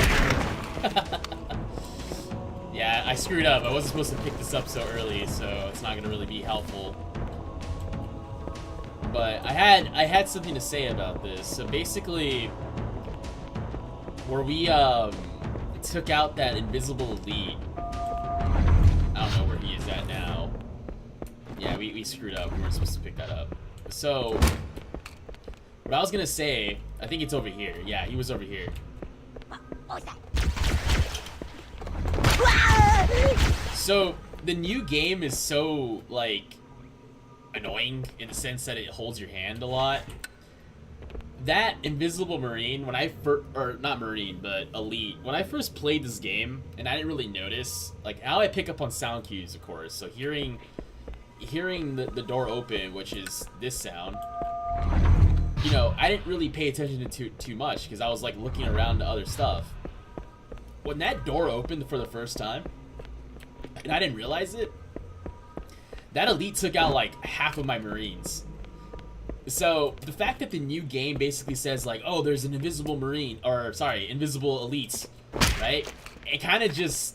Yeah, I screwed up. I wasn't supposed to pick this up so early, so it's not gonna really be helpful. But I had something to say about this. So basically, where we took out that invisible elite. I don't know where he is at now. Yeah, we screwed up. We weren't supposed to pick that up. So what I was gonna say, I think it's over here. Yeah, he was over here. So the new game is so like annoying in the sense that it holds your hand a lot. That invisible Marine, when I not Marine, but Elite, when I first played this game, and I didn't really notice, like how I pick up on sound cues, of course. So hearing the door open, which is this sound, you know, I didn't really pay attention to too much because I was like looking around to other stuff. When that door opened for the first time, and I didn't realize it, that Elite took out like half of my Marines. So the fact that the new game basically says like, oh, there's an invisible Marine, or sorry, invisible elites, right? It kind of just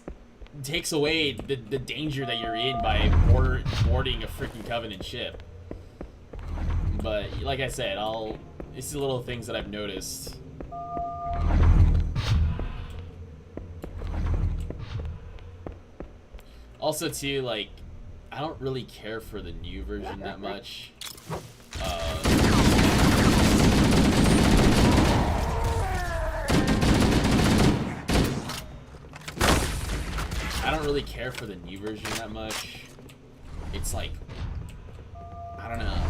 takes away the danger that you're in by boarding a freaking Covenant ship. But like I said, it's the little things that I've noticed. Also, too, like, I don't really care for the new version that much. I don't really care for the new version that much. It's like, I don't know.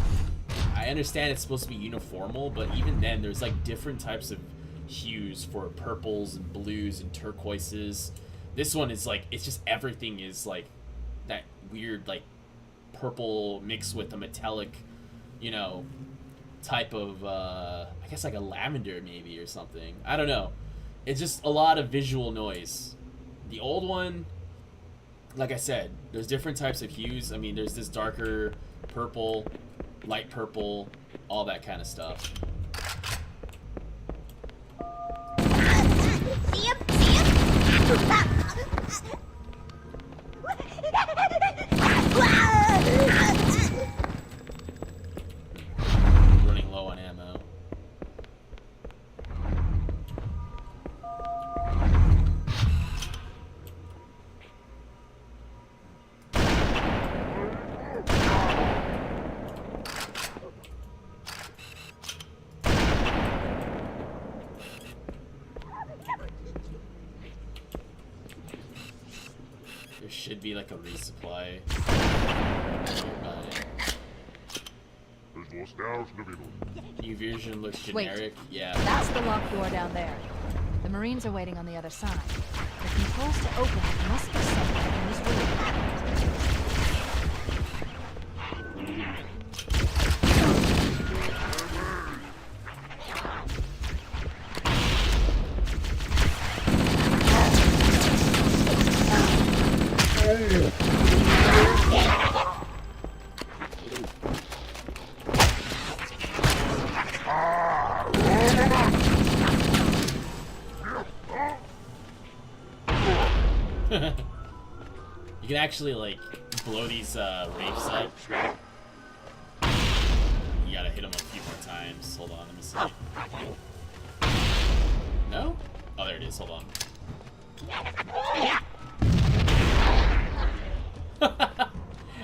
I understand it's supposed to be uniformal, but even then, there's like different types of hues for purples and blues and turquoises. This one is like, it's just everything is like that weird like purple mixed with a metallic, you know, type of I guess like a lavender maybe or something. I don't know. It's just a lot of visual noise. The old one, like I said, there's different types of hues. I mean, there's this darker purple, light purple, all that kind of stuff. Running low on ammo. There should be like a resupply nearby. New version looks generic. Wait, yeah. that's the locked door down there. The Marines are waiting on the other side. The controls to open it must be somewhere in this room. You can actually like blow these wraiths up. You gotta hit them a few more times. Hold on, let me see. No? Oh, there it is. Hold on.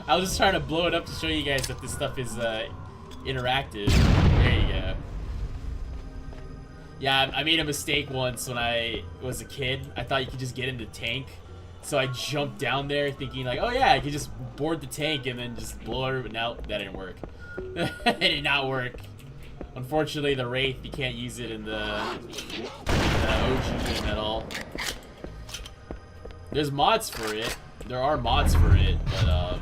I was just trying to blow it up to show you guys that this stuff is interactive. There you go. Yeah, I made a mistake once when I was a kid. I thought you could just get in the tank. So I jumped down there thinking like, oh yeah, I could just board the tank and then just blow her, but no, that didn't work. It did not work. Unfortunately, the Wraith, you can't use it in the OG game at all. There's mods for it. There are mods for it, but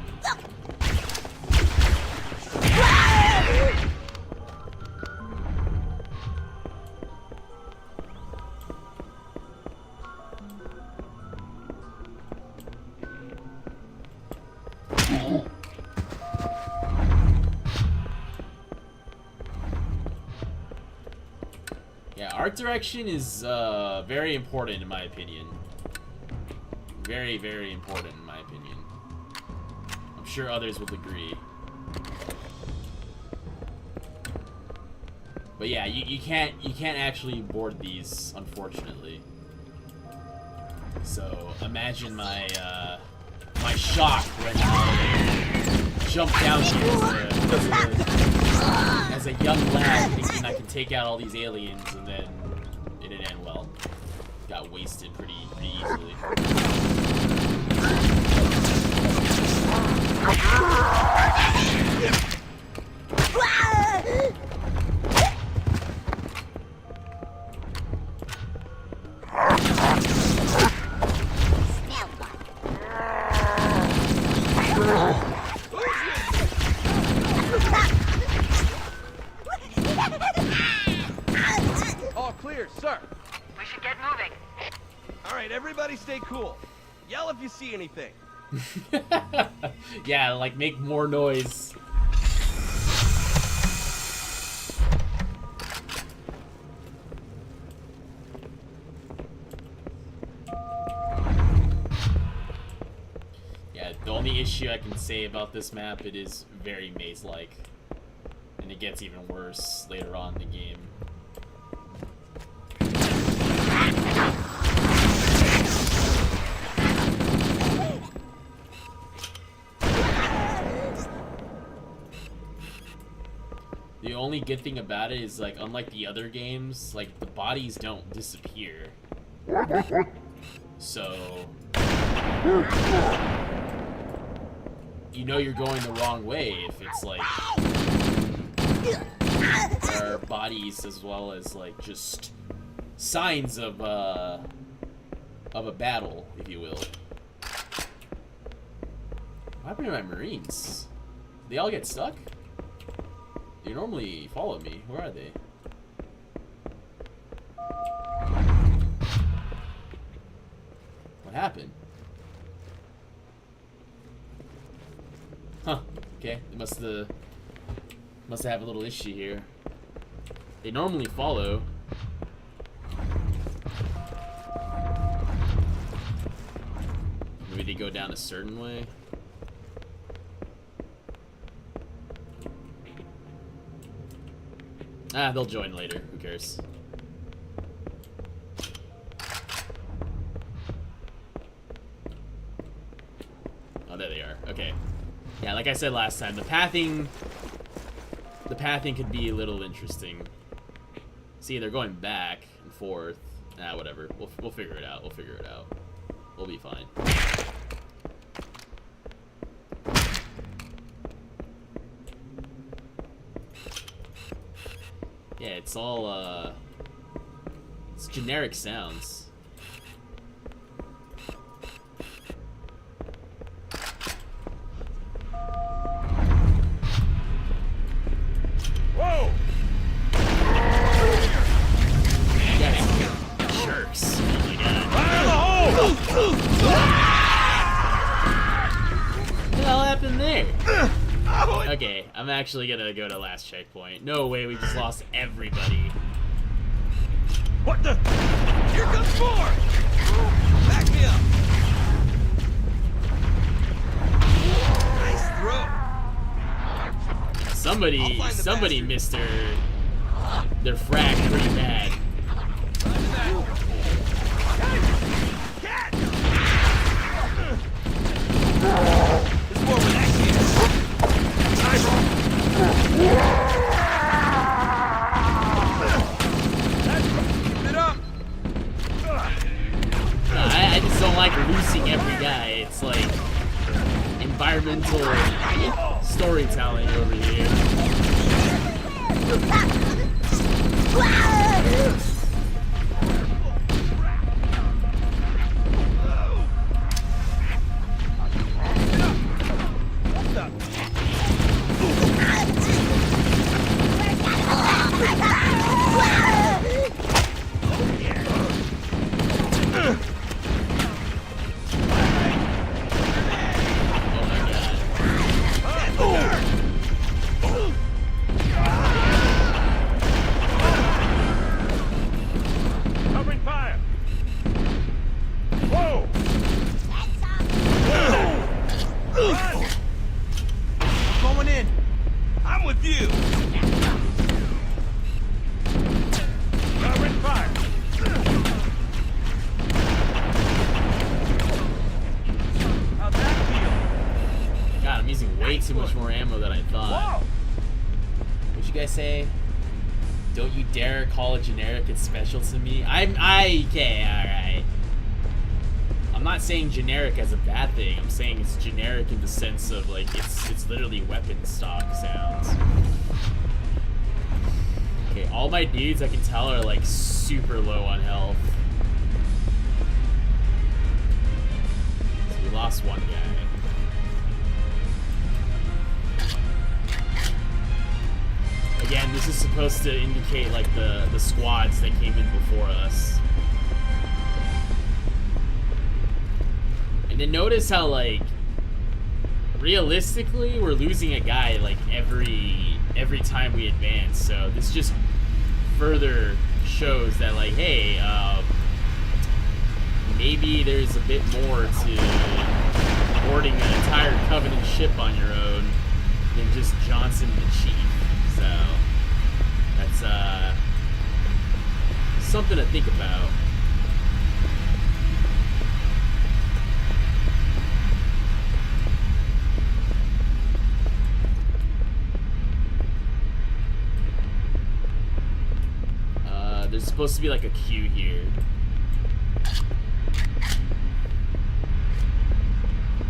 yeah, art direction is very important in my opinion. Very, very important in my opinion. I'm sure others will agree. But yeah, you can't actually board these, unfortunately. So imagine my my shock when I jumped down here as a young lad, thinking I could take out all these aliens, and then it didn't end well. Got wasted pretty easily. All clear, sir. We should get moving. All right, everybody stay cool. Yell if you see anything. Yeah, like make more noise. Yeah, the only issue I can say about this map, it is very maze-like. And it gets even worse later on in the game. The only good thing about it is, like, unlike the other games, like, the bodies don't disappear. So, you know you're going the wrong way if it's, like, there are bodies as well as, like, just signs of a battle, if you will. What happened to my Marines? Did they all get stuck? They normally follow me. Where are they? What happened? Huh. Okay. They must have a little issue here. They normally follow. Maybe they go down a certain way. Ah, they'll join later. Who cares? Oh, there they are. Okay. Yeah, like I said last time, the pathing could be a little interesting. See, they're going back and forth. Ah, whatever. We'll figure it out. We'll figure it out. We'll be fine. Yeah, it's all, it's generic sounds. Whoa! You guys are jerks. Oh my god. Fire in the hole! What the hell happened there? Okay, I'm actually gonna go to last checkpoint. No way, we just lost everybody. What the? Here comes more! Back me up! Nice throw! Somebody missed their frag pretty bad. There's more where that came from. Keep it up! I just don't like losing every guy. It's like environmental storytelling over here. Covering fire! Whoa! Run! Going in! I'm with you! Covering fire! How'd that feel? God, I'm using way too much more ammo than I thought. Whoa! What'd you guys say? Don't you dare call it generic, it's special to me. Okay, alright. I'm not saying generic as a bad thing. I'm saying it's generic in the sense of, like, it's literally weapon stock sounds. Okay, all my dudes I can tell are, like, super low on health. So we lost one guy. Again, this is supposed to indicate, like, the squads that came in before us. And then notice how, like, realistically, we're losing a guy, like, every time we advance. So this just further shows that, like, hey, maybe there's a bit more to boarding an entire Covenant ship on your own than just Johnson the Chief. So that's something to think about. There's supposed to be like a queue here.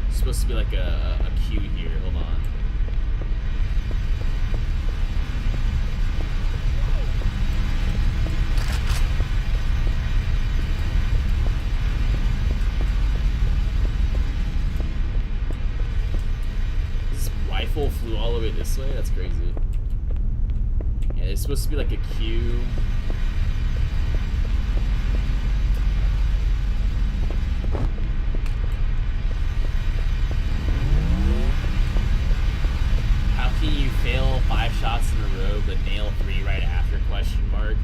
There's supposed to be like a queue here. Hold on. This rifle flew all the way this way? That's crazy. Yeah, there's supposed to be like a queue. How can you fail 5 shots in a row but nail 3 right after? Question mark.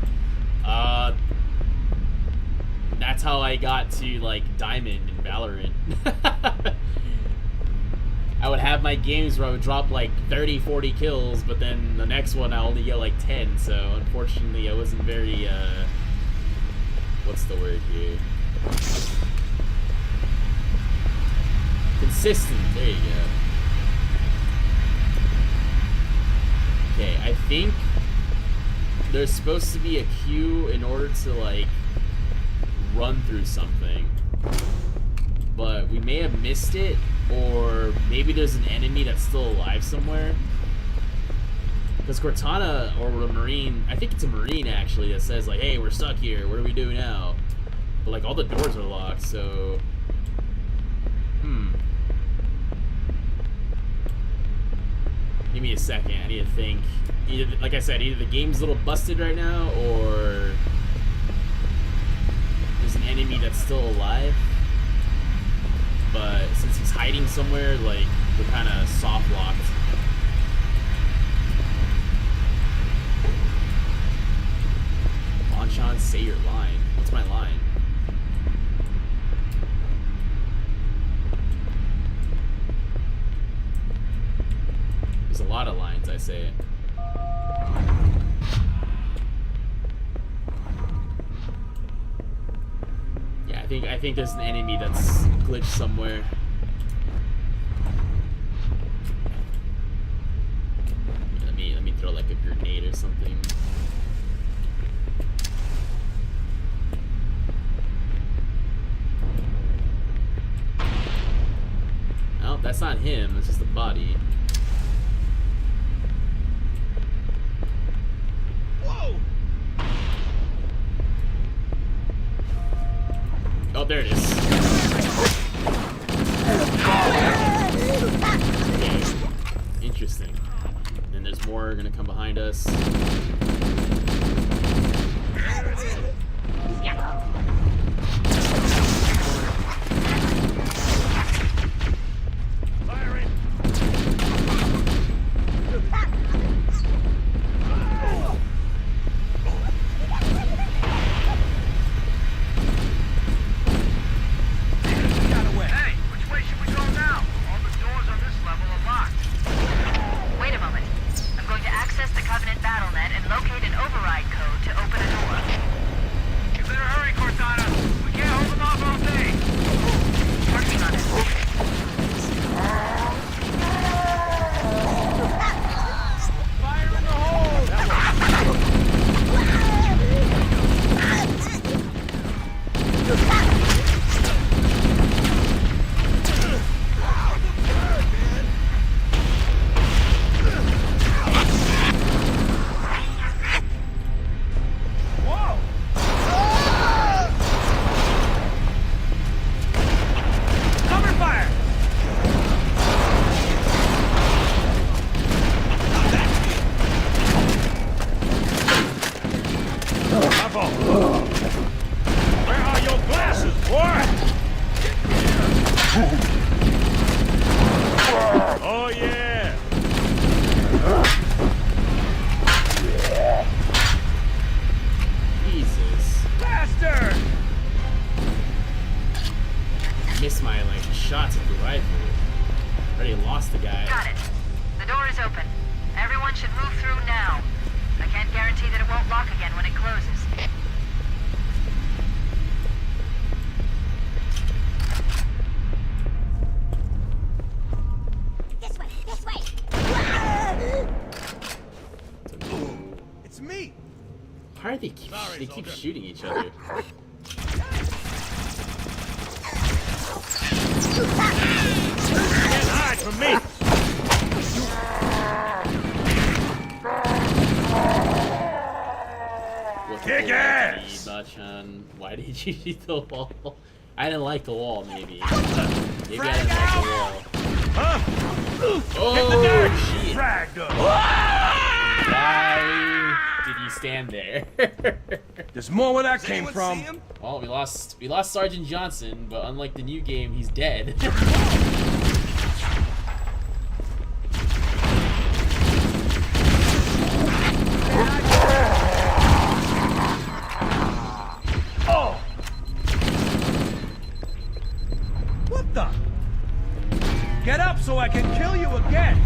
That's how I got to like Diamond in Valorant. I would have my games where I would drop like 30, 40 kills, but then the next one I only get like 10, so unfortunately I wasn't very, what's the word here? Consistent, there you go. Okay, I think there's supposed to be a queue in order to like run through something, but we may have missed it, or maybe there's an enemy that's still alive somewhere. Because Cortana or a Marine, I think it's a Marine actually, that says like, hey, we're stuck here, what do we do now? But like all the doors are locked, so give me a second, I need to think. Either, like I said, either the game's a little busted right now, or there's an enemy that's still alive. But since he's hiding somewhere, like, we're kind of soft locked. Lanchan, say your line. What's my line? There's a lot of lines, I say it. Yeah, I think there's an enemy that's glitched somewhere. Yeah, let me throw like a grenade or something. Oh, that's not him, it's just a body. Oh, there it is. Okay. Interesting. And there's more gonna come behind us. Why are they keep shooting each other? Can't hide from me! Kick ass! Why did you shoot the wall? I didn't like the wall, maybe. Maybe I didn't like the wall. Huh? Oh, shit. Fragged up. Why did you stand there? There's more where that came from. Well, we lost Sergeant Johnson, but unlike the new game, he's dead. Oh! What the? Get up so I can kill you again!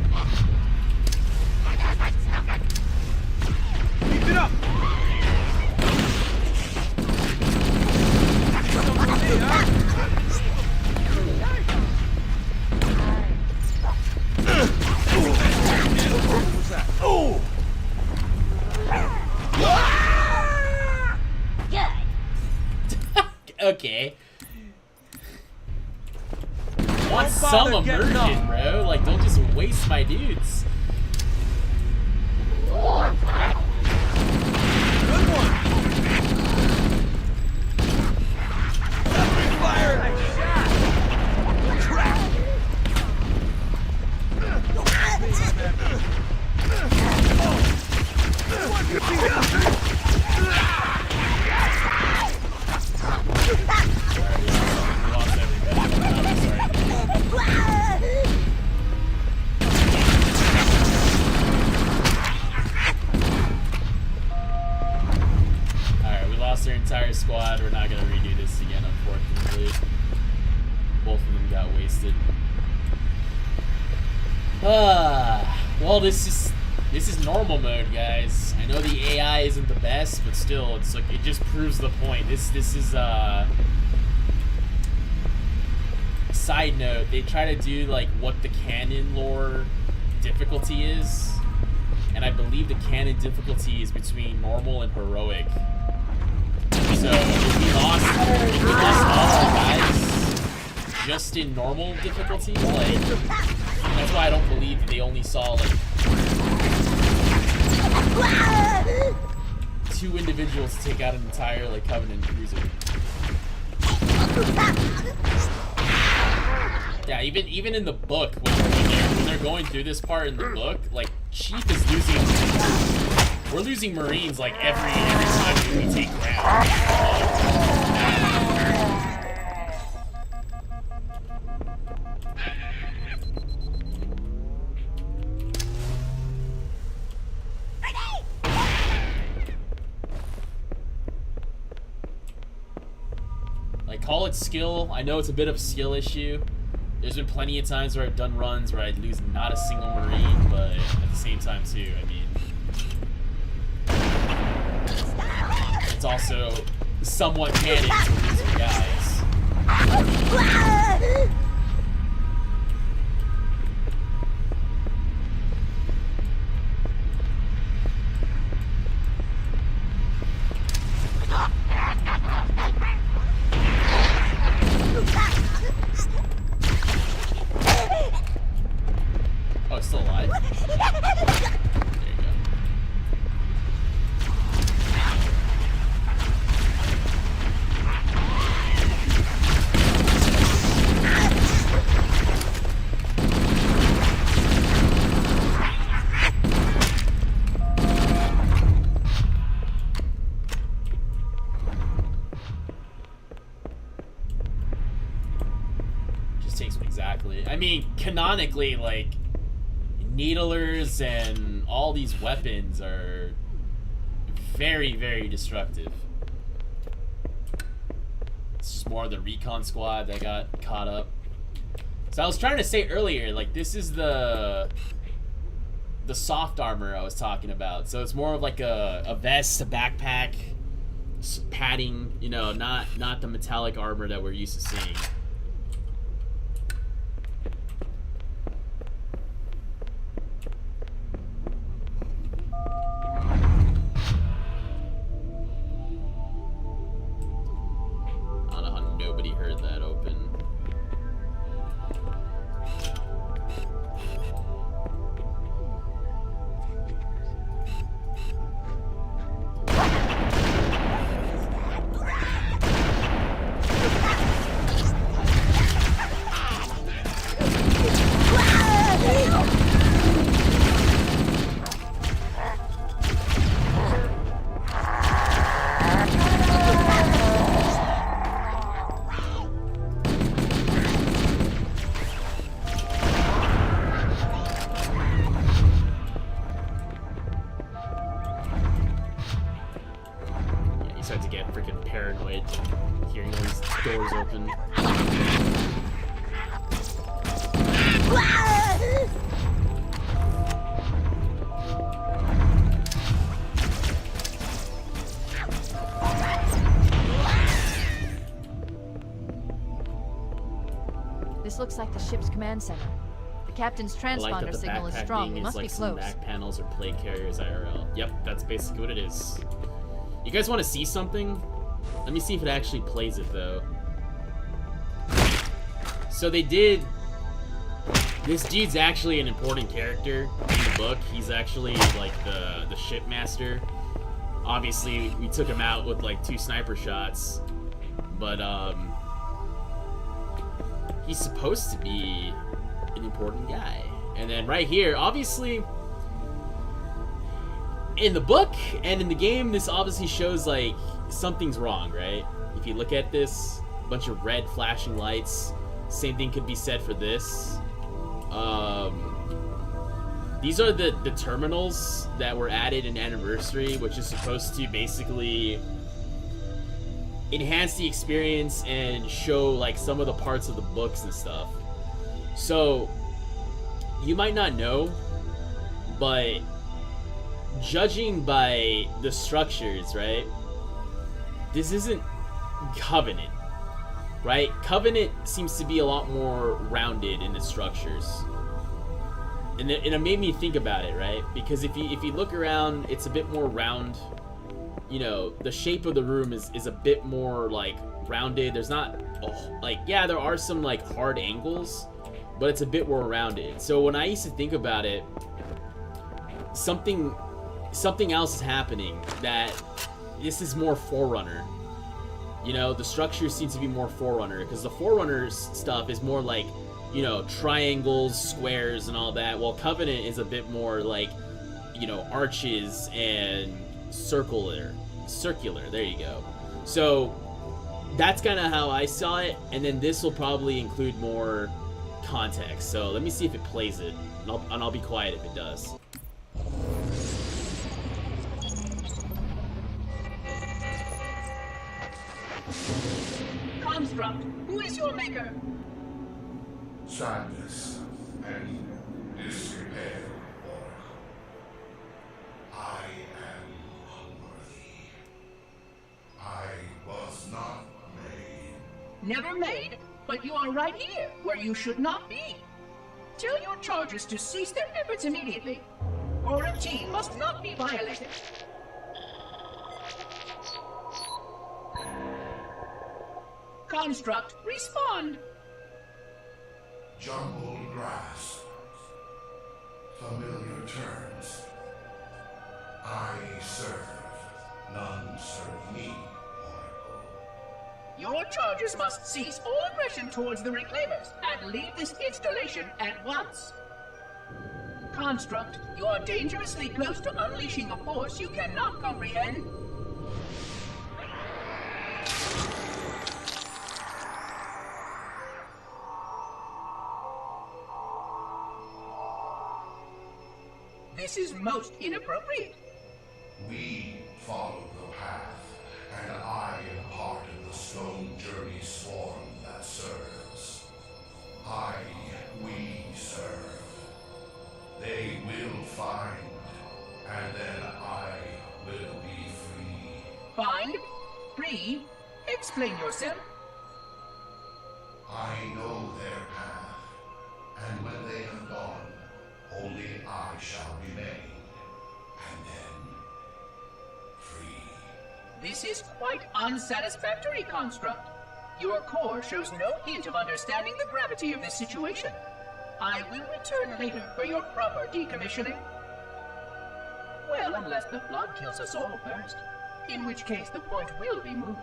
Keep it up! What's that? Oh! Okay. Want some immersion, bro. Like, don't just waste my dudes. Good one! Fire! Crap! Alright, we lost our entire squad. We're not gonna redo this again, unfortunately. Both of them got wasted. Well, this is normal mode, guys. I know the AI isn't the best, but still, it's like it just proves the point. This is side note. They try to do like what the canon lore difficulty is, and I believe the canon difficulty is between normal and heroic. So if we lost all our guys just in normal difficulty, like that's why I don't believe they only saw like 2 individuals take out an entire like Covenant cruiser. Yeah, even in the book when they're going through this part in the book, like Chief is losing. We're losing Marines like every time we take ground. Like, call it skill. I know it's a bit of a skill issue. There's been plenty of times where I've done runs where I'd lose not a single Marine, but at the same time too, I mean, it's also somewhat canon to lose your guys. Oh, it's still alive? There you go. Just takes me exactly. I mean, canonically, like, needlers and all these weapons are very, very destructive. It's just more of the recon squad that got caught up. So I was trying to say earlier, like, this is the soft armor I was talking about. So it's more of like a vest, a backpack, padding, you know, not the metallic armor that we're used to seeing. paranoid hearing all these doors open. This looks like the ship's command center. The captain's I like that transponder the signal is backpack strong. thing It is must like be some close. back panels or plate carriers IRL. Yep, that's basically what it is. You guys want to see something? Let me see if it actually plays it though. So they did. This dude's actually an important character in the book. He's actually like the shipmaster. Obviously, we took him out with like 2 sniper shots, but he's supposed to be an important guy. And then right here, obviously, in the book and in the game, this obviously shows like something's wrong, right? If you look at this, a bunch of red flashing lights. Same thing could be said for this. These are the terminals that were added in Anniversary, which is supposed to basically enhance the experience and show like some of the parts of the books and stuff. So you might not know, but judging by the structures, right, this isn't Covenant, right? Covenant seems to be a lot more rounded in the structures, and it made me think about it, right? Because if you look around, it's a bit more round. You know, the shape of the room is a bit more like rounded. There's not like, yeah, there are some like hard angles, but it's a bit more rounded. So when I used to think about it, something else is happening, that this is more Forerunner. You know, the structure seems to be more Forerunner, because the Forerunner's stuff is more like, you know, triangles, squares, and all that, while Covenant is a bit more like, you know, arches and circular. There you go. So that's kind of how I saw it, and then this will probably include more context. So let me see if it plays it, and I'll be quiet if it does. Construct, who is your maker? Sadness and disrepair, Oracle. I am unworthy. I was not made. Never made, but you are right here, where you should not be. Tell your charges to cease their efforts immediately. Quarantine must not be violated. Construct, respond. Jumbled grass. Familiar terms. I serve. None serve me, Oracle. Your charges must cease all aggression towards the Reclaimers and leave this installation at once. Construct, you are dangerously close to unleashing a force you cannot comprehend. This is most inappropriate. We follow the path, and I am part of the Stone Journey swarm that serves. We serve. They will find, and then I will be free. Find? Free? Explain yourself. I know their path, and when they have gone, only I shall remain, and then free. This is quite unsatisfactory, Construct. Your core shows no hint of understanding the gravity of this situation. I will return later for your proper decommissioning. Well, unless the flood kills us all first, in which case the point will be moot.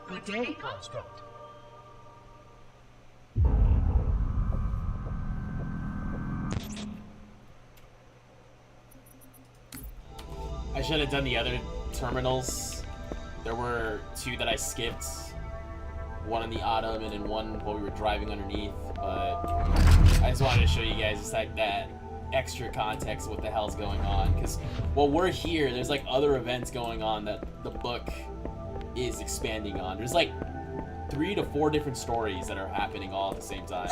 Good day, Construct. I should have done the other terminals. There were 2 that I skipped. One in the autumn and then one while we were driving underneath. But I just wanted to show you guys just like that extra context of what the hell's going on. Because while we're here, there's like other events going on that the book is expanding on. There's like 3 to 4 different stories that are happening all at the same time.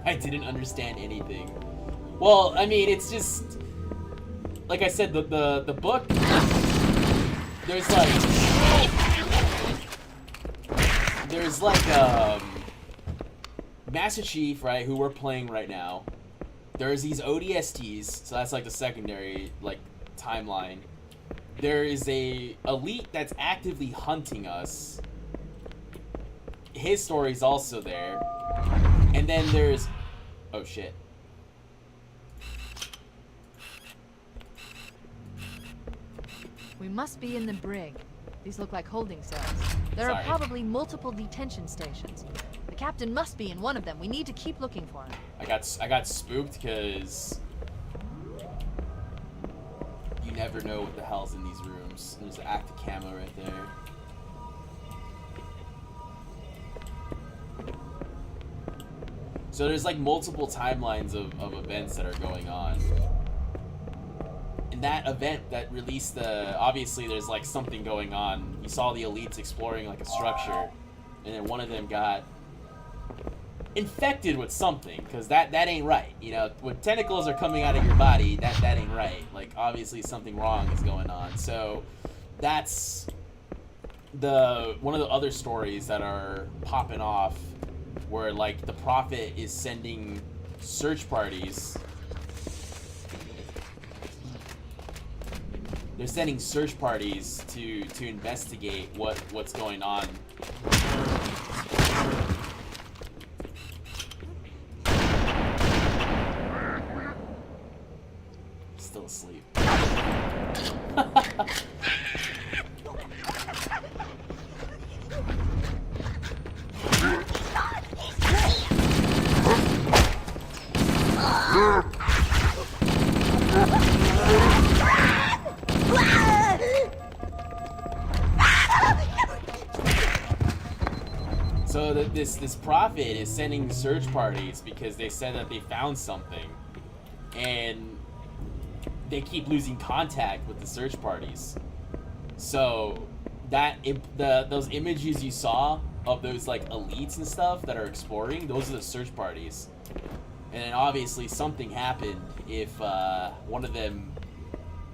I didn't understand anything. Well, I mean, it's just like I said, the book, there's like Master Chief, right, who we're playing right now. There's these ODSTs, so that's like the secondary like timeline. There is a elite that's actively hunting us. His story's also there. And then there's, oh shit. We must be in the brig. These look like holding cells. There Sorry. are probably multiple detention stations. The captain must be in one of them. We need to keep looking for him. I got spooked because you never know what the hell's in these rooms. There's an active camo right there. So there's like multiple timelines of events that are going on. And that event that released the, obviously there's like something going on. You saw the elites exploring like a structure, and then one of them got infected with something, because that ain't right. You know, when tentacles are coming out of your body, that ain't right. Like obviously something wrong is going on. So that's one of the other stories that are popping off, where like the Prophet is sending search parties. They're sending search parties to investigate what's going on. Still asleep. So this Prophet is sending search parties because they said that they found something, and they keep losing contact with the search parties. So those images you saw of those like elites and stuff that are exploring, those are the search parties. And then obviously something happened if one of them,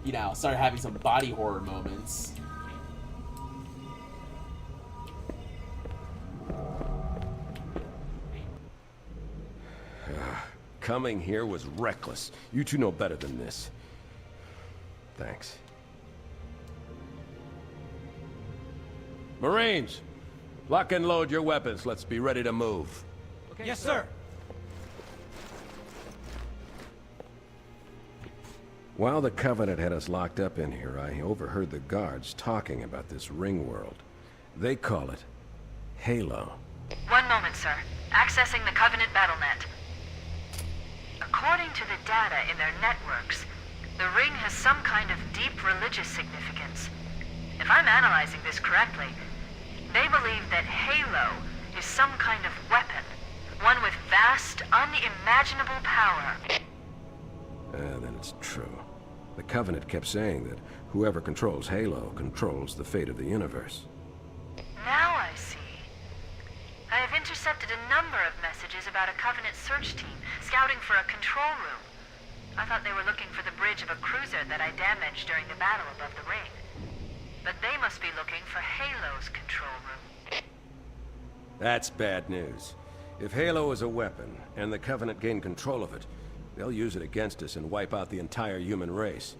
you know, started having some body horror moments. Coming here was reckless. You two know better than this. Thanks. Marines, lock and load your weapons. Let's be ready to move. Okay, yes, sir. While the Covenant had us locked up in here, I overheard the guards talking about this ring world. They call it Halo. One moment, sir. Accessing the Covenant BattleNet. According to the data in their networks, the ring has some kind of deep religious significance. If I'm analyzing this correctly, they believe that Halo is some kind of weapon, one with vast, unimaginable power. Then it's true. The Covenant kept saying that whoever controls Halo controls the fate of the universe. Now I see. I have intercepted a number of messages about a Covenant search team scouting for a control room. I thought they were looking for the bridge of a cruiser that I damaged during the battle above the ring. But they must be looking for Halo's control room. That's bad news. If Halo is a weapon, and the Covenant gain control of it, they'll use it against us and wipe out the entire human race.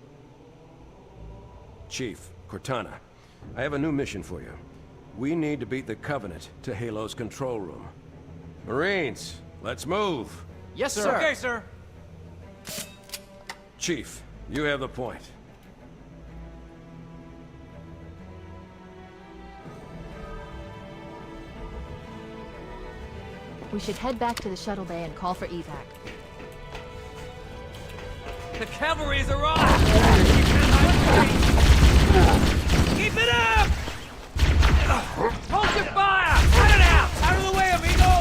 Chief, Cortana, I have a new mission for you. We need to beat the Covenant to Halo's control room. Marines, let's move! Yes, sir. Okay, sir. Chief, you have the point. We should head back to the shuttle bay and call for evac. The cavalry's arrived! Keep it up! Hold your fire! Cut it out! Out of the way, amigo!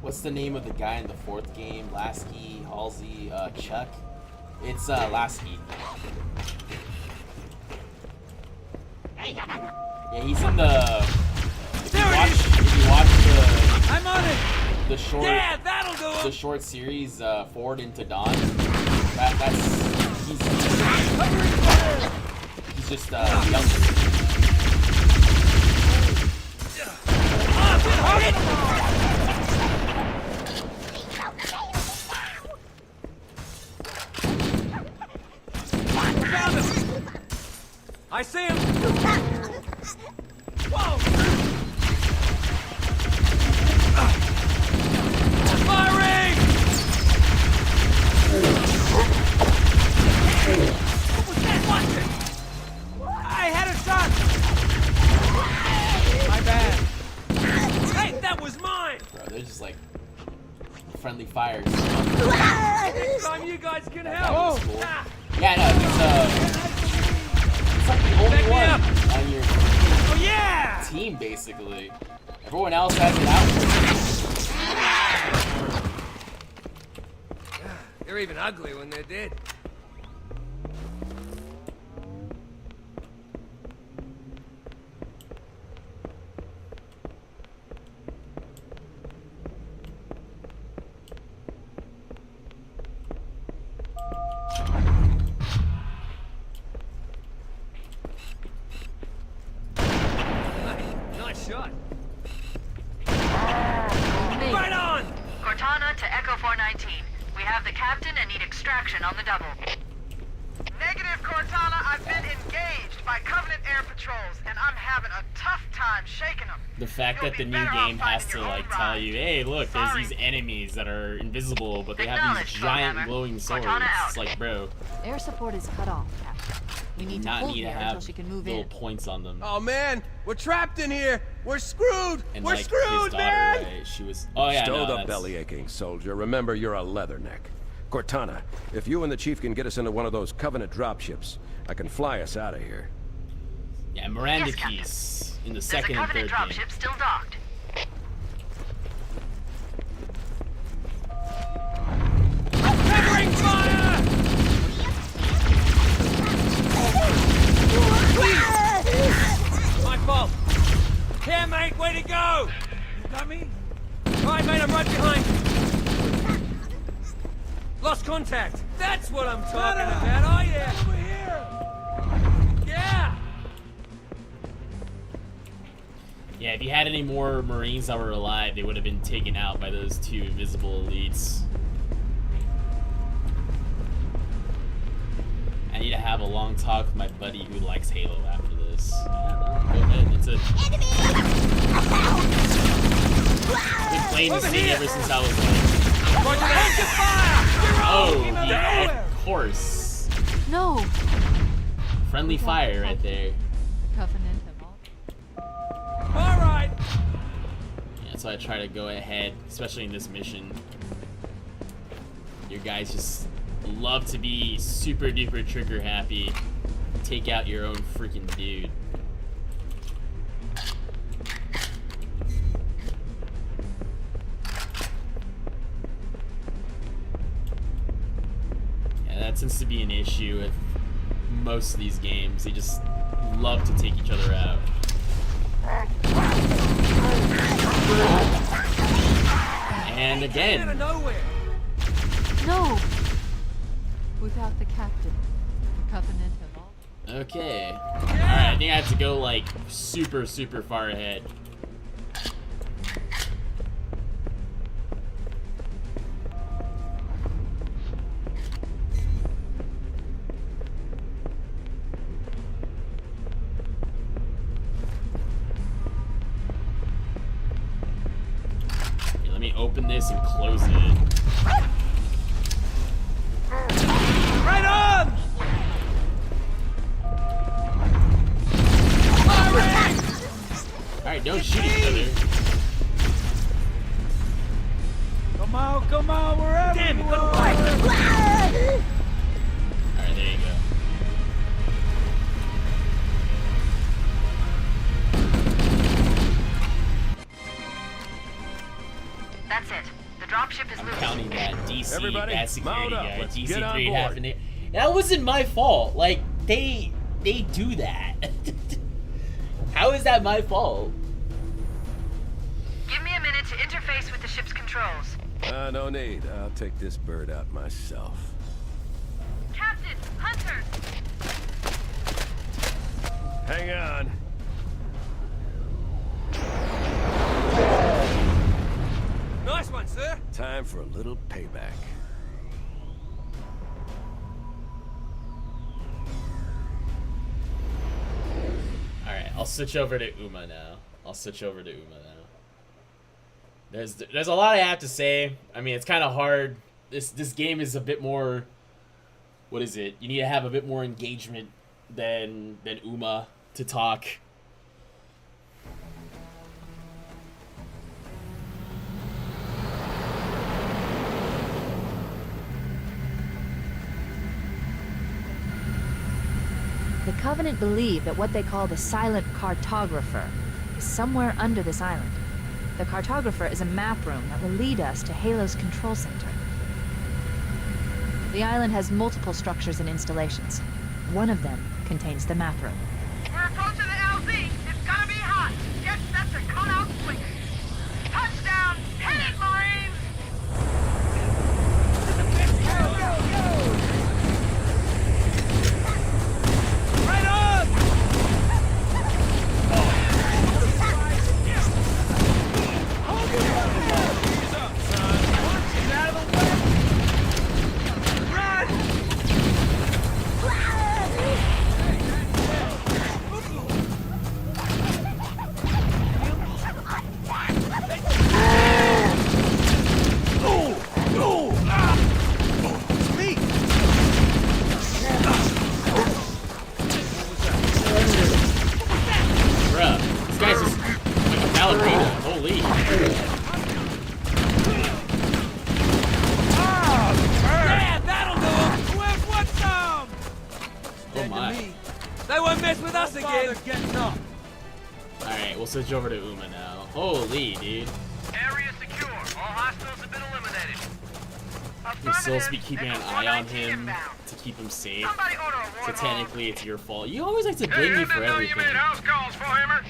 What's the name of the guy in the 4th game? Lasky, Halsey, Chuck? It's Lasky. Yeah, he's in the. If you watch I'm on it. the short, Yeah, that'll do it. the short series Forward into Dawn. He's just younger. Found him. I see him. Whoa. Firing! What was that? Watch it! I had a shot! My bad. Hey, that was mine! Bro, they're just like friendly fires. Next time you guys can help. Cool. Yeah, no, it's like the only one on your team, basically. Everyone else has it out. They're even ugly when they're dead. Nice shot. Right on! Cortana to Echo 419. We have the captain and need extraction on the double. Negative, Cortana. I've been engaged by Covenant air patrols, and I'm having a tough time shaking them. The fact that the new game has to like tell you, hey, look, there's these enemies that are invisible, but they have these giant glowing swords. It's like, bro, Air support is cut off, Captain. We need to hold need to here until have she can move little in. points on them. Oh man, we're trapped in here. We're screwed. And We're like screwed, his daughter, man. right? She was. Oh yeah, Stow no, the that's- belly aching, soldier. Remember, you're a leatherneck. Cortana, if you and the Chief can get us into one of those Covenant dropships, I can fly us out of here. Yeah, Miranda Yes, Captain. Keys in the There's a second and Covenant third game. dropship still docked. Covering fire! My fault. Here, mate, way to go! You got me? Right, mate, I'm right behind you. Lost contact. That's what I'm talking about. Oh, yeah. Over here. Yeah. Yeah, if you had any more Marines that were alive, they would have been taken out by those two invisible elites. I need to have a long talk with my buddy who likes Halo after this. Go ahead, it's a... Been playing this thing ever since I was like... Oh, yeah, of course. No! Friendly fire right there. Covenant have all. Alright. Yeah, so I try to go ahead, especially in this mission. You guys just love to be super duper trigger happy. Take out your own freaking dude. Yeah, that tends to be an issue with most of these games. They just love to take each other out. And again. Out of nowhere. No! Without the captain, the Covenant have all. Okay. Alright, I think I have to go like super far ahead. Okay, let me open this and close it. Right on! Alright, don't shoot each other. Come on, wherever. Damn it, good fight. Alright, there you go. That's it. The dropship is loose. Counting that DC Everybody, bad security mount up. guy, Let's DC get on 3 board. happened. That wasn't my fault. Like they do that. How is that my fault? Give me a minute to interface with the ship's controls. No need. I'll take this bird out myself. Captain, Hunter! Hang on. Nice one, sir. Time for a little payback. Alright, I'll switch over to Uma now. There's a lot I have to say. I mean, it's kind of hard. This game is a bit more... What is it? You need to have a bit more engagement than Uma to talk. The Covenant believe that what they call the Silent Cartographer is somewhere under this island. The Cartographer is a map room that will lead us to Halo's control center. The island has multiple structures and installations. One of them contains the map room. We're approaching the LZ. It's gonna be hot. Get set to cut out quick. Touchdown! Hit it, Marines! Right on! Ease up, son. Get out of the way! Run! Bruh, this guy's just like a ballerina. Holy. Yeah, that'll do 'em. Whoever wants some! Oh my. They won't mess with us again. Alright, we'll switch over to Uma now. Holy, dude. Area secure. All hostiles have been eliminated. You're supposed to be keeping an eye on him to keep him safe. Somebody order a So warthog. technically, it's your fault. You always like to blame me for everything. You made house calls for Hammer.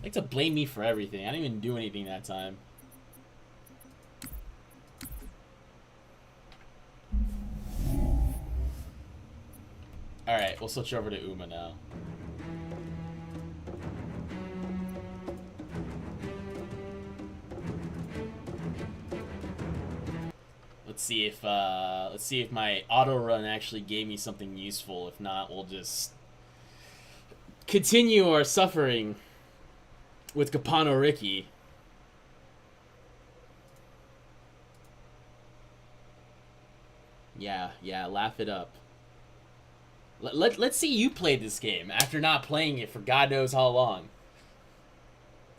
Like to blame me for everything. I didn't even do anything that time. Alright, we'll switch over to Uma now. Let's see if my auto run actually gave me something useful. If not, we'll just continue our suffering with Capano Ricky. Yeah, laugh it up. Let's see you play this game after not playing it for God knows how long.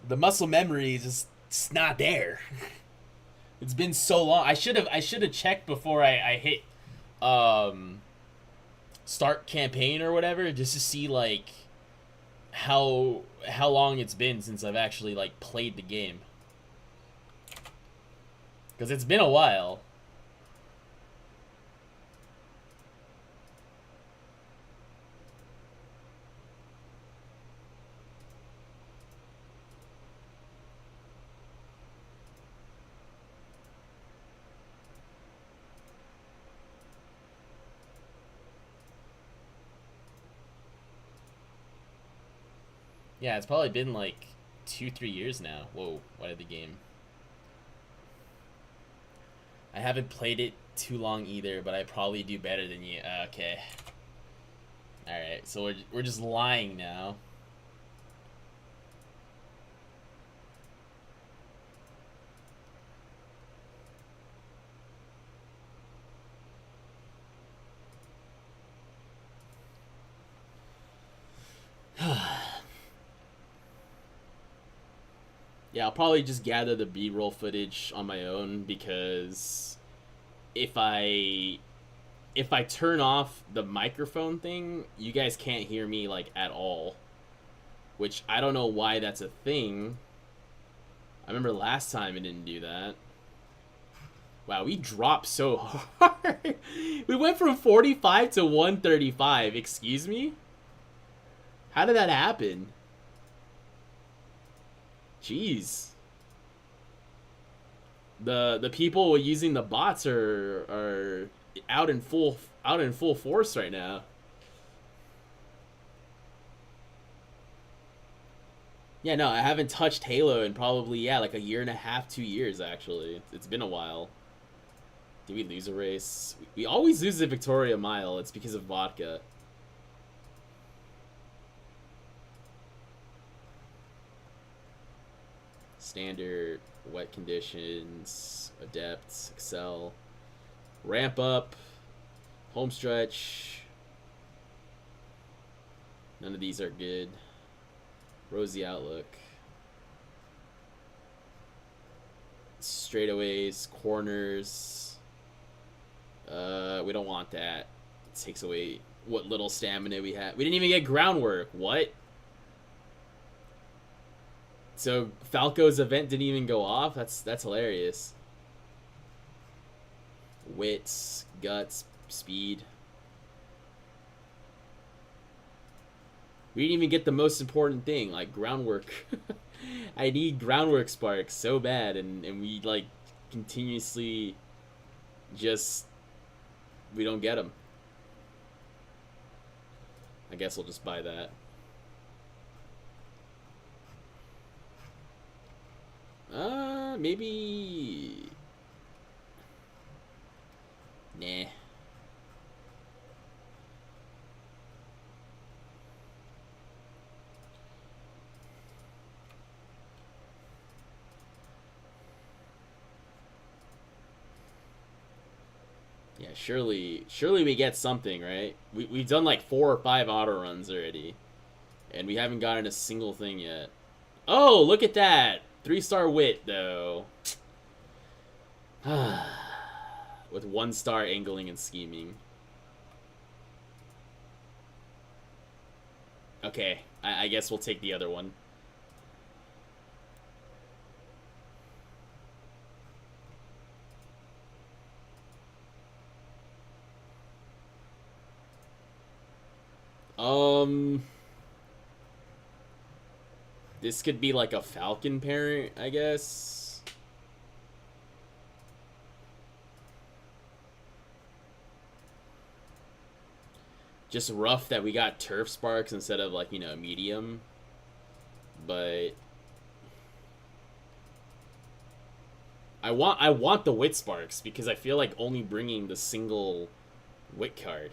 The muscle memory is just not there. It's been so long. I should have checked before I hit start campaign or whatever, just to see like how long it's been since I've actually like played the game. Because it's been a while. Yeah, it's probably been like 2-3 years now. Whoa, why did the game? I haven't played it too long either, but I probably do better than you. Okay. Alright, so we're just lying now. Yeah, I'll probably just gather the B-roll footage on my own, because if I turn off the microphone thing, you guys can't hear me like at all. Which I don't know why that's a thing. I remember last time it didn't do that. Wow, we dropped so hard. We went from 45 to 135. Excuse me? How did that happen? Jeez. The people using the bots are out in full force right now. Yeah, no, I haven't touched Halo in probably, yeah, like a year and a half, 2 years actually. It's been a while. Did we lose a race? We always lose the Victoria Mile. It's because of vodka. Standard, wet conditions, adept, excel, ramp up, home stretch. None of these are good. Rosy outlook. Straightaways, corners. We don't want that. It takes away what little stamina we have. We didn't even get groundwork. What? So Falco's event didn't even go off? That's hilarious. Wits, guts, speed. We didn't even get the most important thing, like groundwork. I need groundwork sparks so bad, and we like continuously just we don't get them. I guess we'll just buy that. Maybe. Nah. Yeah, surely we get something, right? We've done like 4 or 5 auto runs already, and we haven't gotten a single thing yet. Oh, look at that! 3-star wit, though. With 1-star angling and scheming. Okay, I guess we'll take the other one. This could be like a Falcon parent, I guess. Just rough that we got turf sparks instead of, like, you know, medium. But I want the wit sparks because I feel like only bringing the single wit card.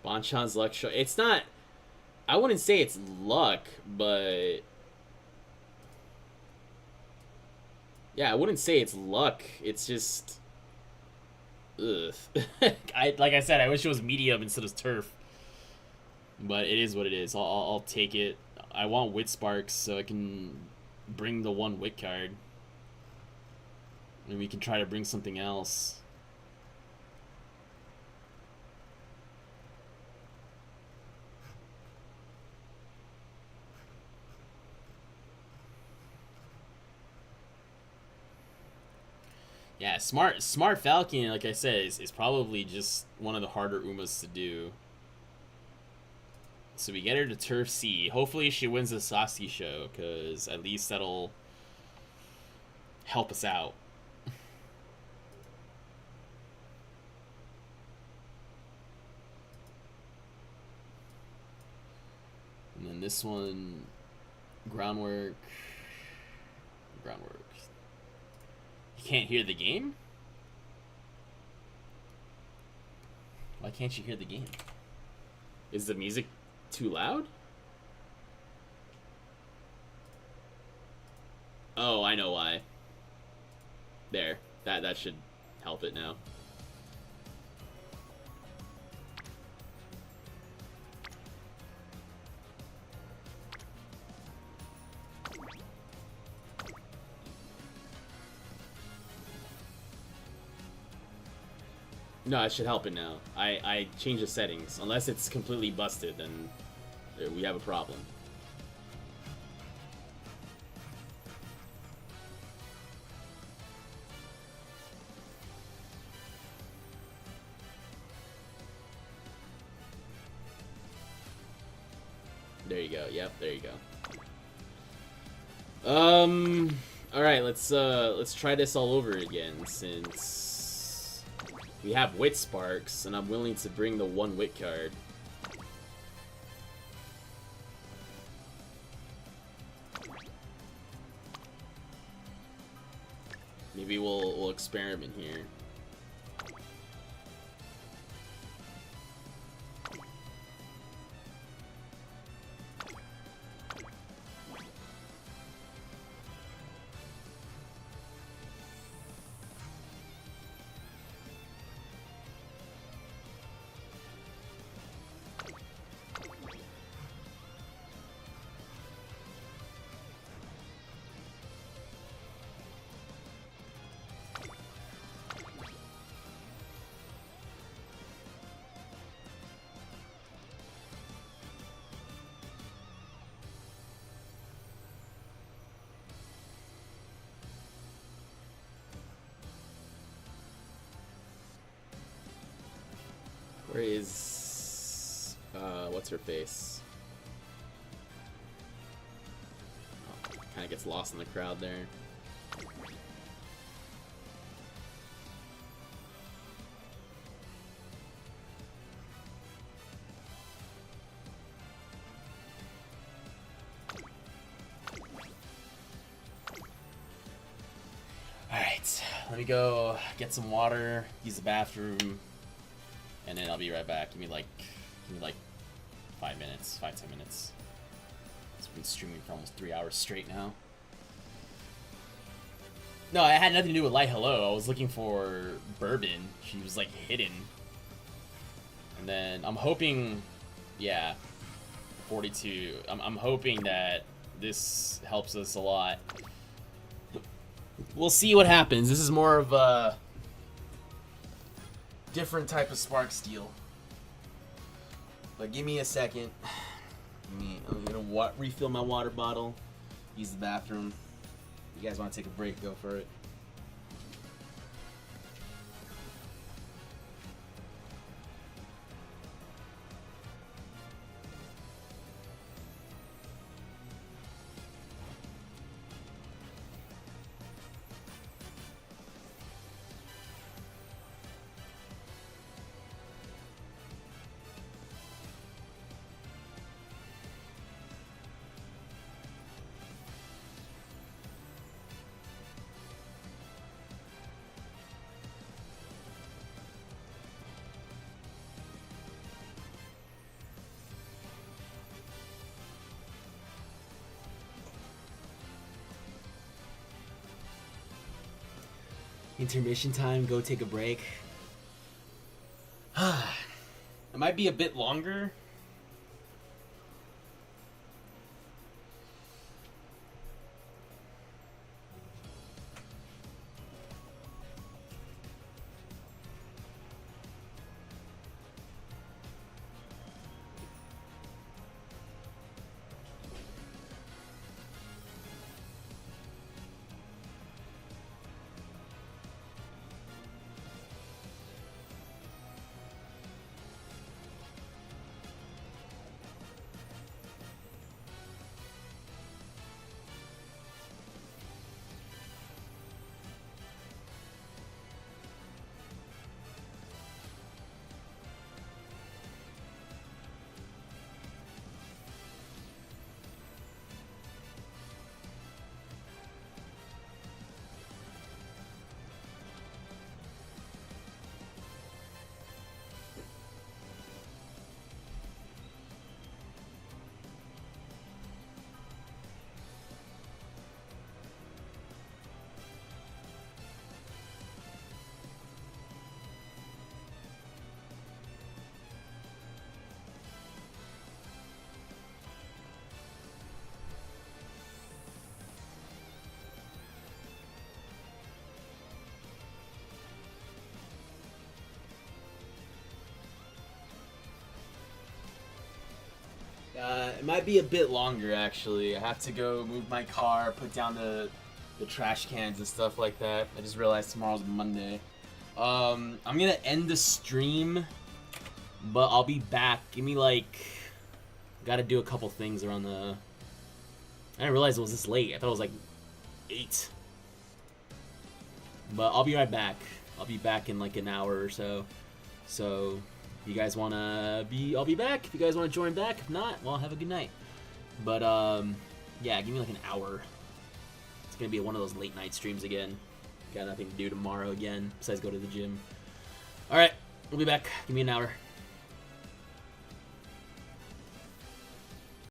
Bonchan's luck show. It's not. I wouldn't say it's luck, but yeah, I wouldn't say it's luck. It's just, ugh. Like I said, I wish it was medium instead of turf. But it is what it is. I'll take it. I want wit sparks so I can bring the 1 wit card, and we can try to bring something else. Yeah, smart Falcon, like I said, is probably just one of the harder Umas to do. So we get her to Turf C. Hopefully she wins the Sasuke show, because at least that'll help us out. And then this one, groundwork. You can't hear the game? Why can't you hear the game? Is the music too loud? Oh, I know why. There. That should help it now. No, it should help it now. I changed the settings. Unless it's completely busted, then We have a problem. There you go. Yep, there you go. All right, let's try this all over again since we have wit sparks and I'm willing to bring the 1 wit card. Maybe we'll experiment here. Where is what's her face? Oh, kind of gets lost in the crowd there. All right, let me go get some water, use the bathroom. And then I'll be right back. Give me like 5 minutes, 5-10 minutes. I've been streaming for almost 3 hours straight now. No, it had nothing to do with Light Hello. I was looking for Bourbon. She was like hidden. And then I'm hoping, yeah, 42. I'm hoping that this helps us a lot. We'll see what happens. This is more of a different type of spark steel. But give me a second. I'm gonna refill my water bottle, use the bathroom. You guys want to take a break, go for it. Intermission time, go take a break. It might be a bit longer. It might be a bit longer, actually. I have to go move my car, put down the trash cans and stuff like that. I just realized tomorrow's Monday. I'm gonna end the stream, but I'll be back. Give me like... Gotta do a couple things around the... I didn't realize it was this late. I thought it was like 8. But I'll be right back. I'll be back in like an hour or so. So, if you guys wanna be... I'll be back. If you guys wanna join back. If not, well, have a good night. But, yeah, give me like an hour. It's gonna be one of those late night streams again. Got nothing to do tomorrow again, besides go to the gym. Alright, we'll be back. Give me an hour.